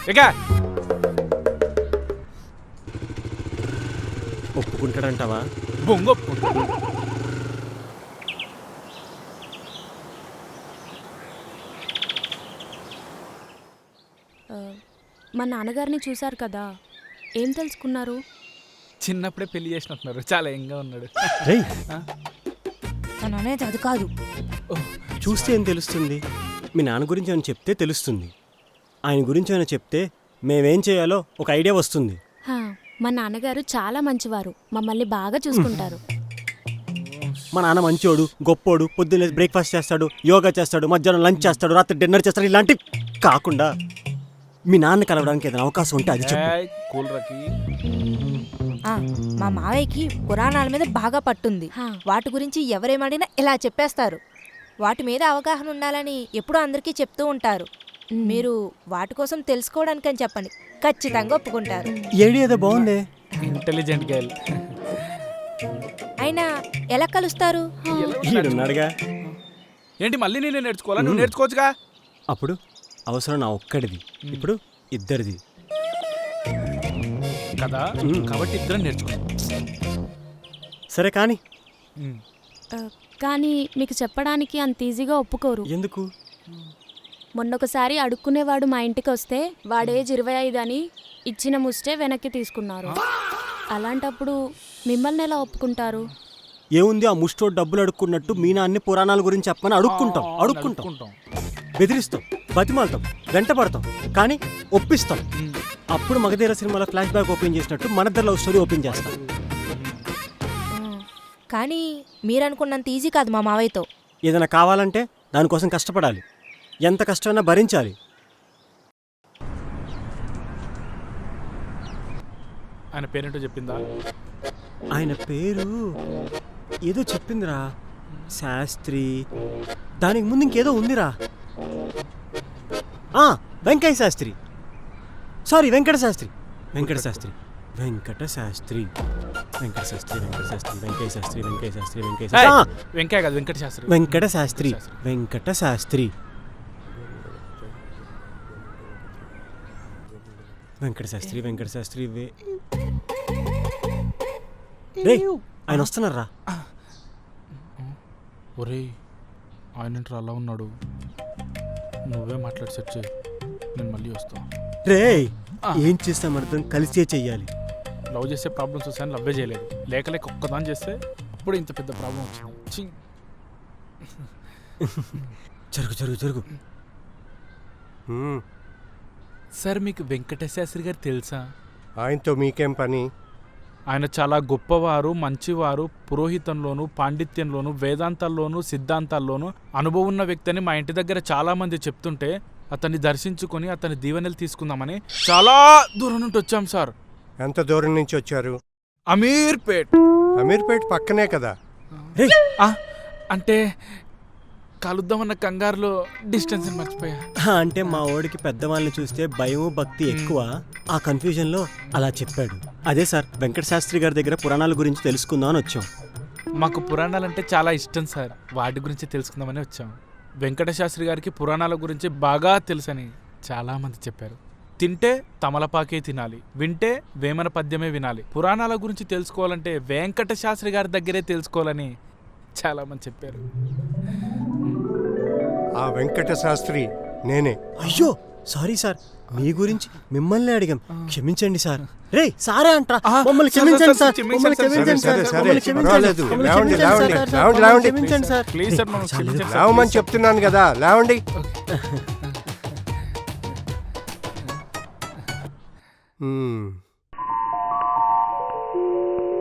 S6: ఒప్పుకుంటాడంటావా?
S5: బొంగు ఒప్పుకుంటాడు.
S4: మా నాన్నగారిని చూశారు కదా, ఏం తెలుసుకున్నారు?
S5: చిన్నప్పుడే పెళ్లి చేసినట్టున్నారు, చాలా యంగ్గా ఉన్నాడు.
S1: అనేది అది కాదు.
S6: చూస్తే ఏం తెలుస్తుంది? మీ నాన్న గురించి ఏమైనా చెప్తే తెలుస్తుంది. ఆయన గురించి ఏమైనా చెప్తే మేమేం చేయాలో ఒక ఐడియా వస్తుంది.
S4: మా నాన్నగారు చాలా మంచివారు, మమ్మల్ని బాగా చూసుకుంటారు.
S6: మా నాన్న మంచోడు, గొప్పోడు, పొద్దున్నే బ్రేక్ఫాస్ట్ చేస్తాడు, యోగా చేస్తాడు, మధ్యాహ్నం లంచ్ చేస్తాడు, రాత్రి డిన్నర్ చేస్తాడు. ఇలాంటివి కాకుండా మీ నాన్న కలవడానికి ఏదైనా అవకాశం ఉంటే అది చెప్పు.
S1: మా మావయ్యకి పురాణాల మీద బాగా పట్టుంది. వాటి గురించి ఎవరేమడినా ఇలా చెప్పేస్తారు. వాటి మీద అవగాహన ఉండాలని ఎప్పుడూ అందరికీ చెప్తూ ఉంటారు. మీరు వాటి కోసం తెలుసుకోవడానికని చెప్పండి, ఖచ్చితంగా ఒప్పుకుంటారు.
S6: ఏదో బాగుంది.
S5: Intelligent girl.
S1: అయినా ఎలా కలుస్తారు?
S5: ఏంటి మళ్ళీ నేను నేర్చుకోవాలా? నువ్వు నేర్చుకోవచ్చుగా.
S6: అప్పుడు అవసరం నా ఒక్కడిది, ఇప్పుడు ఇద్దరిది
S5: కదా, కాబట్టి ఇద్దరం నేర్చుకో.
S6: సరే కానీ
S4: కానీ మీకు చెప్పడానికి అంత ఈజీగా ఒప్పుకోరు.
S6: ఎందుకు?
S4: మొన్నొకసారి అడుక్కునేవాడు మా ఇంటికి వస్తే వాడేజ్ 25 అని ఇచ్చిన ముస్టే వెనక్కి తీసుకున్నారు. అలాంటప్పుడు మిమ్మల్ని ఎలా ఒప్పుకుంటారు?
S6: ఏముంది, ఆ ముష్టోడు డబ్బులు అడుక్కున్నట్టు మీ నాన్ని పురాణాల గురించి చెప్పమని అడుక్కుంటాం బెదిరిస్తాం, బతిమాలతాం, వెంటపడతాం, కానీ ఒప్పిస్తాం. అప్పుడు మగధీర సినిమాలో ఫ్లాష్ బ్యాక్ ఓపెన్ చేసినట్టు మన ఇద్దరు లవ్ స్టోరీ ఓపెన్ చేస్తాం.
S1: కానీ మీరనుకున్నంత ఈజీ కాదు మా మావయ్యతో.
S6: ఏదైనా కావాలంటే దానికోసం కష్టపడాలి, ఎంత కష్టమైనా భరించాలి.
S5: ఆయన పేరేంటో చెప్పిందా?
S6: ఆయన పేరు ఏదో చెప్పిందిరా, శాస్త్రి. దానికి ముందు ఇంకేదో ఉందిరా. వెంకయ్య శాస్త్రి, సారీ వెంకట శాస్త్రి. వెంకట శాస్త్రి వెంకట శాస్త్రి వెంకట శాస్త్రి వెంకట శాస్త్రి వెంకయ్య శాస్త్రి వెంకయ్య శాస్త్రి వెంకయ్య శాస్త్రి
S5: వెంకయ్య కాదు, వెంకట శాస్త్రి.
S6: వెంకట శాస్త్రి వెంకట శాస్త్రి వెంకట శాస్త్రి వెంకట శాస్త్రి రే ఆయన వస్తున్నారా?
S5: ఒరే ఆయన అలా ఉన్నాడు, నువ్వే మాట్లాడి సెట్ చేయి, నేను మళ్ళీ వస్తాను.
S6: రే ఏం చేస్తాం అర్థం, కలిసే చెయ్యాలి.
S5: లవ్ చేసే ప్రాబ్లమ్స్ వస్తాయని లవ్వే చేయలేదు, లేక ఒక్కదాని చేస్తే అప్పుడు ఇంత పెద్ద ప్రాబ్లం వచ్చింది.
S6: జరుగు జరుగు జరుగు.
S5: సార్ మీకు వెంకటశాస్త్రి గారు తెలుసా?
S3: ఆయనతో మీకేం పని?
S5: ఆయన చాలా గొప్పవారు, మంచివారు, పురోహితంలోను, పాండిత్యంలోను, వేదాంతాల్లోనూ, సిద్ధాంతాల్లోనూ అనుభవం ఉన్న వ్యక్తి అని మా ఇంటి దగ్గర చాలా మంది చెప్తుంటే అతన్ని దర్శించుకొని అతని దీవెనలు తీసుకుందామని చాలా దూరం నుండి వచ్చాం సార్.
S3: ఎంత దూరం నుంచి వచ్చారు?
S5: అమీర్పేట్.
S3: అమీర్పేట్ పక్కనే కదా.
S5: అంటే కలుద్దామన్న కంగారులో డిస్టెన్స్ మర్చిపోయా.
S6: అంటే మా ఓడికి పెద్దవాళ్ళని చూస్తే భయం భక్తి ఎక్కువ, ఆ కన్ఫ్యూజన్ లో అలా చెప్పాడు. అదే సార్ వెంకట శాస్త్రి గారి దగ్గర పురాణాల గురించి తెలుసుకుందాం అని వచ్చాం.
S5: మాకు పురాణాలంటే చాలా ఇష్టం సార్, వాటి గురించి తెలుసుకుందామని వచ్చాం. వెంకట శాస్త్రి గారికి పురాణాల గురించి బాగా తెలుసని చాలా మంది చెప్పారు. తింటే తమలపాకే తినాలి, వింటే వేమన పద్యమే వినాలి, పురాణాల గురించి తెలుసుకోవాలంటే వెంకట శాస్త్రి గారి దగ్గరే తెలుసుకోవాలని చాలా మంది చెప్పారు.
S3: ఆ వెంకట శాస్త్రి నేనే.
S6: అయ్యో సారీ సార్, మీ గురించి మిమ్మల్ని అడిగాం, క్షమించండి సార్. రే సారే అంట్రా, మమ్మల్ని క్షమించండి సార్, మమ్మల్ని క్షమించండి సార్, మమ్మల్ని క్షమించండి సార్.
S5: ప్లీజ్ సార్, మనం క్షమించండి సార్.
S3: లేవమని చెప్తున్నాను కదా, లేవండి.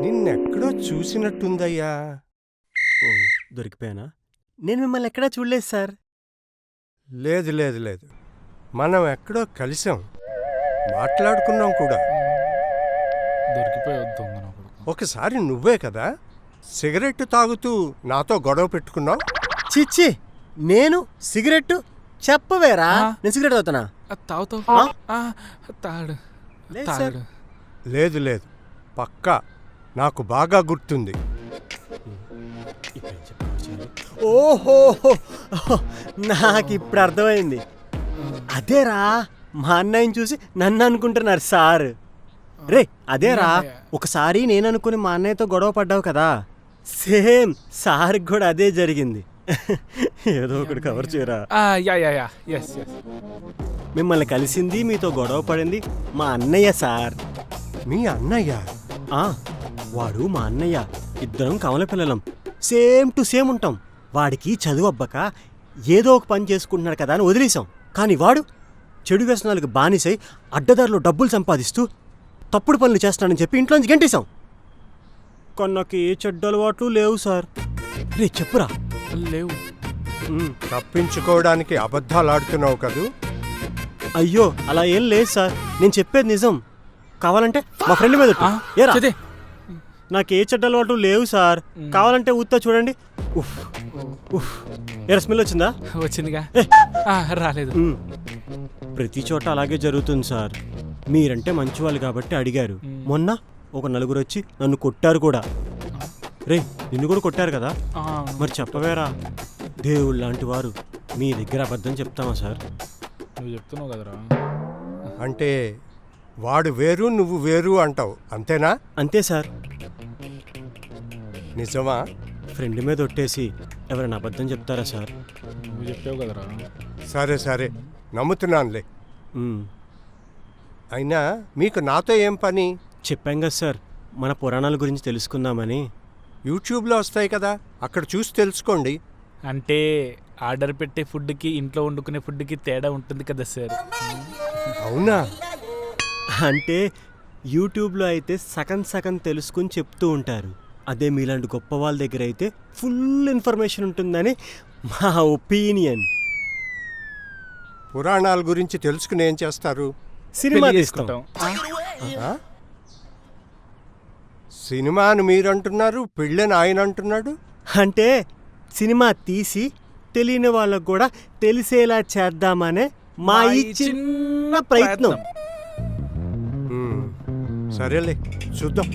S3: నిన్నెక్కడో చూసినట్టుందయ్యా.
S6: దొరికిపోయానా? నేను మిమ్మల్ని ఎక్కడా చూడలేదు సార్.
S3: లేదు లేదు లేదు, మనం ఎక్కడో కలిసాం, మాట్లాడుకున్నాం కూడా.
S5: దొరికిపోయి దొంగ.
S3: ఒకసారి నువ్వే కదా సిగరెట్ తాగుతూ నాతో గొడవ పెట్టుకున్నావు.
S6: చిచ్చి, నేను సిగరెట్ చెప్పవేరా? నేను సిగరెట్ తాగుతానా?
S5: తాడు.
S3: లేదు లేదు, పక్కా నాకు బాగా గుర్తుంది.
S6: ఓహో, నాకు ఇప్పుడు అర్థమైంది. అదేరా మా అన్నయ్యని చూసి నన్ను అనుకుంటున్నారు సార్. రే అదేరా, ఒకసారి నేను అనుకుని మా అన్నయ్యతో గొడవ పడ్డావు కదా, సేమ్ సార్కి కూడా అదే జరిగింది. ఏదో ఒకటి కవర్ చేయరా. మిమ్మల్ని కలిసింది, మీతో గొడవ పడింది మా అన్నయ్య సార్.
S3: మీ అన్నయ్య?
S6: వాడు మా అన్నయ్య, ఇద్దరం కమల పిల్లలం, సేమ్ టు సేమ్ ఉంటాం. వాడికి చదువు అబ్బక ఏదో ఒక పని చేసుకుంటున్నాడు కదా అని వదిలేసాం. కానీ వాడు చెడు వ్యసనాలకు బానిసై అడ్డదారిలో డబ్బులు సంపాదిస్తూ తప్పుడు పనులు చేస్తున్నాడని చెప్పి ఇంట్లోంచి గెంటేశాం. కొన్నకి ఏ చెడ్డ అలవాట్లు లేవు సార్. రే చెప్పురా.
S5: లేవు.
S3: తప్పించుకోవడానికి అబద్ధాలు ఆడుతున్నావు కదూ?
S6: అయ్యో అలా ఏం లేదు సార్, నేను చెప్పేది నిజం. కావాలంటే మా ఫ్రెండ్ మీద ఏరా, నాకు ఏ చెడ్డ అలవాట్లు లేవు సార్. కావాలంటే ఊతా చూడండి. ఏ స్మెల్ వచ్చిందా?
S5: వచ్చిందిగా. రాలేదు.
S6: ప్రతి చోట అలాగే జరుగుతుంది సార్. మీరంటే మంచివాళ్ళు కాబట్టి అడిగారు. మొన్న ఒక నలుగురు వచ్చి నన్ను కొట్టారు కూడా. రే నిన్ను కూడా కొట్టారు కదా, మరి చెప్పవేరా? దేవుళ్ళు లాంటి వారు మీ దగ్గర అబద్ధం చెప్తామా సార్?
S5: నువ్వు చెప్తున్నావు కదరా.
S3: అంటే వాడు వేరు నువ్వు వేరు అంటావు, అంతేనా?
S6: అంతే సార్.
S3: నిజమా?
S6: ఫ్రెండ్ మీద ఒట్టేసి ఎవరైనా అబద్ధం చెప్తారా సార్?
S5: నువ్వు చెప్పావు కదరా.
S3: సరే సరే, నమ్ముతున్నానులే. అయినా మీకు నాతో ఏం పని?
S6: చెప్పాం కదా సార్, మన పురాణాల గురించి తెలుసుకుందామని.
S3: యూట్యూబ్లో వస్తాయి కదా, అక్కడ చూసి తెలుసుకోండి.
S5: అంటే ఆర్డర్ పెట్టే ఫుడ్కి ఇంట్లో వండుకునే ఫుడ్కి తేడా ఉంటుంది కదా సార్.
S3: అవునా?
S6: అంటే యూట్యూబ్లో అయితే సగం సగం తెలుసుకుని చెప్తూ ఉంటారు. అదే మీలాంటి గొప్ప వాళ్ళ దగ్గర అయితే ఫుల్ ఇన్ఫర్మేషన్ ఉంటుందని మా ఒపీనియన్.
S3: పురాణాల గురించి తెలుసుకుని ఏం చేస్తారు?
S6: సినిమా
S5: పెళ్లి
S6: తీసుకుంటాం.
S5: చేసుకుంటాం.
S3: ఆ? సినిమా అని మీరు అంటున్నారు, పెళ్ళని ఆయన అంటున్నాడు.
S6: అంటే సినిమా తీసి తెలియని వాళ్ళకు కూడా తెలిసేలా చేద్దామనే మా ఈ చిన్న ప్రయత్నం.
S3: మ్మ్. సరేలే, చూద్దాం.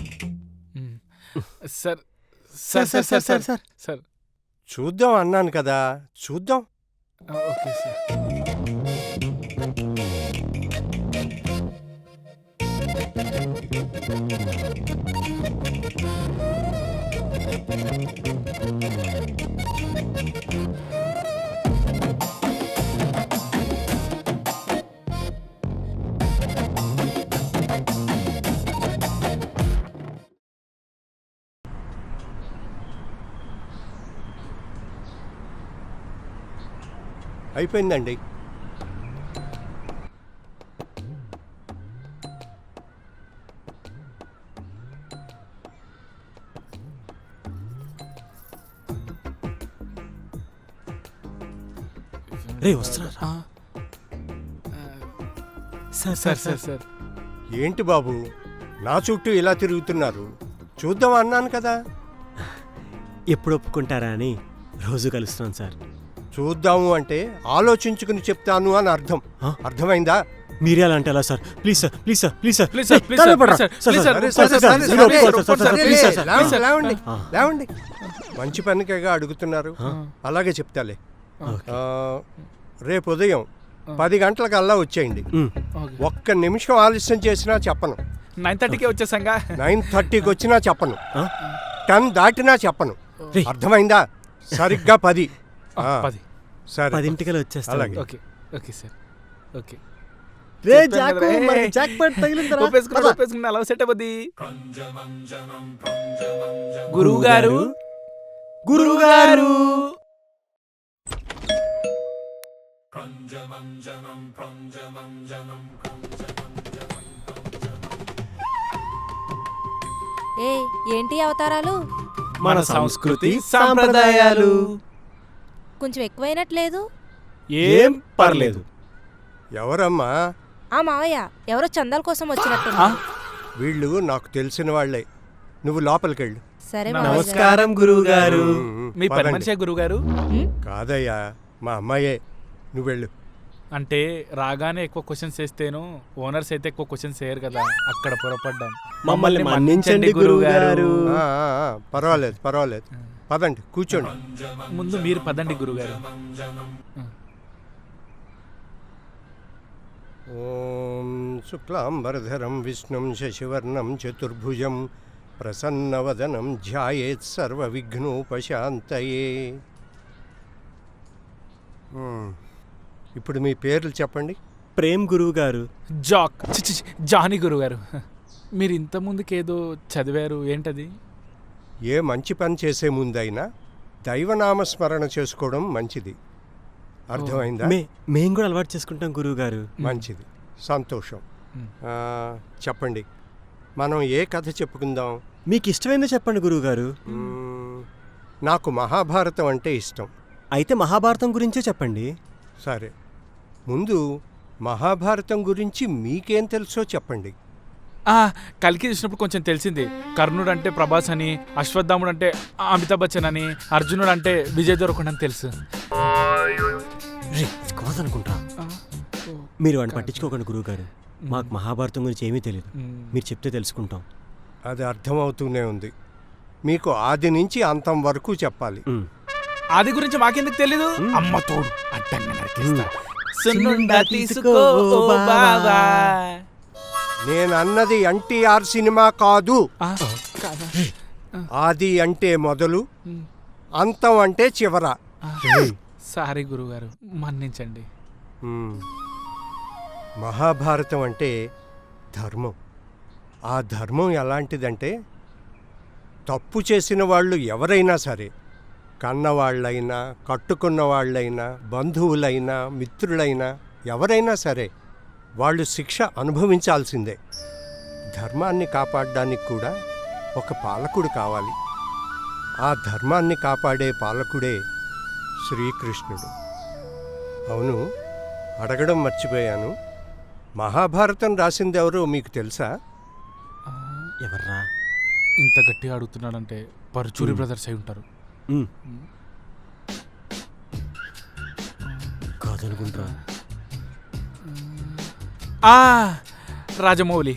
S5: Sir sir sir sir sir
S6: sir
S5: sir
S3: చూద్దాం అన్నాను కదా, చూద్దాం.
S5: Okay sir.
S3: అయిపోయిందండి.
S6: రే వస్తున్నా. సార్
S5: సార్ సార్ సార్
S3: ఏంటి బాబు, నా చుట్టూ ఇలా తిరుగుతున్నారు? చూద్దాం అన్నాను కదా.
S6: ఎప్పుడు ఒప్పుకుంటారా అని రోజు కలుస్తున్నాను సార్.
S3: చూద్దాము అంటే ఆలోచించుకుని చెప్తాను అని అర్థం.
S6: ఆ?
S3: అర్థమైందా?
S6: మీరే అలా అంటే ఎలా sir? Please sir, please sir, please sir,
S5: please sir, please sir, please sir, please sir,
S3: సరే,
S5: సార్,
S3: సరే,
S5: సార్,
S3: సరే,
S5: సార్,
S3: సరే,
S5: సార్,
S3: సరే,
S5: సార్,
S3: సరే,
S5: సార్, ప్లీజ్ సార్,
S3: లేవండి,
S5: ప్లీజ్ సార్.
S3: లేవండి, మంచి పనికేగా అడుగుతున్నారు. అలాగే చెప్తాలే. ఆ, రేపు ఉదయం 10 గంటలకల్లా వచ్చేయండి.
S5: ఓకే.
S3: ఒక్క నిమిషం ఆలస్యం చేసినా చెప్పను.
S5: 9:30కే వచ్చేసాంగా.
S3: 9:30కి వచ్చినా చెప్పను. 10 దాటినా చెప్పను.
S6: రే.
S3: అర్థమైందా? సరిగ్గా 10.
S5: 10.
S3: సరే,
S6: 10 వచ్చేస్తా.
S3: అలాగే.
S5: Okay okay sir. ఓకే.
S6: రే
S5: చెప్పాను
S6: జాకు,
S5: కదా,
S6: మరి
S5: ఏయ్.
S6: జాక్పాట్ తగిలిందిరా.
S5: ఒప్పేసుకున్నా అలా సెట్ అవ్వద్ది. గురువు గారు, గురువు గారు.
S1: ఏ ఏంటి అవతారాలు?
S5: మన సంస్కృతి సాంప్రదాయాలు.
S1: కొంచెం ఎక్కువైనట్లేదు.
S5: ఏం పర్లేదు.
S3: ఎవరమ్మా?
S1: ఆ మావయ్య ఎవరో చందాల కోసం వచ్చినట్టు.
S3: వీళ్ళు నాకు తెలిసిన వాళ్లే. నువ్వు లోపలికెళ్ళు.
S1: సరే మావయ్య గారు.
S6: నమస్కారం గురువు గారు.
S5: మీ పని
S3: పదండి.
S5: మనిషే గురువు గారు.
S3: కాదయ్యా, మా అమ్మాయే. నువ్వు వెళ్ళు.
S5: అంటే రాగానే ఎక్కువ క్వశ్చన్స్ వేస్తేను, ఓనర్స్ అయితే ఎక్కువ క్వశ్చన్స్ వేయరు కదా, అక్కడ పొరపడ్డాం.
S6: మమ్మల్ని మన్నించండి గురువు గారు.
S3: పర్వాలేదు, పర్వాలేదు. పదండి, కూర్చోండి.
S5: ముందు మీరు పదండి గురుగారు.
S3: ఓం శుక్లాంబరధరం విష్ణుం శశివర్ణం చతుర్భుజం ప్రసన్నవదనం ధ్యాయేత్ సర్వవిఘ్నోపశాంతయే. ఇప్పుడు మీ పేర్లు చెప్పండి.
S6: ప్రేమ్ గురువు గారు.
S5: జాక్ చి, చి, చి, జానీ గురుగారు. మీరు ఇంత ముందుకేదో చదివారు, ఏంటది?
S3: ఏ మంచి పని చేసే ముందైనా దైవనామస్మరణ చేసుకోవడం మంచిది. అర్థమైందా?
S6: మేం కూడా అలవాటు చేసుకుంటాం గురువు గారు.
S3: మంచిది, సంతోషం. చెప్పండి, మనం ఏ కథ చెప్పుకుందాం?
S6: మీకు ఇష్టమైందో చెప్పండి గురువు గారు.
S3: నాకు మహాభారతం అంటే ఇష్టం.
S6: అయితే మహాభారతం గురించే చెప్పండి.
S3: సరే, ముందు మహాభారతం గురించి మీకేం తెలుసో చెప్పండి.
S5: కల్కి చూసినప్పుడు కొంచెం తెలిసింది. కర్ణుడు అంటే ప్రభాస్ అని, అశ్వత్థాముడు అంటే అమితాబ్ బచ్చన్ అని, అర్జునుడు అంటే విజయ్ దేవరకొండ అని తెలుసు.
S6: కాదనుకుంటా. మీరు వాడిని పట్టించుకోకండి గురువు గారు. మాకు మహాభారతం గురించి ఏమీ తెలియదు. మీరు చెప్తే తెలుసుకుంటాం.
S3: అది అర్థమవుతూనే ఉంది. మీకు ఆది నుంచి అంతం వరకు చెప్పాలి.
S5: ఆది గురించి మాకెందుకు తెలీదు? అమ్మ తోడు అడ్డంగా నరికేస్తా. సున్నుండా తీసుకో బావా.
S3: నేనన్నది ఎన్టీఆర్ సినిమా కాదు. ఆది అంటే మొదలు, అంతం అంటే చివర.
S5: సారీ గురుగారు, మన్నించండి.
S3: మహాభారతం అంటే ధర్మం, ఆ ధర్మం ఎలాంటిదంటే తప్పు చేసిన వాళ్ళు ఎవరైనా సరే, కన్నవాళ్ళైనా కట్టుకున్న వాళ్ళైనా బంధువులైనా మిత్రులైనా ఎవరైనా సరే వాళ్ళు శిక్ష అనుభవించాల్సిందే. ధర్మాన్ని కాపాడడానికి కూడా ఒక పాలకుడు కావాలి. ఆ ధర్మాన్ని కాపాడే పాలకుడే శ్రీకృష్ణుడు. అవును, అడగడం మర్చిపోయాను, మహాభారతం రాసిందెవరో మీకు తెలుసా?
S6: ఎవర్రా?
S5: ఇంత గట్టిగా అడుగుతున్నాడంటే పరుచూరి బ్రదర్స్ అయి ఉంటారు.
S6: కాదనుకుంటా.
S5: రాజమౌళి.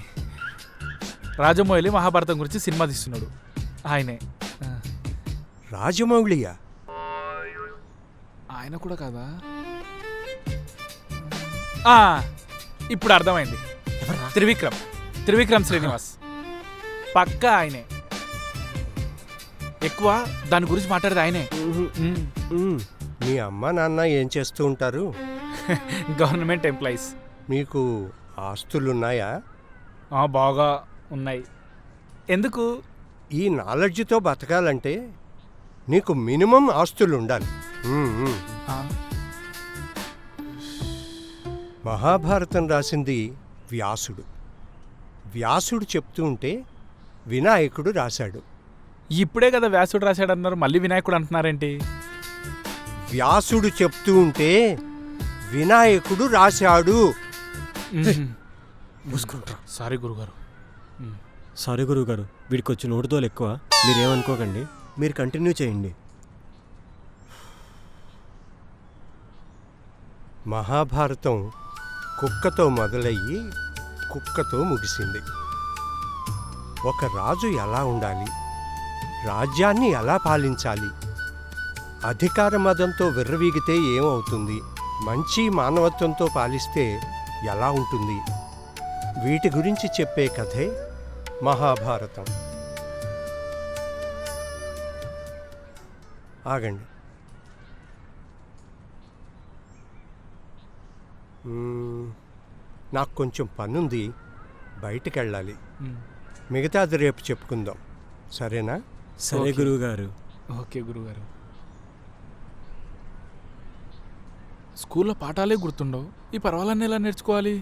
S5: రాజమౌళి మహాభారతం గురించి సినిమా తీస్తున్నాడు. ఆయనే.
S3: రాజమౌళియా?
S5: ఆయన కూడా కాదా? ఇప్పుడు అర్థమైంది. త్రివిక్రమ్ శ్రీనివాస్. పక్కా ఆయనే. ఎక్కువ దాని గురించి మాట్లాడేది ఆయనే.
S3: మీ అమ్మ నాన్న ఏం చేస్తూ ఉంటారు?
S5: Government employees.
S3: మీకు ఆస్తులున్నాయా?
S5: బాగా ఉన్నాయి. ఎందుకు?
S3: ఈ నాలెడ్జ్తో బతకాలంటే నీకు మినిమం ఆస్తులు ఉండాలి. మహాభారతం రాసింది వ్యాసుడు. వ్యాసుడు చెప్తూ ఉంటే వినాయకుడు రాశాడు.
S5: ఇప్పుడే కదా వ్యాసుడు రాశాడు అన్నారు, మళ్ళీ వినాయకుడు అంటున్నారేంటి?
S3: వ్యాసుడు చెప్తూ ఉంటే వినాయకుడు రాశాడు.
S5: సారీ గురుగారు.
S6: సారీ గురువుగారు, వీడికి వచ్చి నోటుతోలు ఎక్కువ. మీరేమనుకోకండి, మీరు కంటిన్యూ చేయండి.
S3: మహాభారతం కుక్కతో మొదలయ్యి కుక్కతో ముగిసింది. ఒక రాజు ఎలా ఉండాలి, రాజ్యాన్ని ఎలా పాలించాలి, అధికార మదంతో విర్రవీగితే ఏమవుతుంది, మంచి మానవత్వంతో పాలిస్తే ఎలా ఉంటుంది, వీటి గురించి చెప్పే కథే మహాభారతం. ఆగండి. నాకు కొంచెం పనుంది, బయటికెళ్ళాలి. మిగతాది రేపు చెప్పుకుందాం, సరేనా?
S6: సరే గురువుగారు.
S5: ఓకే గురుగారు. స్కూల్లో పాఠాలే గుర్తుండవు, ఈ పర్వాలన్నీ ఎలా నేర్చుకోవాలి?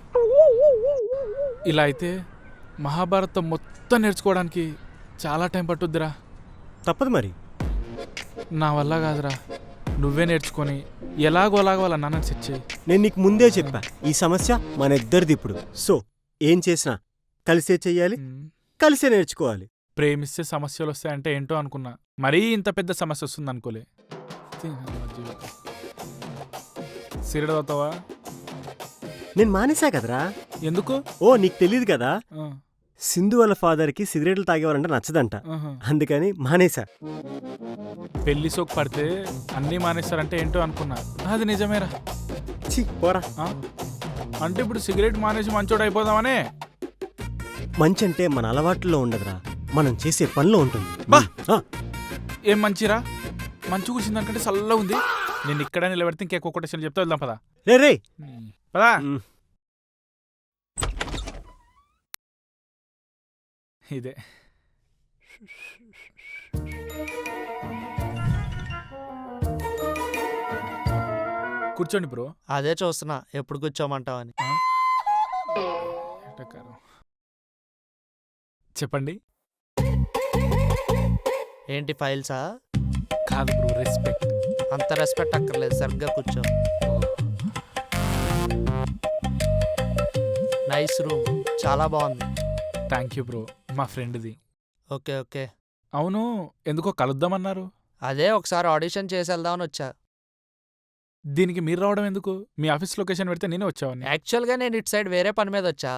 S5: ఇలా అయితే మహాభారతం మొత్తం నేర్చుకోవడానికి చాలా టైం పట్టుద్దిరా.
S6: తప్పదు మరి.
S5: నా వల్ల కాదురా, నువ్వే నేర్చుకొని ఎలాగో వాళ్ళ నాన్నని సెట్ చేయి.
S6: నేను నీకు ముందే చెప్పా, ఈ సమస్య మన ఇద్దరిది ఇప్పుడు. సో ఏం చేసినా కలిసే చెయ్యాలి, కలిసే నేర్చుకోవాలి.
S5: ప్రేమిస్తే సమస్యలు వస్తాయంటే ఏంటో అనుకున్నా, మరీ ఇంత పెద్ద సమస్య వస్తుంది అనుకోలే. సిగరెట్ తాగుతావా?
S6: నేను మానేసా కదరా.
S5: ఎందుకు?
S6: ఓ నీకు తెలియదు కదా, సింధు వాళ్ళ ఫాదర్కి సిగరెట్లు తాగేవారంటే నచ్చదంట, అందుకని మానేసా.
S5: పెళ్లి సోకు పడితే అన్నీ మానేస్తారంటే ఏంటో అనుకున్నా, అది నిజమేరా.
S6: పోరా.
S5: అంటే ఇప్పుడు సిగరెట్ మానేసి మంచోడు అయిపోదామనే?
S6: మంచి అంటే మన అలవాట్లో ఉండదురా, మనం చేసే పనిలో ఉంటుంది.
S5: ఏం మంచిరా? మంచి కూర్చుంది అనుకంటే చల్లగా ఉంది. నేను ఇక్కడ నిలబెడితే ఇంకెక్కువ కొటేషన్ చెప్తా వెళ్దాం పదా.
S6: రే
S5: పదా. ఇదే కూర్చోండి బ్రో.
S9: అదే చూస్తున్నా, ఎప్పుడు కూర్చోమంటావని.
S5: చెప్పండి.
S9: ఏంటి ఫైల్సా?
S5: కాదు బ్రో, రెస్పెక్ట్.
S9: అంత రెస్పెక్ట్ అక్కర్లేదు, సరిగ్గా కూర్చో. నైస్ రూమ్, చాలా బాగుంది.
S5: థ్యాంక్ యూ బ్రో, మా ఫ్రెండ్ది.
S9: Okay okay.
S5: అవును, ఎందుకో కలుద్దామన్నారు?
S9: అదే ఒకసారి ఆడిషన్ చేసి వెళ్దామని వచ్చా.
S5: దీనికి మీరు రావడం ఎందుకు? మీ ఆఫీస్ లొకేషన్ పెడితే నేనే వచ్చావని.
S9: యాక్చువల్గా నేను ఇటు సైడ్ వేరే పని మీద వచ్చా.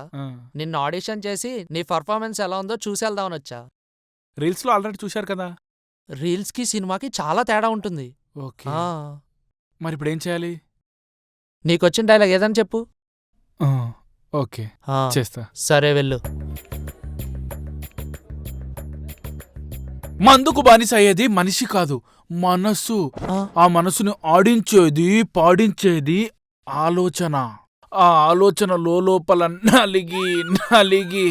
S9: నిన్ను ఆడిషన్ చేసి నీ పర్ఫార్మెన్స్ ఎలా ఉందో చూసి వెళ్దామని వచ్చా.
S5: రీల్స్లో ఆల్రెడీ చూశారు కదా.
S9: రీల్స్కి సినిమాకి చాలా తేడా ఉంటుంది.
S5: ఓకే, మరి ఇప్పుడు ఏం చేయాలి?
S9: నీకొచ్చిన డైలాగ్ ఏదని చెప్పు.
S5: ఓకే, చేస్తా.
S9: సరే వెళ్ళు.
S5: మందుకు బానిస అయ్యేది మనిషి కాదు, మనస్సు. ఆ మనసుని ఆడించేది పాడించేది ఆలోచన. ఆ ఆలోచన లోపల నలిగి నలిగి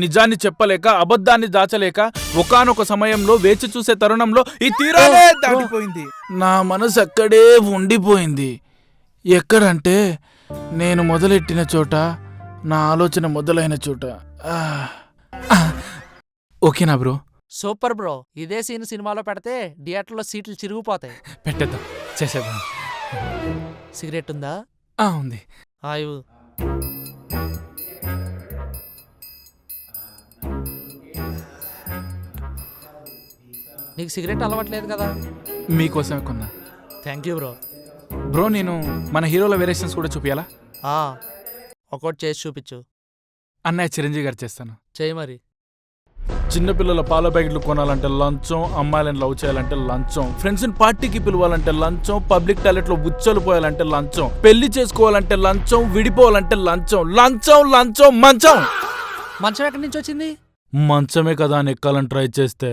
S5: నిజాన్ని చెప్పలేక అబద్ధాన్ని దాచలేక ఒకానొక సమయంలో వేచి చూసే తరుణంలో ఈ తీరాలే దాటిపోయింది. నా మనసు అక్కడే ఉండిపోయింది. ఎక్కడంటే నేను మొదలెట్టిన చోట, నా ఆలోచన మొదలైన చోట. ఓకేనా బ్రో?
S9: Super bro. ఇదే సీన్ సినిమాలో పెడితే థియేటర్లో సీట్లు చిరిగిపోతాయి.
S5: పెట్టేద్దాం, చేసేద్దాం.
S9: సిగరెట్ ఉందా?
S5: ఉంది.
S9: ఆయు. నీకు సిగరెట్ అలవాట్లేదు కదా?
S5: మీకోసమే కొన్నా.
S9: Thank you bro.
S5: బ్రో నేను మన హీరోల వేరియేషన్స్ కూడా చూపియాలా?
S9: ఒక్కోటి చేసి చూపించు.
S5: అన్నయ్య చిరంజీవి గారు చేస్తాను.
S9: చేయి మరి.
S5: చిన్నపిల్లల పాల ప్యాకెట్లు కొనాలంటే లంచం, అమ్మాయిలను లవ్ చేయాలంటే లంచం, ఫ్రెండ్స్ని పార్టీకి పిలవాలంటే లంచం, పబ్లిక్ టాయిలెట్లో బుచ్చలు పోయాలంటే లంచం, పెళ్లి చేసుకోవాలంటే లంచం, విడిపోవాలంటే లంచం, లంచం లంచం మంచం.
S9: మంచం ఎక్కడి నుంచి వచ్చింది?
S5: మంచమే కదా అని ఎక్కాలని ట్రై చేస్తే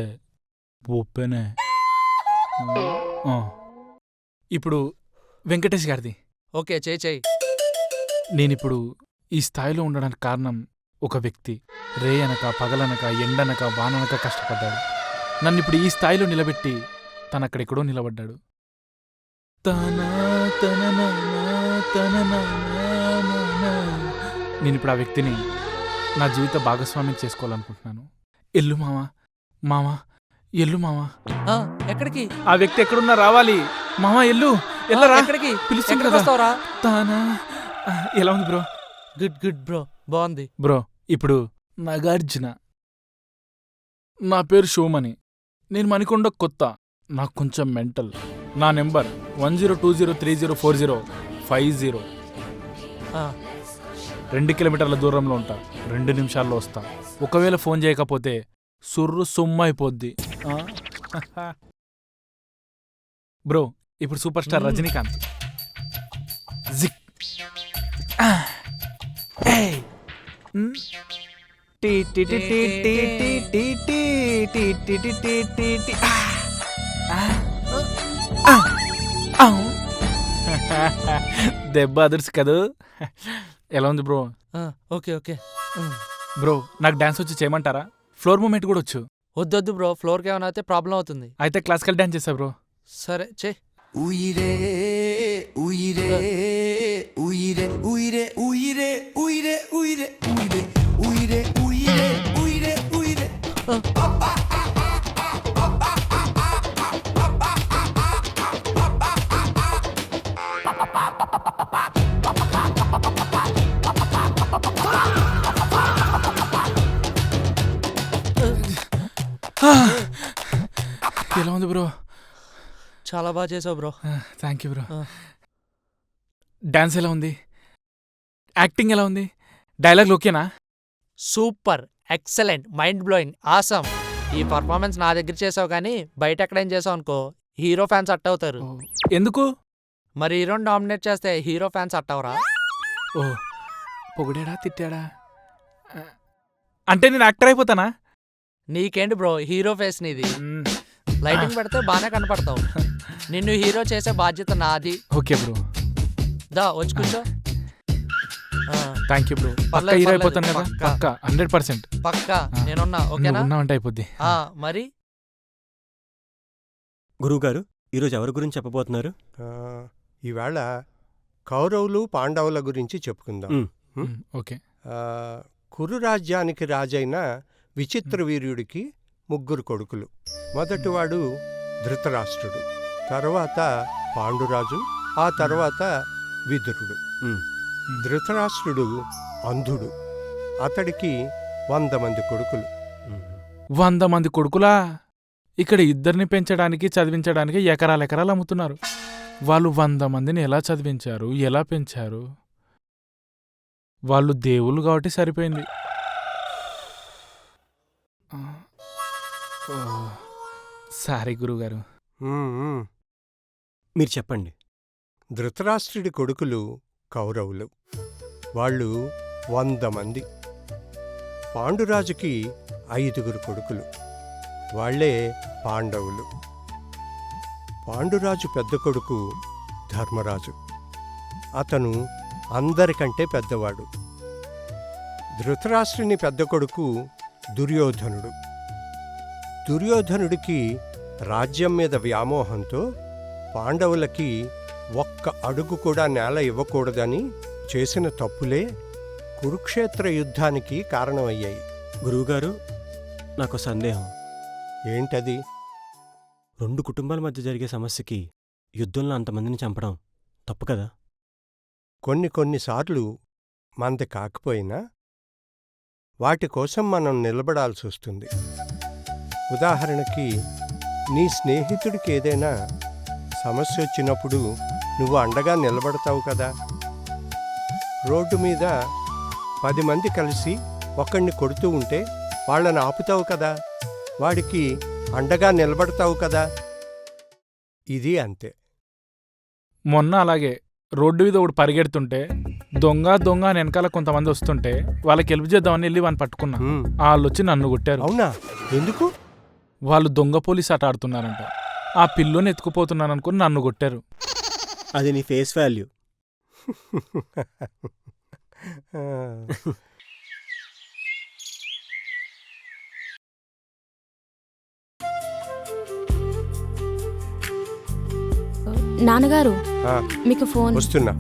S5: ఒప్పేనే. ఇప్పుడు వెంకటేష్ గారిది.
S9: ఓకే, చేయి.
S5: నేనిప్పుడు ఈ స్థాయిలో ఉండడానికి కారణం ఒక వ్యక్తి. రే అనక పగలనక ఎండనక వాననక కష్టపడ్డాడు. నన్నిప్పుడు ఈ స్థాయిలో నిలబెట్టి తనక్కడెక్కడో నిలబడ్డాడు. నేనిప్పుడు ఆ వ్యక్తిని నా జీవిత భాగస్వామ్యం చేసుకోవాలనుకుంటున్నాను. ఎల్లు మావా, మావా ఎల్లు మావా.
S9: ఎక్కడికి?
S5: ఆ వ్యక్తి ఎక్కడున్నా రావాలి. మావా ఎల్లు, ఎల్లరా.
S9: ఎక్కడికి?
S5: పిలుస్తుంది
S9: ఎక్కడికి వస్తావురా?
S5: తానా. ఎలా ఉంది బ్రో?
S9: గుడ్ బ్రో, బాగుంది
S5: బ్రో. ఇప్పుడు నాగార్జున. నా పేరు శోమని. నేను మణికొండ కొత్త. నాకు కొంచెం మెంటల్. నా నెంబర్ 1020304050. 2 కిలోమీటర్ల దూరంలో ఉంటా. 2 నిమిషాల్లో వస్తా. ఒకవేళ ఫోన్ చేయకపోతే సుర్రు సొమ్ము అయిపోద్ది. బ్రో ఇప్పుడు సూపర్ స్టార్ రజనీకాంత్. జిక్. దెబ్బ అదర్స్ కదూ. ఎలా ఉంది బ్రో?
S9: ఓకే.
S5: బ్రో నాకు డాన్స్ వచ్చి చేయమంటారా? ఫ్లోర్ మూమెంట్ కూడా వచ్చు.
S9: వద్దొద్దు బ్రో, ఫ్లోర్కి ఏమైనా అయితే ప్రాబ్లం అవుతుంది.
S5: అయితే క్లాసికల్ డాన్స్ చేస్తా బ్రో.
S9: సరే చెయ్.
S2: ఉయిరే ఉయిరే ఉయిరే ఉయిరే ఉయిరే ఉయిరే ఉయిరే ఉయిరే ఉయిరే ఉయిరే ఉయిరే ఉయిరే.
S5: ఎలా ఉంది బ్రో?
S9: చాలా బాగా చేసావు bro.
S5: Thank you bro. Dance ఎలా ఉంది? యాక్టింగ్ ఎలా ఉంది? డైలాగ్ ఓకేనా?
S9: Super, excellent, mind blowing, awesome. ఈ పర్ఫార్మెన్స్ నా దగ్గర చేసావు కానీ బయట ఎక్కడేం చేసావు అనుకో హీరో ఫ్యాన్స్ అట్ అవుతారు.
S5: ఎందుకు?
S9: మరి హీరోని డామినేట్ చేస్తే హీరో ఫ్యాన్స్ అట్ అవరా?
S5: ఓ పొగిడాడా తిట్టాడా? అంటే నేను యాక్టర్ అయిపోతానా?
S9: నీకేంటి బ్రో, హీరో ఫేస్ నీది. లైటింగ్ పెడితే బాగానే కనపడతావు. నిన్ను హీరో చేసే బాధ్యత నాది.
S5: Okay bro.
S9: దా వచ్చి కూర్చో.
S5: Thank you bro. పక్కా హీరో అయిపోతాను కదా? పక్కా 100%.
S9: పక్కా నేనున్నా. ఓకేనా?
S5: ఉన్నావంటే అయిపోద్ది.
S9: మరి
S6: గురువుగారు ఈరోజు ఎవరి గురించి చెప్పబోతున్నారు?
S3: ఈవేళ కౌరవులు పాండవుల గురించి చెప్పుకుందాం.
S5: ఓకే.
S3: కురు రాజ్యానికి రాజైన విచిత్ర వీర్యుడికి 3 కొడుకులు. మొదటివాడు ధృతరాష్ట్రుడు, తర్వాత పాండురాజు, ఆ తర్వాత విదురుడు. ధృతరాష్ట్రుడు అంధుడు. అతడికి 100 మంది కొడుకులు.
S5: 100 మంది కొడుకులా? ఇక్కడ ఇద్దరిని పెంచడానికి చదివించడానికి ఎకరాలు అమ్ముతున్నారు. వాళ్ళు 100 మందిని ఎలా చదివించారు, ఎలా పెంచారు? వాళ్ళు దేవుళ్ళు కాబట్టి సరిపోయింది. సారీ గురువుగారు.
S6: మీరు చెప్పండి.
S3: ధృతరాష్ట్రుడి కొడుకులు కౌరవులు. వాళ్ళు 100 మంది. పాండురాజుకి 5 కొడుకులు. వాళ్లే పాండవులు. పాండురాజు పెద్ద కొడుకు ధర్మరాజు. అతను అందరికంటే పెద్దవాడు. ధృతరాష్ట్రుని పెద్ద కొడుకు దుర్యోధనుడు. దుర్యోధనుడికి రాజ్యం మీద వ్యామోహంతో పాండవులకి ఒక్క అడుగు కూడా నేల ఇవ్వకూడదని చేసిన తప్పులే కురుక్షేత్ర యుద్ధానికి కారణమయ్యాయి.
S6: గురువుగారు, నాకు సందేహం.
S3: ఏంటది?
S6: 2 కుటుంబాల మధ్య జరిగే సమస్యకి యుద్ధంలో అంతమందిని చంపడం తప్పు కదా?
S3: కొన్నిసార్లు మనది కాకపోయినా వాటి కోసం మనం నిలబడాల్సి వస్తుంది. ఉదాహరణకి నీ స్నేహితుడికి ఏదైనా సమస్య వచ్చినప్పుడు నువ్వు అండగా నిలబడతావు కదా. రోడ్డు మీద 10 మంది కలిసి ఒకడిని కొడుతూ ఉంటే వాళ్ళని ఆపుతావు కదా, వాడికి అండగా నిలబడతావు కదా. ఇది అంతే.
S5: మొన్న అలాగే రోడ్డు మీద ఒకడు పరిగెడుతుంటే దొంగ అని వెనకాల కొంతమంది వస్తుంటే వాళ్ళకి హెల్ప్ చేద్దామని వెళ్ళి వాడిని పట్టుకున్నా. వాళ్ళు వచ్చి నన్ను కొట్టారు.
S3: అవునా? ఎందుకు?
S5: వాళ్ళు దొంగ పోలీస్ ఆట ఆడుతున్నారంట. ఆ పిల్లోని ఎత్తుకుపోతున్నాను అనుకుని నన్ను కొట్టారు.
S6: అది నీ ఫేస్ వాల్యూ.
S4: నాన్నగారు,
S3: ఆ,
S4: మీకు ఫోన్.
S3: వస్తున్నా.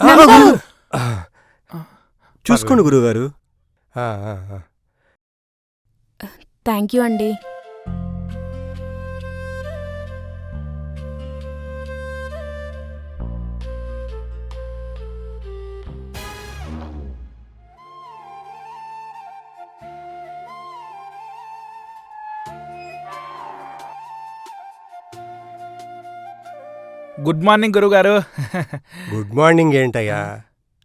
S1: నాన్నగారు!
S6: చూసుకోండి గురువుగారు.
S4: థ్యాంక్ యూ అండి.
S5: గుడ్ మార్నింగ్ గురుగారు.
S3: గుడ్ మార్నింగ్ ఏంటయ్యా,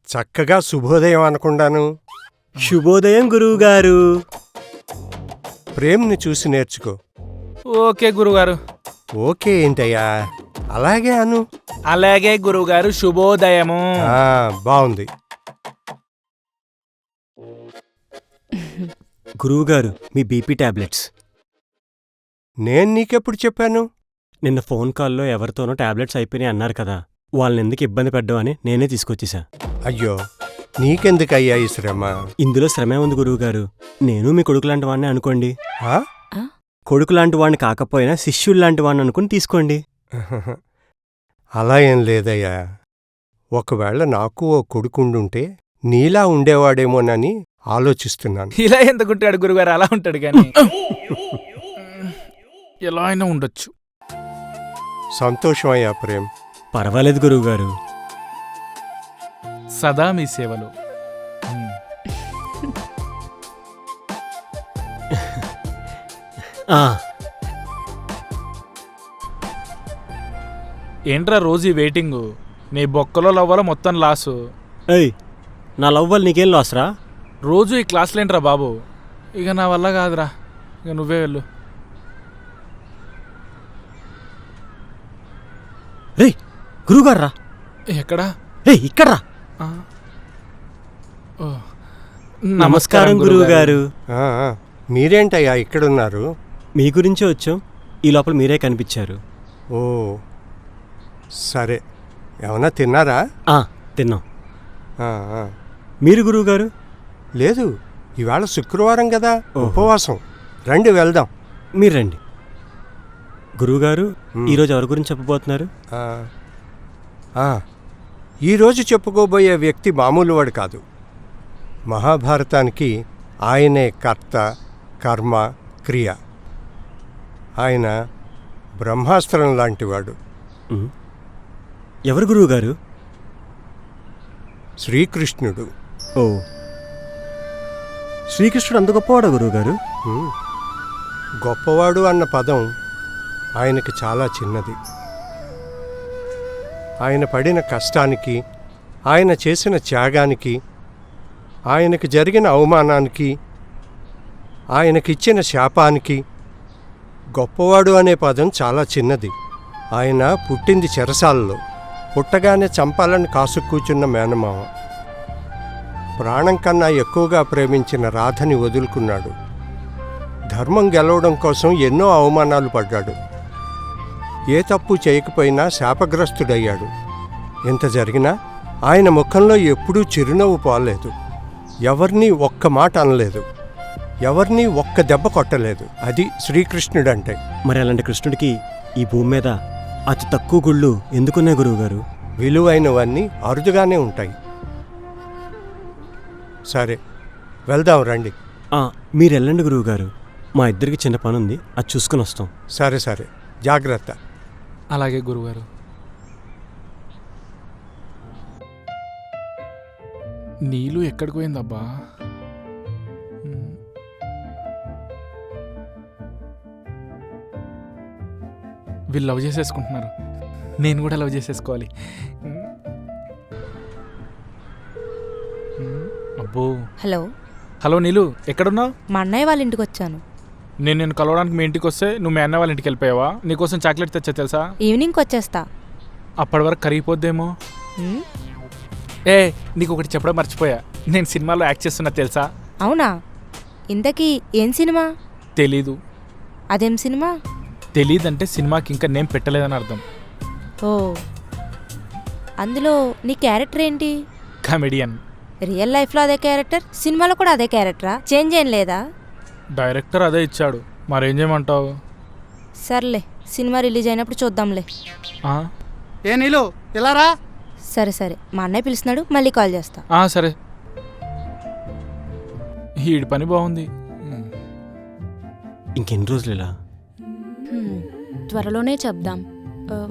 S3: చక్కగా శుభోదయం అనుకుంటాను.
S6: శుభోదయం గురువుగారు.
S3: ప్రేమ్ని చూసి నేర్చుకో.
S5: ఓకే గురుగారు.
S3: ఓకే ఏంటయ్యా, అలాగే అను.
S5: అలాగే గురుగారు, శుభోదయము.
S3: బాగుంది.
S6: గురువుగారు, మీ బీపీ టాబ్లెట్స్.
S3: నేను నీకెప్పుడు చెప్పాను?
S6: నిన్న ఫోన్ కాల్లో ఎవరితోనో టాబ్లెట్స్ అయిపోయినాయి అన్నారు కదా, వాళ్ళని ఎందుకు ఇబ్బంది పెట్టడం నేనే తీసుకొచ్చేసా.
S3: అయ్యో, నీకెందుకయ్యా ఈ శ్రమ?
S6: ఇందులో శ్రమే ఉంది గురువుగారు. నేను మీ కొడుకు లాంటి వాడిని అనుకోండి.
S3: ఆ?
S6: కొడుకు లాంటి వాడిని కాకపోయినా శిష్యుడు లాంటి వాడిని అనుకుని తీసుకోండి.
S3: అలా ఏం లేదయ్యా. ఒకవేళ నాకు ఓ కొడుకుండుంటే నీలా ఉండేవాడేమోనని ఆలోచిస్తున్నాను.
S5: ఇలా ఎందుకుంటాడు గురుగారు? అలా ఉంటాడు కానీ ఎలా అయినా ఉండొచ్చు.
S3: సంతోషమయ్యా ప్రేమ్.
S6: పర్వాలేదు గురువుగారు.
S5: సదా మీ సేవలు. ఏంట్రా రోజు ఈ వెయిటింగు? నీ బొక్కలో లవ్వలో మొత్తం లాసు.
S6: ఏయ్, నా లవ్వలు నీకేం లాస్రా?
S5: రోజు ఈ క్లాసులేంట్రా బాబు? ఇక నా వల్ల కాదురా, ఇక నువ్వే వెళ్ళు.
S6: రే గురువుగారు రా.
S5: ఎక్కడా?
S6: రే ఇక్కడ్రా. నమస్కారం గురువుగారు.
S3: మీరేంటయ్యా ఇక్కడున్నారు?
S6: మీ గురించే వచ్చాం. ఈ లోపల మీరే కనిపించారు.
S3: ఓ సరే, ఏమన్నా తిన్నారా?
S6: తిన్నాం. మీరు గురువుగారు?
S3: లేదు, ఇవాళ శుక్రవారం కదా, ఉపవాసం. రండి వెళ్దాం.
S6: మీరు రండి. గురువుగారు, ఈరోజు ఎవరి గురించి చెప్పబోతున్నారు?
S3: ఈరోజు చెప్పుకోబోయే వ్యక్తి మామూలు వాడు కాదు. మహాభారతానికి ఆయనే కర్త, కర్మ, క్రియ. ఆయన బ్రహ్మాస్త్రం లాంటివాడు.
S6: ఎవరు గురువుగారు?
S3: శ్రీకృష్ణుడు.
S6: ఓ, శ్రీకృష్ణుడు అంత గొప్పవాడా గురువుగారు?
S3: గొప్పవాడు అన్న పదం ఆయనకి చాలా చిన్నది. ఆయన పడిన కష్టానికి, ఆయన చేసిన త్యాగానికి, ఆయనకి జరిగిన అవమానానికి, ఆయనకిచ్చిన శాపానికి గొప్పవాడు అనే పదం చాలా చిన్నది. ఆయన పుట్టింది చెరసాలలో. పుట్టగానే చంపాలని కాసు కూర్చున్న మేనమామ. ప్రాణం కన్నా ఎక్కువగా ప్రేమించిన రాధని వదులుకున్నాడు. ధర్మం గెలవడం కోసం ఎన్నో అవమానాలు పడ్డాడు. ఏ తప్పు చేయకపోయినా శాపగ్రస్తుడయ్యాడు. ఇంత జరిగినా ఆయన ముఖంలో ఎప్పుడూ చిరునవ్వు పోలేదు. ఎవరినీ ఒక్క మాట అనలేదు, ఎవరినీ ఒక్క దెబ్బ కొట్టలేదు. అది శ్రీకృష్ణుడంటే.
S6: మరి అలాంటి కృష్ణుడికి ఈ భూమి మీద అతి తక్కువ గుళ్ళు ఎందుకున్నాయి గురువుగారు?
S3: విలువైనవన్నీ అరుదుగానే ఉంటాయి. సరే వెళ్దాం రండి.
S6: మీరు వెళ్ళండి గురువుగారు, మా ఇద్దరికి చిన్న పని ఉంది, అది చూసుకుని వస్తాం.
S3: సరే సరే, జాగ్రత్త.
S5: అలాగే గురుగారు. నీళ్ళు ఎక్కడికి పోయిందబ్బా? వీళ్ళు లవ్ చేసేసుకుంటున్నారు, నేను కూడా లవ్ చేసేసుకోవాలి. అబ్బో.
S1: హలో
S5: హలో నీలు, ఎక్కడున్నావు?
S1: మా అన్నయ్య వాళ్ళ ఇంటికి వచ్చాను.
S5: నేను కలవడానికి మీ ఇంటికి వస్తే నువ్వు మీ అన్న వాళ్ళ ఇంటికి వెళ్ళిపోయావా? నీకోసం చాక్లెట్ తెచ్చా తెలుసా?
S1: ఈవినింగ్కి వచ్చేస్తా.
S5: అప్పటి వరకు కరిగిపోద్దేమో. ఏ నీకు ఒకటి చెప్పడం మర్చిపోయా, నేను సినిమాలో యాక్ట్ చేస్తున్నా తెలుసా?
S1: అవునా? ఇంతకీ ఏం సినిమా?
S5: తెలీదు.
S1: అదేం సినిమా?
S5: తెలీదంటే సినిమాకి ఇంకా నేమ్ పెట్టలేదని అర్థం.
S1: ఓ, అందులో నీ క్యారెక్టర్ ఏంటి?
S5: కామెడియన్.
S1: రియల్ లైఫ్లో అదే క్యారెక్టర్, సినిమాలో కూడా అదే క్యారెక్టరా? చేంజ్ ఏం లేదా?
S5: డైరెక్టర్ అదే ఇచ్చాడు, మరేం చేయమంటావు?
S1: సర్లే, సినిమా రిలీజ్ అయినప్పుడు చూద్దాంలే.
S7: ఏ నీలు ఇలా రా.
S1: సరే సరే, మా అన్నయ్య పిలుస్తున్నాడు, మళ్ళీ కాల్ చేస్తా.
S5: సరే. ఈడి పని బాగుంది.
S6: ఇంకెన్ని రోజులు ఇలా?
S4: త్వరలోనే చెప్దాం.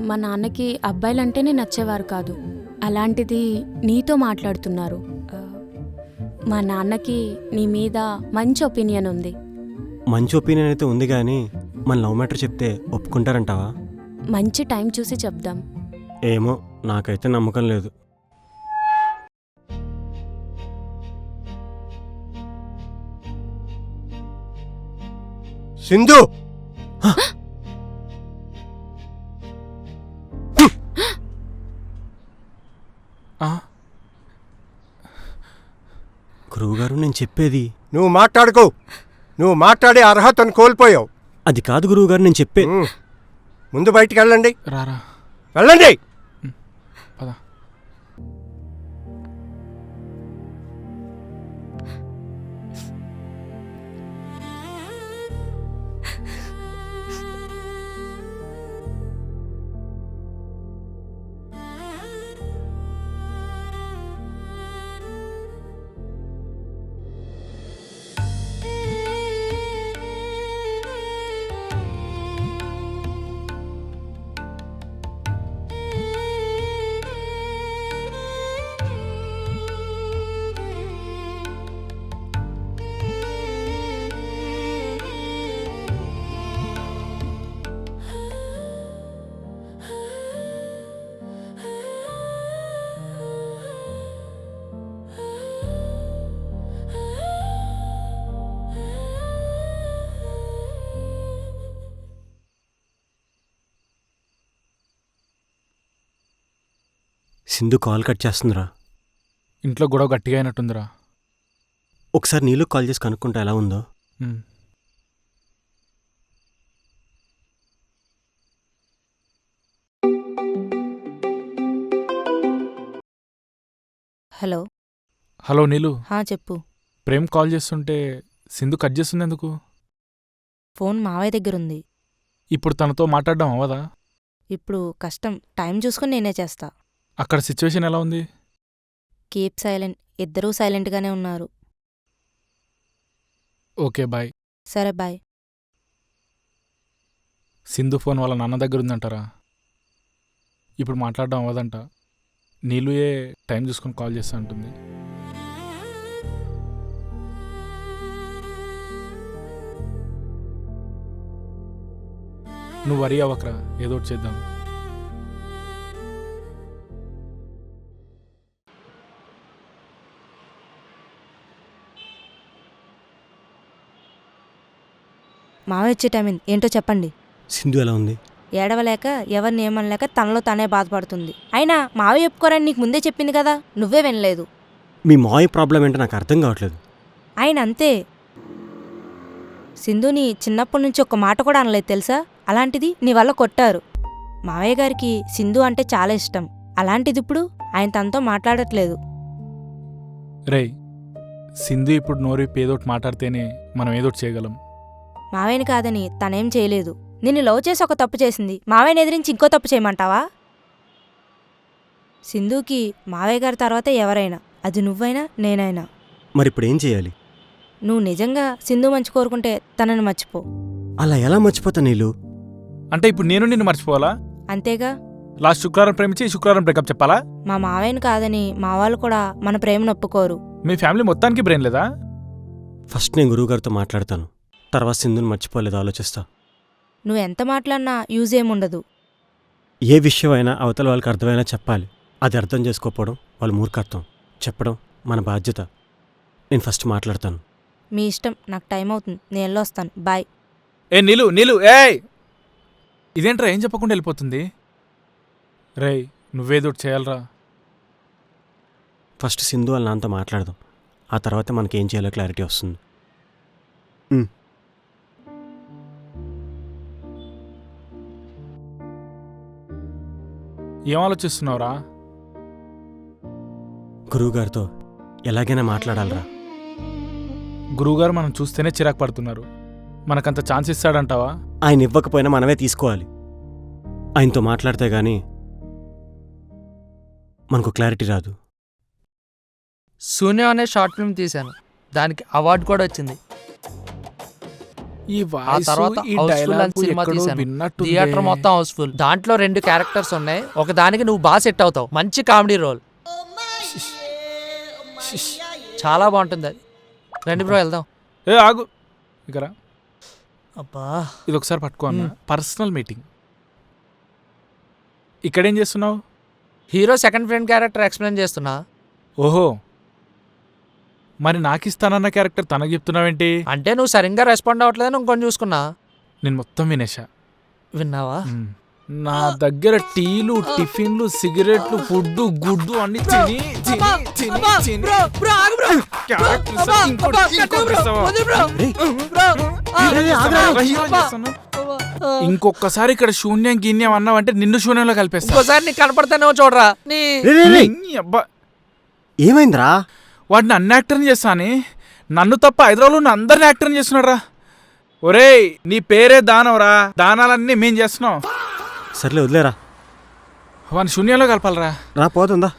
S4: మా నాన్నకి అబ్బాయిలంటేనే నచ్చేవారు కాదు, అలాంటిది నీతో మాట్లాడుతున్నారు. మా నాన్నకి నీ మీద మంచి ఒపీనియన్ ఉంది.
S6: మంచి ఒపీనియన్ అయితే ఉంది, కానీ మన లవ్ మ్యాటర్ చెప్తే ఒప్పుకుంటారంటావా?
S4: మంచి టైం చూసి చెప్దాం.
S6: ఏమో, నాకైతే నమ్మకం లేదు.
S3: సింధు,
S6: గురువుగారు నేను చెప్పేది.
S3: నువ్వు మాట్లాడుకో. నువ్వు మాట్లాడే అర్హతను కోల్పోయావు.
S6: అది కాదు గురువుగారు, నేను చెప్పే.
S3: ముందు బయటికి వెళ్ళండి.
S5: రారా,
S3: వెళ్ళండి.
S5: పద.
S6: సింధు కాల్ కట్ చేస్తుందిరా.
S5: ఇంట్లో గొడవ గట్టిగా అయినట్టుందిరా.
S6: ఒకసారి నీళ్ళు కాల్ చేసి కనుక్కుంటా ఎలా ఉందో.
S1: హలో.
S5: హలో నీలు.
S1: చెప్పు.
S5: ప్రేమ్ కాల్ చేస్తుంటే సింధు కట్ చేస్తుంది ఎందుకు?
S1: ఫోన్ మావయ్య దగ్గరుంది.
S5: ఇప్పుడు తనతో మాట్లాడడం అవ్వదా?
S1: ఇప్పుడు కష్టం, టైం చూసుకుని నేనే చేస్తా.
S5: అక్కడ సిచ్యువేషన్ ఎలా ఉంది?
S1: కీప్ సైలెంట్, ఇద్దరూ సైలెంట్గానే ఉన్నారు.
S5: Okay bye.
S1: సరే బాయ్.
S5: సింధు ఫోన్ వాళ్ళ నాన్న దగ్గర ఉందంటారా? ఇప్పుడు మాట్లాడడం అవ్వదంట. నీళ్ళు టైం చూసుకొని కాల్ చేస్తా అంటుంది. నువ్వు వరి అవ్వకరా, ఏదో ఒకటి చేద్దాం.
S1: మావయ్య వచ్చే టైం ఏంటో చెప్పండి.
S6: సింధు ఎలా ఉంది?
S1: ఏడవలేక ఎవరిని ఏమనలేక తనలో తనే బాధపడుతుంది. అయినా మావయ్య చెప్పుకోరని నీకు ముందే చెప్పింది కదా, నువ్వే వినలేదు.
S6: మీ మాయ ప్రాబ్లం ఏంటో నాకు అర్థం కావట్లేదు.
S1: ఆయన అంతే. సింధుని చిన్నప్పటి నుంచి ఒక్క మాట కూడా అనలేదు తెలుసా? అలాంటిది నీ వల్ల కొట్టారు. మావయ్య గారికి సింధు అంటే చాలా ఇష్టం. అలాంటిది ఇప్పుడు ఆయన తనతో మాట్లాడట్లేదు.
S5: రేయ్, సింధు ఇప్పుడు నోరు ఏదోటి మాట్లాడితేనే మనం ఏదోటి చేయగలం.
S1: మావయ్యని కాదని తనేం చేయలేదు. నిన్ను లవ్ చేసి ఒక తప్పు చేసింది. మావయ్యని ఎదిరించి ఇంకో తప్పు చేయమంటావా? సింధుకి మావయ్య గారి తర్వాత ఎవరైనా, అది నువ్వైనా నేనైనా.
S6: మరి ఇప్పుడు ఏం చేయాలి?
S1: నువ్వు నిజంగా సింధు మంచి కోరుకుంటే తనని మర్చిపో.
S6: అలా ఎలా మర్చిపోతా నీళ్ళు?
S5: అంటే ఇప్పుడు నేను నిన్ను మర్చిపోవాలా?
S1: అంతేగా.
S5: లాస్ట్ శుక్రవారం ప్రేమించి ఈ శుక్రవారం బ్రేకప్ చెప్పాలా?
S1: మా మావయ్యని కాదని మా వాళ్ళు కూడా మన ప్రేమను ఒప్పుకోరు.
S5: మీ ఫ్యామిలీ మొత్తానికి బ్రెయిన్ లేదా?
S6: ఫస్ట్ నేను గురువుగారితో మాట్లాడతాను, తర్వాత సింధుని మర్చిపోలేదు ఆలోచిస్తా.
S1: నువ్వు ఎంత మాట్లాడినా యూజ్ ఏముండదు.
S6: ఏ విషయం అయినా అవతల వాళ్ళకి అర్థమైనా చెప్పాలి. అది అర్థం చేసుకోకపోవడం వాళ్ళ మూర్ఖత్వం. చెప్పడం మన బాధ్యత. నేను ఫస్ట్ మాట్లాడతాను.
S1: మీ ఇష్టం. నాకు టైం అవుతుంది. నేను వెళ్ళొస్తాను. బాయ్.
S5: ఏ నీలు ఏయ్, ఇదేంట్రా ఏం చెప్పకుండా వెళ్ళిపోతుంది? రేయ్, నువ్వేదోటి చేయాలరా.
S6: ఫస్ట్ సింధు వాళ్ళ నాన్నతో మాట్లాడదాం, ఆ తర్వాత మనకి ఏం చేయాలో క్లారిటీ వస్తుంది.
S5: ఏం ఆలోచిస్తున్నావురా?
S6: గురువుగారితో ఎలాగైనా మాట్లాడాలరా.
S5: గురువుగారు మనం చూస్తేనే చిరాకు పడుతున్నారు. మనకంత ఛాన్స్ ఇస్తాడంటావా?
S6: ఆయన ఇవ్వకపోయినా మనమే తీసుకోవాలి. ఆయనతో మాట్లాడితే గానీ మనకు క్లారిటీ రాదు.
S9: శూన్యం అనే షార్ట్ ఫిల్మ్ తీశాను, దానికి అవార్డు కూడా వచ్చింది.
S5: ఈ
S9: ఆ తర్వాత హౌస్ఫుల్ అని సినిమా తీశాను, థియేటర్ మొత్తం హౌస్ఫుల్. దాంట్లో 2 క్యారెక్టర్స్ ఉన్నాయి, ఒక దానికి నువ్వు బాగా సెట్ అవుతావు. మంచి కామెడీ రోల్, చాలా బాగుంటుంది అది. రండి బ్రో వెళ్దాం.
S5: ఏ ఆగు, ఇక్కడ
S9: అబ్బా
S5: ఇది ఒకసారి పట్టుకో అన్న. Personal meeting. ఇక్కడేం చేస్తున్నావు?
S9: Hero second friend character explain చేస్తున్నా.
S5: ఓహో, మరి నాకు ఇస్తానన్న క్యారెక్టర్ తనకు చెప్తున్నావేంటి?
S9: అంటే నువ్వు సరిగ్గా రెస్పాండ్ అవ్వట్లేదని ఇంకొని చూసుకున్నా.
S5: నేను మొత్తం వినేశా.
S9: విన్నావా?
S5: నా దగ్గర టీలు, టిఫిన్లు, సిగరెట్లు, ఫుడ్, గుడ్డు అన్ని తిని ఇంకొకసారి ఇక్కడ శూన్యం గిన్యం అన్నావంటే నిన్ను శూన్యంలో కలిపేస్తా.
S9: ఇంకోసారి నీకు కనపడతానేమో చూడరా.
S5: అబ్బా,
S6: ఏమైందిరా?
S5: వాడిని అన్ని యాక్టర్ని చేస్తాని, నన్ను తప్ప హైదరాబాద్లో అందరిని యాక్టర్ని చేస్తున్నాడు రా. ఒరేయ్, నీ పేరే దానవరా, దానాలన్నీ మేం చేస్తున్నాం.
S6: సర్లే వదిలేరా,
S5: వాడిని శూన్యంలో కలపాలరా.
S6: రా పోతుందా.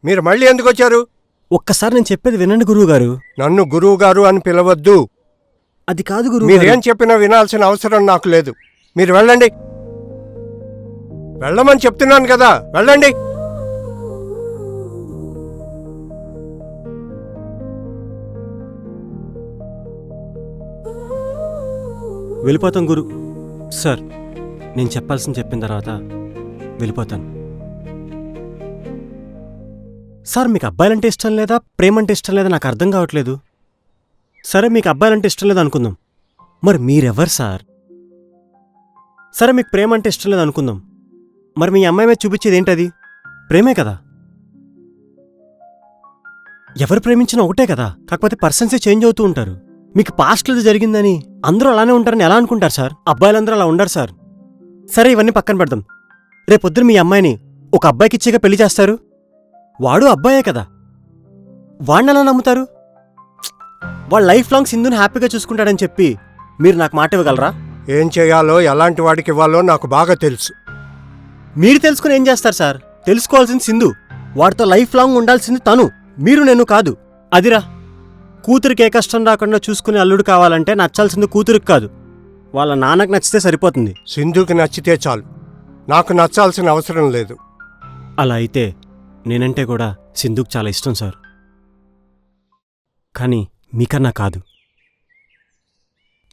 S3: మీరు మళ్ళీ ఎందుకు వచ్చారు?
S6: ఒక్కసారి నేను చెప్పేది వినండి గురువుగారు.
S3: నన్ను గురువుగారు అని పిలవద్దు.
S6: అది కాదు గురువు.
S3: మీరేం చెప్పినా వినాల్సిన అవసరం నాకు లేదు. మీరు వెళ్ళండి. వెళ్ళమని చెప్తున్నాను కదా, వెళ్ళండి.
S6: వెళ్ళిపోతాం గురు. సార్, నేను చెప్పాల్సింది చెప్పిన తర్వాత వెళ్ళిపోతాను. సార్, మీకు అబ్బాయిలంటే ఇష్టం లేదా ప్రేమ అంటే ఇష్టం లేదా నాకు అర్థం కావట్లేదు. సరే, మీకు అబ్బాయిలంటే ఇష్టం లేదు అనుకుందాం, మరి మీరెవరు సార్? సరే, మీకు ప్రేమ అంటే ఇష్టం లేదు అనుకుందాం, మరి మీ అమ్మాయి మీద చూపించేది ఏంటది? ప్రేమే కదా. ఎవరు ప్రేమించినా ఒకటే కదా, కాకపోతే పర్సన్సే చేంజ్ అవుతూ ఉంటారు. మీకు పాస్ట్లో జరిగిందని అందరూ అలానే ఉంటారని ఎలా అనుకుంటారు సార్? అబ్బాయిలందరూ అలా ఉండరు సార్. సరే, ఇవన్నీ పక్కన పెడదాం. రేపొద్దున మీ అమ్మాయిని ఒక అబ్బాయికి ఇచ్చేగా పెళ్లి చేస్తారు. వాడు అబ్బాయే కదా, వాడిని ఎలా నమ్ముతారు? వాడు లైఫ్ లాంగ్ సింధుని హ్యాపీగా చూసుకుంటాడని చెప్పి మీరు నాకు మాట ఇవ్వగలరా?
S3: ఏం చేయాలో, ఎలాంటి వాడికి ఇవ్వాలో నాకు బాగా తెలుసు.
S6: మీరు తెలుసుకుని ఏం చేస్తారు సార్? తెలుసుకోవాల్సింది సింధు, వాడితో లైఫ్ లాంగ్ ఉండాల్సింది తను, మీరు నేను కాదు. అదిరా, కూతురికి ఏ కష్టం రాకుండా చూసుకునే అల్లుడు కావాలంటే నచ్చాల్సింది కూతురికి కాదు, వాళ్ళ నాన్నకు నచ్చితే సరిపోతుంది.
S3: సింధుకి నచ్చితే చాలు, నాకు నచ్చాల్సిన అవసరం లేదు.
S6: అలా అయితే నేనంటే కూడా సింధుకు చాలా ఇష్టం సార్, కానీ మీకన్నా కాదు.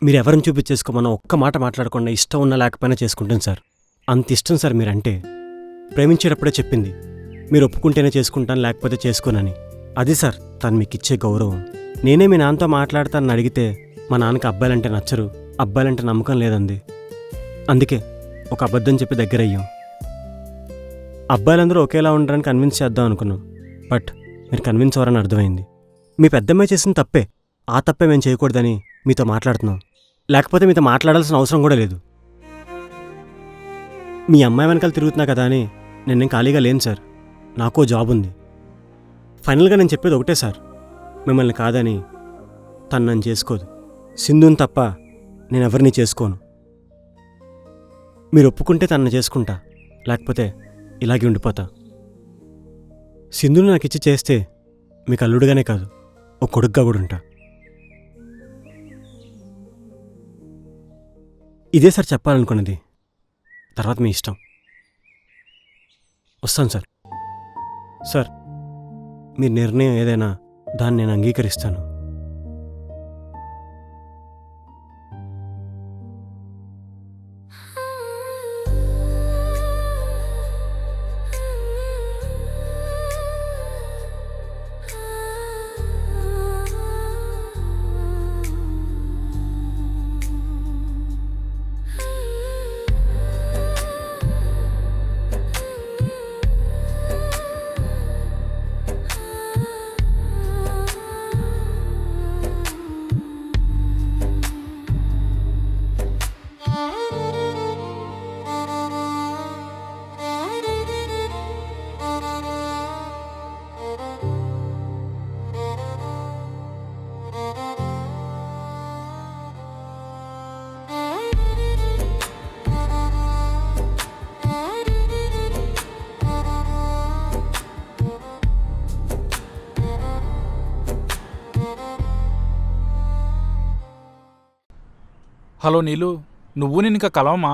S6: మీరెవరిని చూపించేసుకోమన్నా ఒక్క మాట మాట్లాడకుండా ఇష్టం ఉన్నా లేకపోయినా చేసుకుంటాను సార్. అంత ఇష్టం సార్ మీరంటే. ప్రేమించేటప్పుడే చెప్పింది, మీరు ఒప్పుకుంటేనే చేసుకుంటాను లేకపోతే చేసుకోనని. అది సార్ తను మీకు ఇచ్చే గౌరవం. నేనే మీ నాన్నతో మాట్లాడతానని అడిగితే మా నాన్నకి అబ్బాయిలంటే నచ్చరు, అబ్బాయిలంటే నమ్మకం లేదంది. అందుకే ఒక అబద్ధం చెప్పి దగ్గరయ్యాం. అబ్బాయిలందరూ ఒకేలా ఉండడానికి కన్విన్స్ చేద్దాం అనుకున్నాం. బట్ మీరు కన్విన్స్ అవ్వరని అర్థమైంది. మీ పెద్దమ్మాయి చేసిన తప్పే. ఆ తప్పే మేము చేయకూడదని మీతో మాట్లాడుతున్నాం. లేకపోతే మీతో మాట్లాడాల్సిన అవసరం కూడా లేదు. మీ అమ్మాయి వెనకాల తిరుగుతున్నా కదా అని నేను ఖాళీగా లేను సార్. నాకో జాబ్ ఉంది. ఫైనల్గా నేను చెప్పేది ఒకటే సార్, మిమ్మల్ని కాదని తను నన్ను చేసుకోదు. సింధుని తప్ప నేను ఎవరిని చేసుకోను. మీరు ఒప్పుకుంటే తనని చేసుకుంటా, లేకపోతే ఇలాగే ఉండిపోతా. సింధుని నాకు ఇచ్చి చేస్తే మీకు అల్లుడుగానే కాదు, ఒక కొడుగ్గా కూడా ఉంటా. ఇదే సార్ చెప్పాలనుకున్నది. తర్వాత మీ ఇష్టం. వస్తాను సార్. సార్, మీ నిర్ణయం ఏదైనా దాన్ని నేను అంగీకరిస్తాను.
S5: హలో నీలు, నువ్వు నేను ఇంకా కలవమా?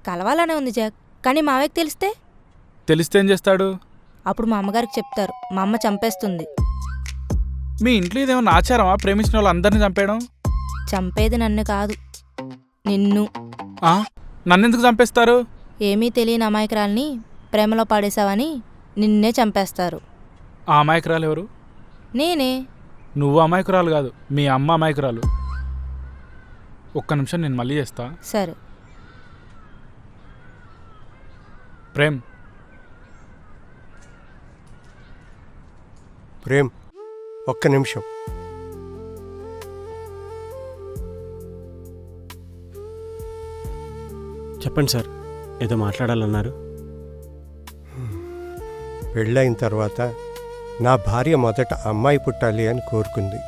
S1: కలవాలనే ఉంది జాక్, కానీ మావయ్యకి తెలిస్తే
S5: తెలిస్తే ఏం చేస్తాడు?
S1: అప్పుడు మా అమ్మగారికి చెప్తారు, మా అమ్మ చంపేస్తుంది.
S5: మీ ఇంట్లో ఇదేమన్నా ఆచారమా ప్రేమించిన వాళ్ళు అందరినీ చంపేయడం?
S1: చంపేది నన్ను కాదు, నిన్ను.
S5: నన్నెందుకు చంపేస్తారు?
S1: ఏమీ తెలియని అమాయకురాల్ని ప్రేమలో పాడేశావని నిన్నే చంపేస్తారు.
S5: ఆ అమాయకురాలు ఎవరు?
S1: నేనే.
S5: నువ్వు అమాయకురాలు కాదు, మీ అమ్మ అమాయకురాలు. ఒక్క నిమిషం, నేను మళ్ళీ చేస్తా.
S1: సరే.
S5: ప్రేమ్,
S3: ప్రేమ్, ఒక్క నిమిషం.
S6: చెప్పండి సార్, ఏదో మాట్లాడాలన్నారు.
S3: పెళ్ళైన తర్వాత నా భార్య మొదట అమ్మాయి పుట్టాలి అని కోరుకుంది.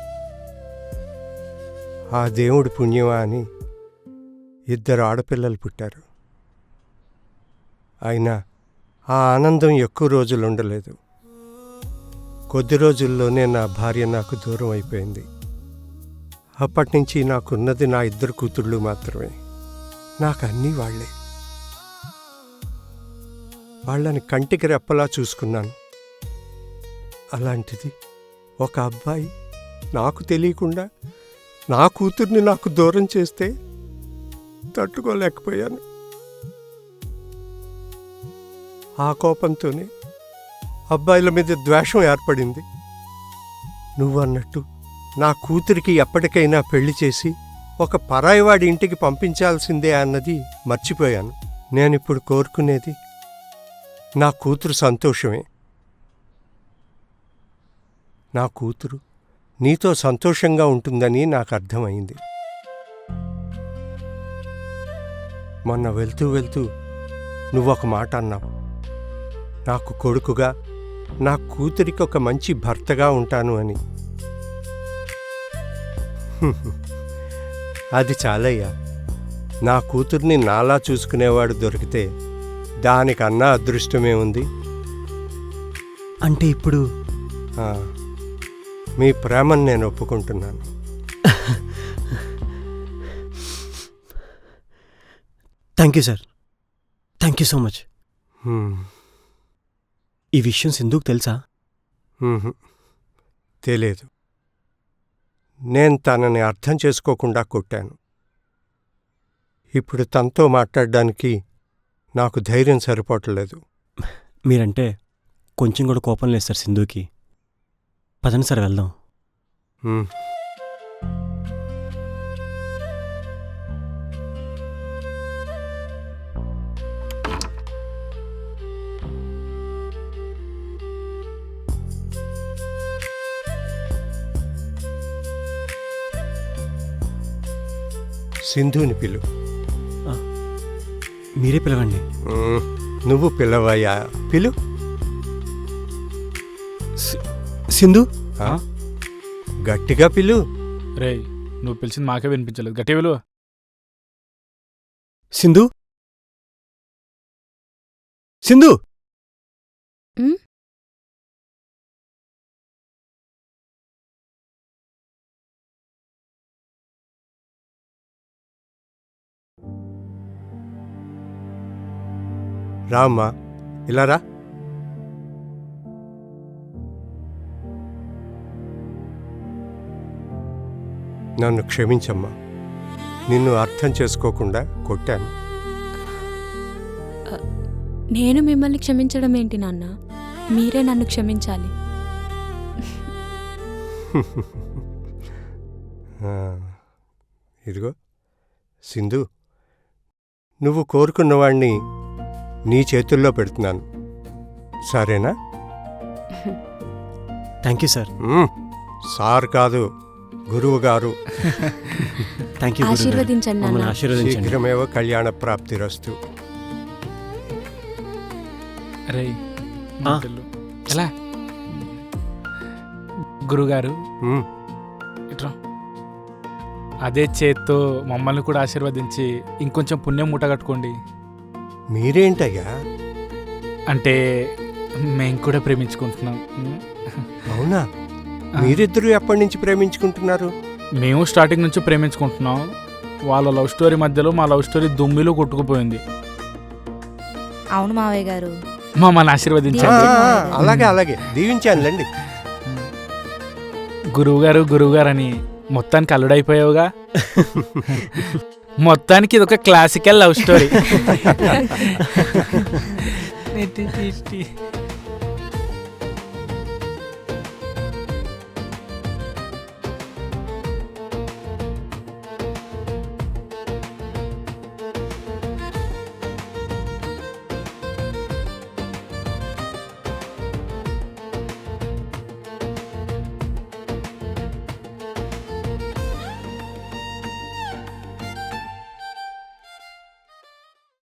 S3: ఆ దేవుడి పుణ్యమా అని 2 ఆడపిల్లలు పుట్టారు. అయినా ఆ ఆనందం ఎక్కువ రోజులు ఉండలేదు. కొద్ది రోజుల్లోనే నా భార్య నాకు దూరం అయిపోయింది. అప్పటి నుంచి నాకున్నది నా 2 కూతుళ్ళు మాత్రమే. నాకు అన్నీ వాళ్లే. వాళ్ళని కంటికి రెప్పలా చూసుకున్నాను. అలాంటిది ఒక అబ్బాయి నాకు తెలియకుండా నా కూతుర్ని నాకు దూరం చేస్తే తట్టుకోలేకపోయాను. ఆ కోపంతోనే అబ్బాయిల మీద ద్వేషం ఏర్పడింది. నువ్వన్నట్టు నా కూతురికి ఎప్పటికైనా పెళ్లి చేసి ఒక పరాయివాడి ఇంటికి పంపించాల్సిందే అన్నది మర్చిపోయాను. నేనిప్పుడు కోరుకునేది నా కూతురు సంతోషమే. నా కూతురు నీతో సంతోషంగా ఉంటుందని నాకు అర్థమైంది. మొన్న వెళ్తూ వెళ్తూ నువ్వొక మాట అన్నావు, నాకు కొడుకుగా నా కూతురికి ఒక మంచి భర్తగా ఉంటాను అని. అది చాలయ్యా. నా కూతుర్ని నాలా చూసుకునేవాడు దొరికితే దానికన్నా అదృష్టమే ఉంది.
S6: అంటే ఇప్పుడు
S3: మీ ప్రేమను నేను ఒప్పుకుంటున్నాను.
S6: Thank you sir, thank you so much. ఈ విషయం సింధుకు తెలుసా?
S3: తెలియదు. నేను తనని అర్థం చేసుకోకుండా కొట్టాను. ఇప్పుడు తనతో మాట్లాడడానికి నాకు ధైర్యం సరిపోవట్లేదు.
S6: మీరంటే కొంచెం కూడా కోపం లేదు సార్ సింధుకి. పదండి సార్, వెళ్దాం.
S3: సింధుని పిలు.
S6: మీరే పిలవండి.
S3: నువ్వు పిలవయ్యా, పిలు.
S6: సింధు.
S3: గట్టిగా పిలు.
S5: రేయ్ నువ్వు పిలిచింది మాకే వినిపించలేదు, గట్టి విలువ.
S6: సింధు. సింధు.
S4: ఉమ్?
S3: రామ్మా, ఇలా రా. నన్ను క్షమించమ్మా, నిన్ను అర్థం చేసుకోకుండా కొట్టాను.
S4: నేను మిమ్మల్ని క్షమించడం ఏంటి నాన్న, మీరే నన్ను క్షమించాలి.
S3: ఇదిగో సింధు, నువ్వు కోరుకున్నవాణ్ణి నీ చేతుల్లో పెడుతున్నాను, సరేనా?
S6: Thank you sir.
S3: సార్ కాదు, గురువు గారు.
S6: Thank you.
S4: ఆశీర్వదించండి నాన్న.
S6: ఆశీర్వదించండి.
S3: శీఘ్రమేవ కళ్యాణ ప్రాప్తిరస్తు.
S5: రేయ్ ఎలా గురుగారు ఇట్రా, అదే చేత్తో మమ్మల్ని కూడా ఆశీర్వదించి ఇంకొంచెం పుణ్యం మూట కట్టుకోండి.
S3: మీరేంటయ్యా?
S5: అంటే మేము కూడా ప్రేమించుకుంటున్నాం.
S3: అవునా? మీరిద్దరూ ఎప్పటి నుంచి ప్రేమించుకుంటున్నారు?
S5: మేము స్టార్టింగ్ నుంచి ప్రేమించుకుంటున్నాం. వాళ్ళ లవ్ స్టోరీ మధ్యలో మా లవ్ స్టోరీ దుమ్మిలో కొట్టుకుపోయింది.
S1: అవును మావయ్య గారు,
S5: మమ్మల్ని ఆశీర్వదించండి.
S3: అలాగే అలాగే, దీవించానులేండి.
S5: గురువుగారు అని మొత్తానికి అల్లుడైపోయావుగా. మొత్తానికి ఇది ఒక క్లాసికల్ లవ్ స్టోరీ.